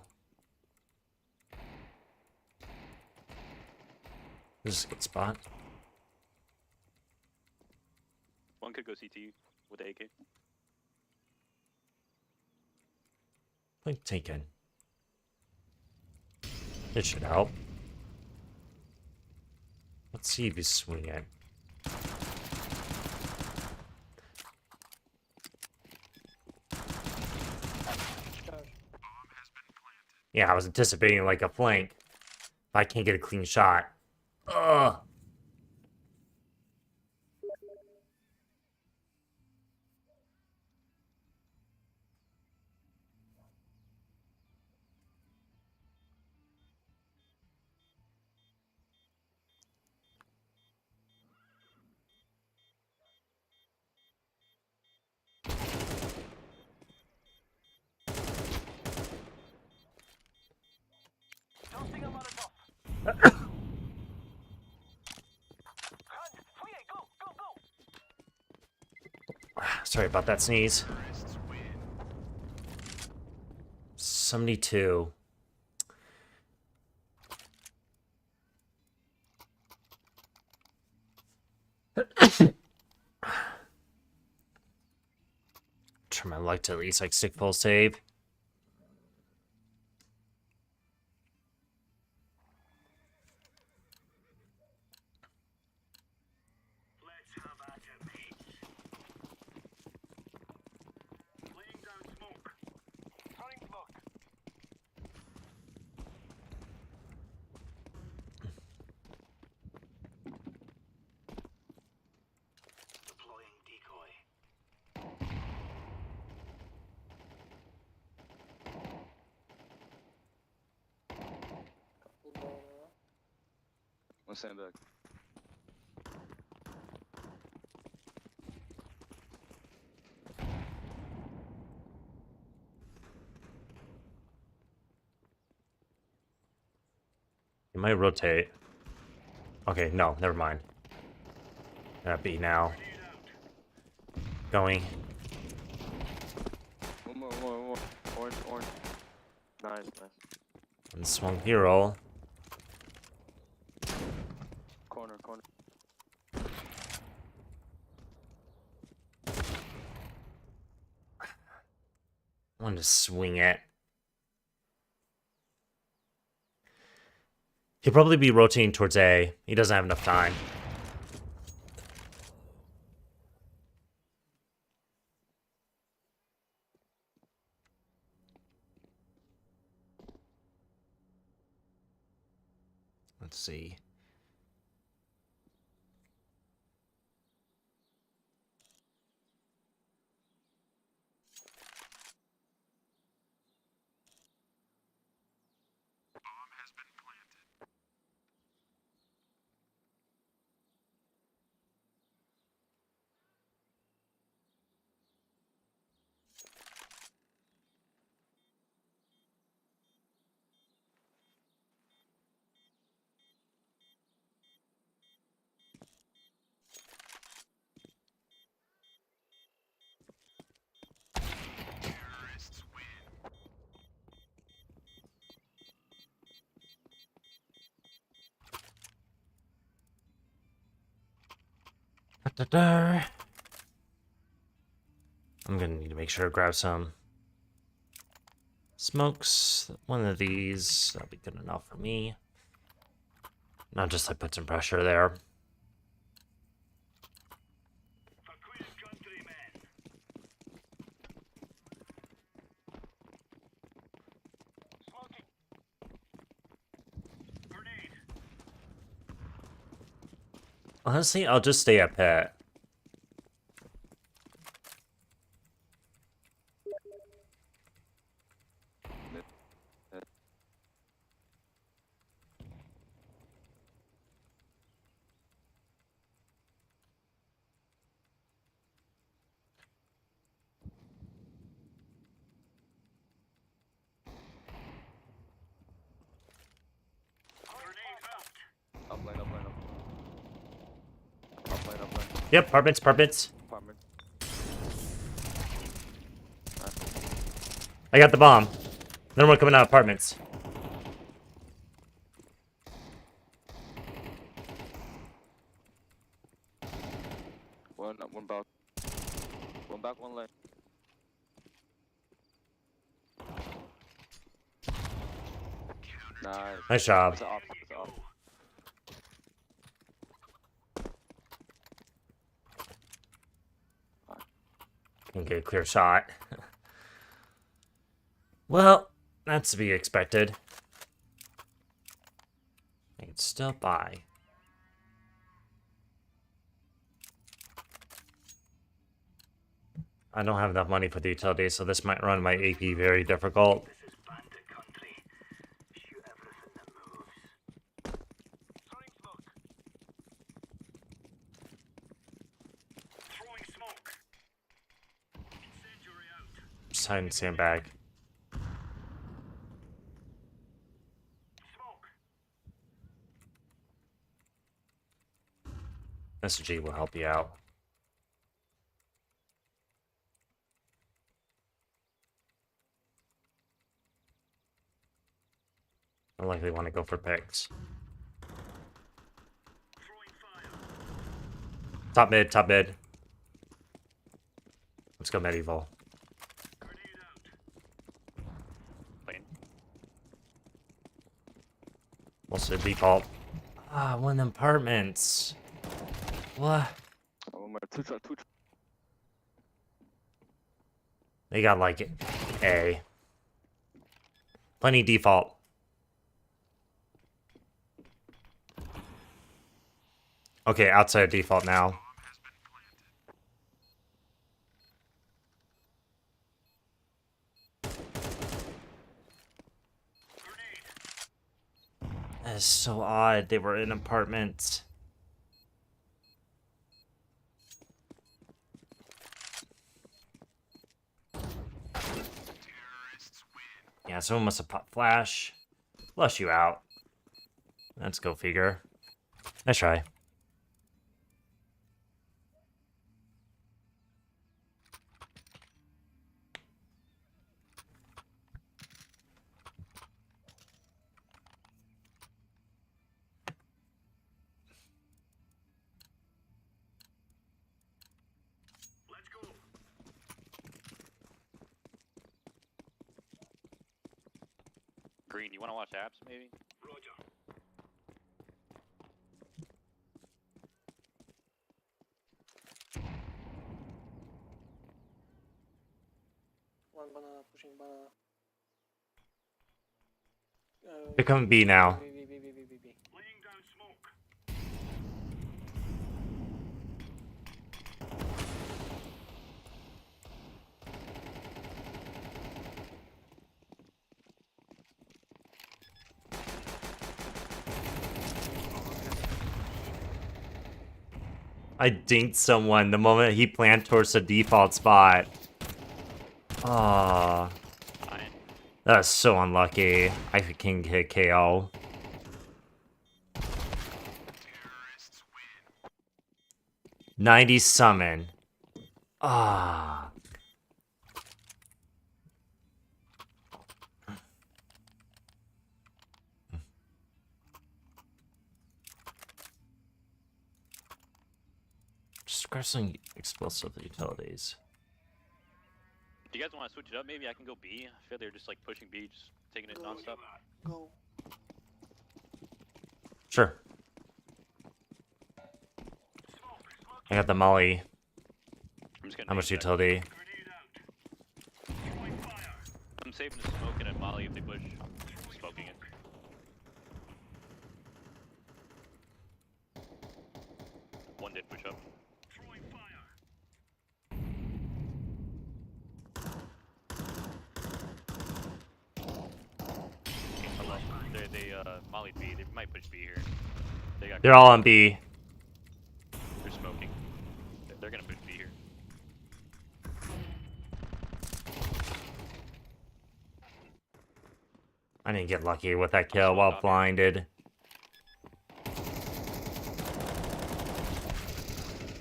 This is a good spot. One could go CT with the AK. Point taken. It should help. Let's see if he's swinging. Yeah, I was anticipating like a flank. If I can't get a clean shot. Ugh. Sorry about that sneeze. 72. Try my luck to at least like stick full save. One sandbag. It might rotate. Okay, no, never mind. That B now. Going. One more. Orange. Nice. And swung hero. Corner. I wanted to swing it. He'll probably be rotating towards A. He doesn't have enough time. Let's see. Da-da-da. I'm gonna need to make sure to grab some smokes. One of these, that'll be good enough for me. Not just like put some pressure there. Honestly, I'll just stay at pet. Upline, upline, upline, upline. Yep, apartments, apartments. Apartment. I got the bomb. Then we're coming out apartments. One back. One back, one lane. Nice. Nice job. It's off. It's off. Can get a clear shot. Well, that's to be expected. I can still buy. I don't have enough money for the utility, so this might run my AP very difficult. This is bandit country. Shoot everything that moves. Throwing smoke. Throwing smoke. Incendiary out. Just hide and sandbag. Smoke. SG will help you out. I likely want to go for picks. Throwing fire. Top mid, top mid. Let's go medieval. Grenade out. Plane. What's the default? Ah, one of them apartments. What? Oh my, two shot. They got like A. Plenty default. Okay, outside default now. That is so odd. They were in apartments. Yeah, someone must have popped flash. Flush you out. Let's go figure. Nice try. Let's go. Green, you want to watch apps maybe? Roger. One banana, pushing banana. They're coming B now. B. Laying down smoke. I dinked someone the moment he planned towards the default spot. Ah, Fine. that's so unlucky. I can hit KO. Terrorists win. 90 summon. Ah. Just grab some explosive utilities. Do you guys want to switch it up? Maybe I can go B. I feel they're just like pushing B, just taking it nonstop. Go. Sure. I got the molly. I'm just gonna How much nade that. utility? Grenade out. Throwing fire. I'm saving the smoke and a molly if they push. I'm smoking it. One did push up. Hello. They mollied B. They might push B here. They got. They're all on B. They're smoking. They're gonna push B here. I didn't get lucky with that kill while blinded.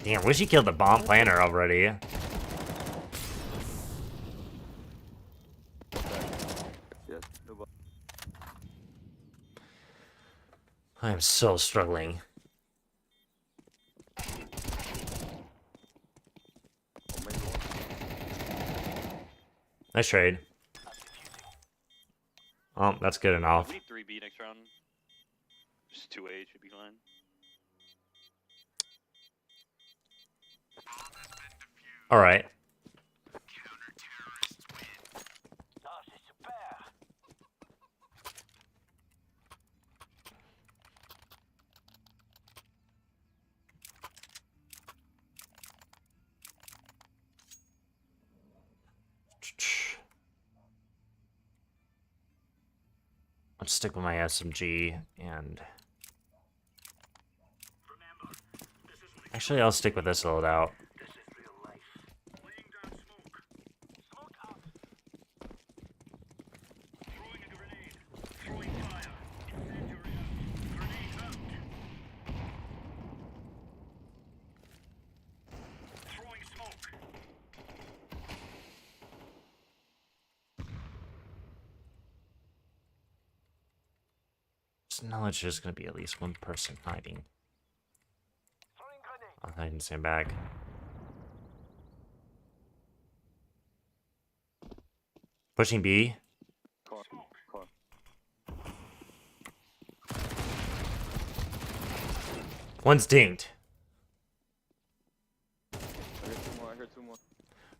Damn, wish he killed the bomb planter already. Yes. No bomb. I am so struggling. Oh, maybe one. Nice trade. Oh, that's good enough. We need 3B next round. Just 2A should be fine. All right. Ah, c'est super. Let's stick with my SMG and... Actually, I'll stick with this loadout. This is real life. Laying down smoke. Smoke out. Throwing a grenade. Throwing fire. Incendiary out. Grenade out. Throwing smoke. Just knowledge there's gonna be at least one person hiding. Throwing grenade. I'll hide and stand back. Pushing B. Car. Car. One's dinged. I hear two more. I hear two more.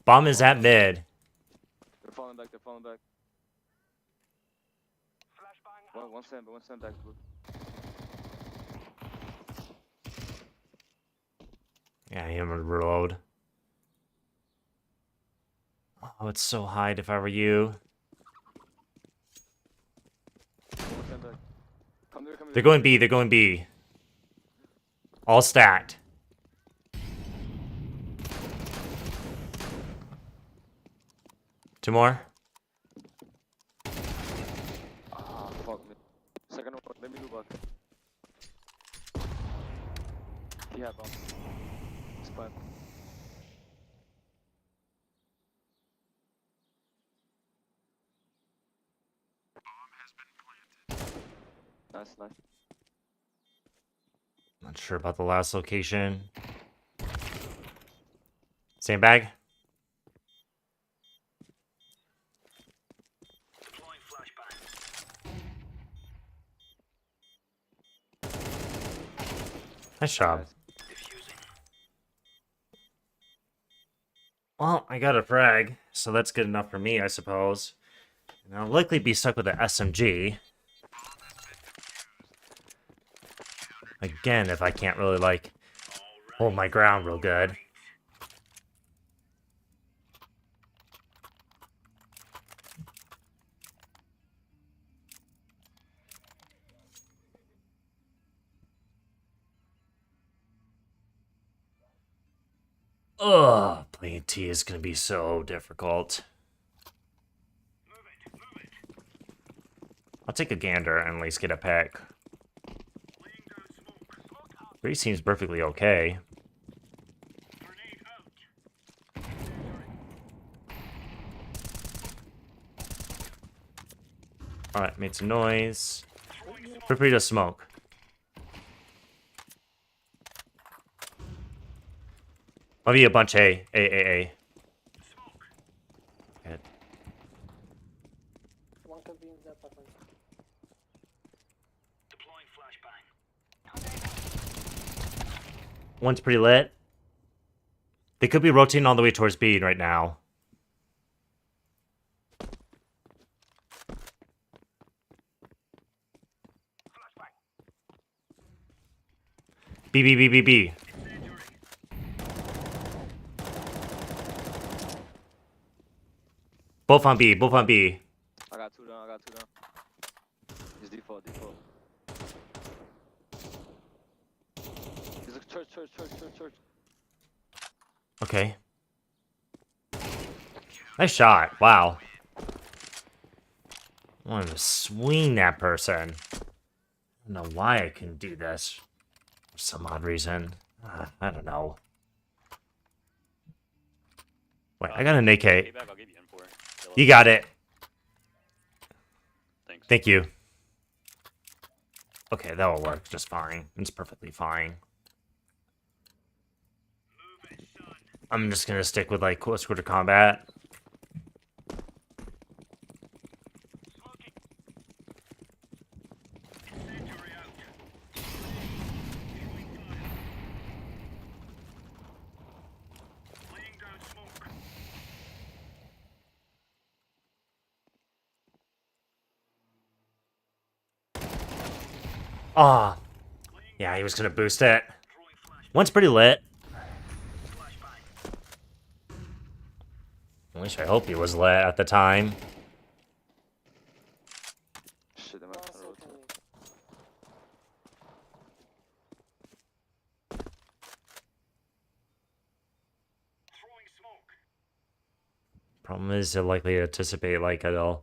Bomb is at mid. They're falling back. They're falling back. Flashbang out. One stand back. Blue. Yeah, I'm gonna reload. Oh, it's so hide if I were you. One stand back. Come there. They're going B, they're going B. All stacked. Two more. Ah, fuck me. Second one. Let me do back. He had bomb. It's fine. Nice, nice. Not sure about the last location. Same bag. Deploying flashbang. Nice job. Nice. Diffusing. Well, I got a frag, so that's good enough for me, I suppose. And I'll likely be stuck with the SMG. Again, if I can't really, like, hold my ground real good. Ugh, playing T is gonna be so difficult. I'll take a gander and at least get a pick. Laying down smoke. Smoke out. 3 seems perfectly okay. Grenade out. Alright, made some noise. Feel free to smoke. Might be a bunch A. A. Smoke. Good. One could be in the apartment. Deploying flashbang. One's pretty lit. They could be rotating all the way towards B right now. Flashbang. B. Incendiary Both on B. Both on B. I got 2 down. I got 2 down. He's default. He's a church. Okay. Nice shot. Wow. I wanted to swing that person. I don't know why I couldn't do this. For some odd reason. I don't know. Wait, I got an AK. Payback, I'll give you M4. You got it. Thanks. Thank you. Okay, that will work just fine. It's perfectly fine. I'm just gonna stick with like close quarter combat. Ah, yeah, he was gonna boost it. One's pretty lit. At least I hope he was lit at the time. Shit, they might Last have rotate. second. Problem is, they're likely to anticipate like a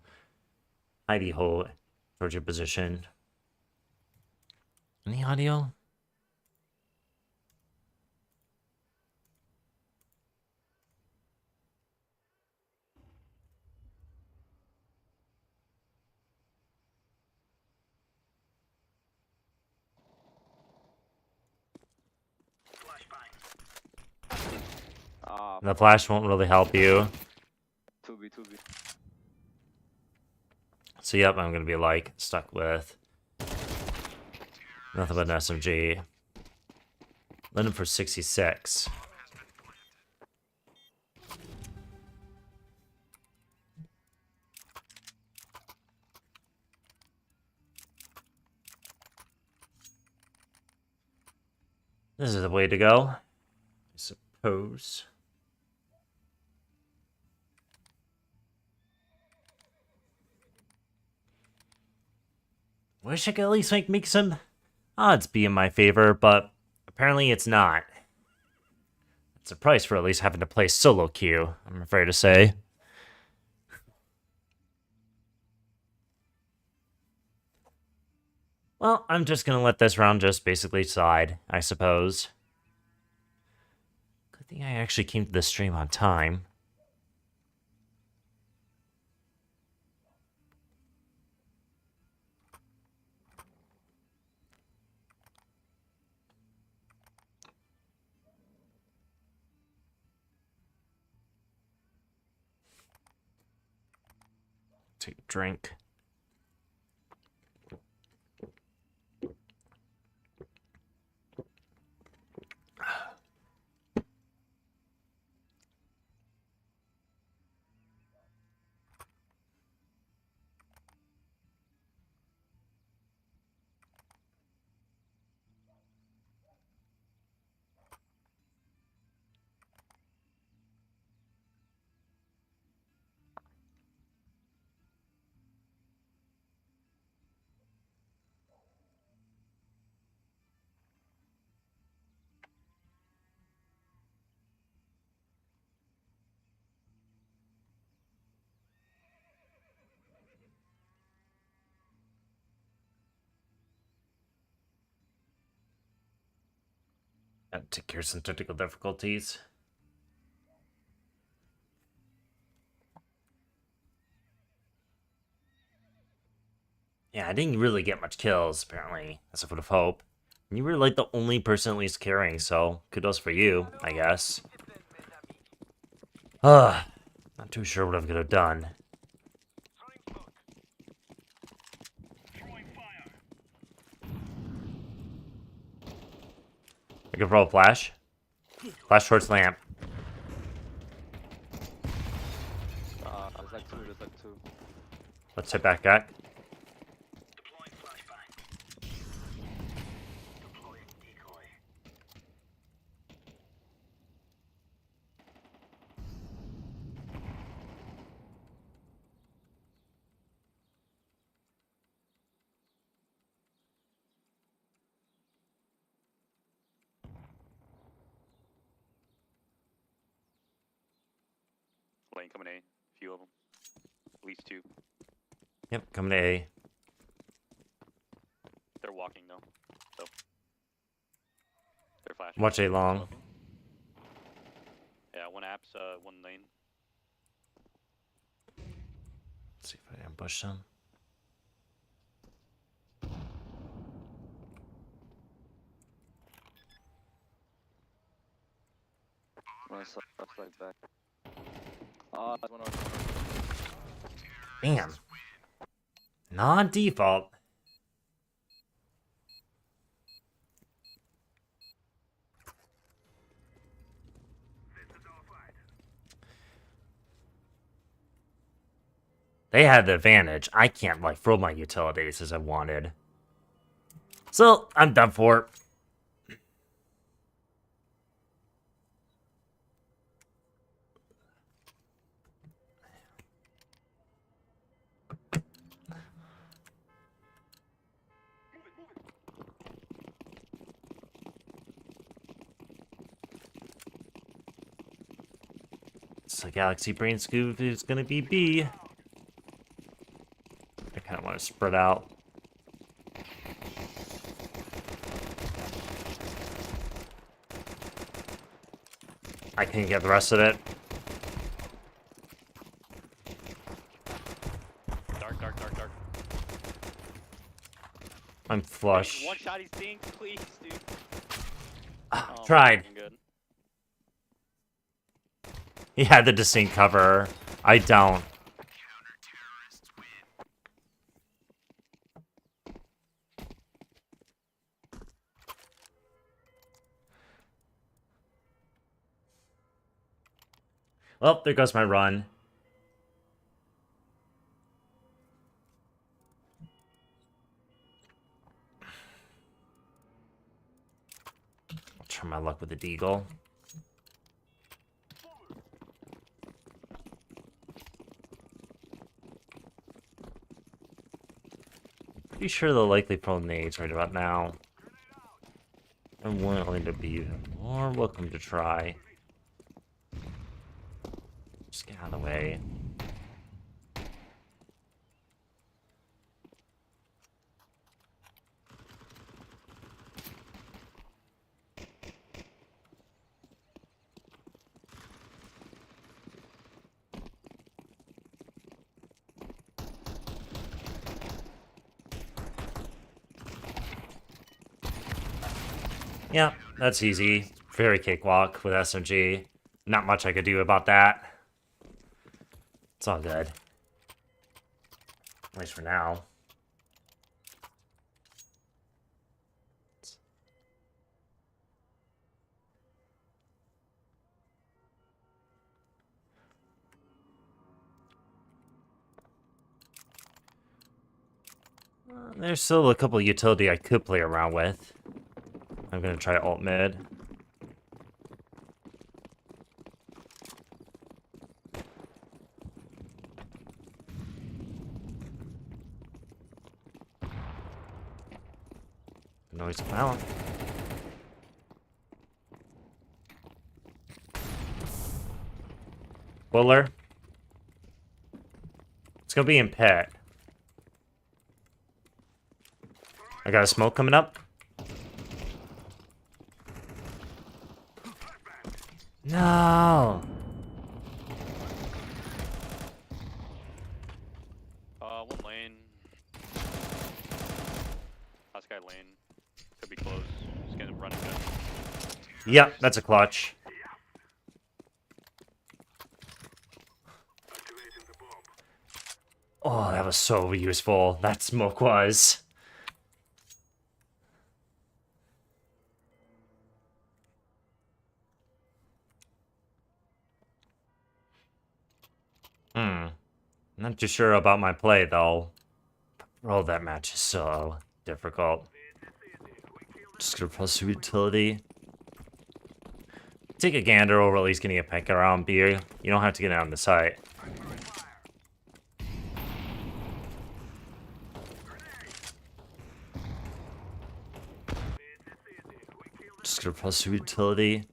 hidey hole towards your position. Any audio? Ah, The flash won't really help you. 2B. So yep, I'm gonna be like stuck with nothing but an SMG. London for 66. This is the way to go, I suppose. Wish I could at least like make some odds be in my favor, but apparently it's not. It's a price for at least having to play solo queue, I'm afraid to say. Well, I'm just gonna let this round just basically slide, I suppose. Good thing I actually came to the stream on time. Take a drink. And take care of some technical difficulties. Yeah, I didn't really get much kills, apparently, as I would have hoped. You were like the only person at least carrying, so kudos for you, I guess. Not too sure what I'm gonna have done. I could roll a flash. Flash towards lamp. There's like 2. Let's hit back back. lane coming A. A few of them. At least 2. Yep, coming to A. They're walking though. So they're flashing. Watch A long. Smoking. Yeah, 1 apps, 1 lane. Let's see if I ambush them. One side back. Ah, one on. Damn. Non-default. They had the advantage. I can't, like, throw my utilities as I wanted. So, I'm done for. So Galaxy Brain Scoop is gonna be B. I kind of want to spread out. I can get the rest of it. Dark, dark, dark, dark. I'm flush. One shot, he stinks, please, dude. Ah, Oh, tried. fucking good. He had the distinct cover. I don't. Well, there goes my run. I'll try my luck with the deagle. Pretty sure they'll likely throw nades right about now. I'm willing to be more welcome to try. Just get out of the way. Yeah, that's easy. Very cakewalk with SMG. Not much I could do about that. It's all good. At least for now. There's still a couple utility I could play around with. I'm gonna try alt mid. Noise found. Buller. It's gonna be in pet. I got a smoke coming up. No. 1 lane. Last guy lane. Could be close. Just gonna run it good. Yep, that's a clutch. Oh, that was so useful. That smoke was. Not too sure about my play, though. Oh, that match is so difficult. Just gonna press the utility. Take a gander over at least getting a peek around B. You don't have to get out on the site. Just gonna press the utility.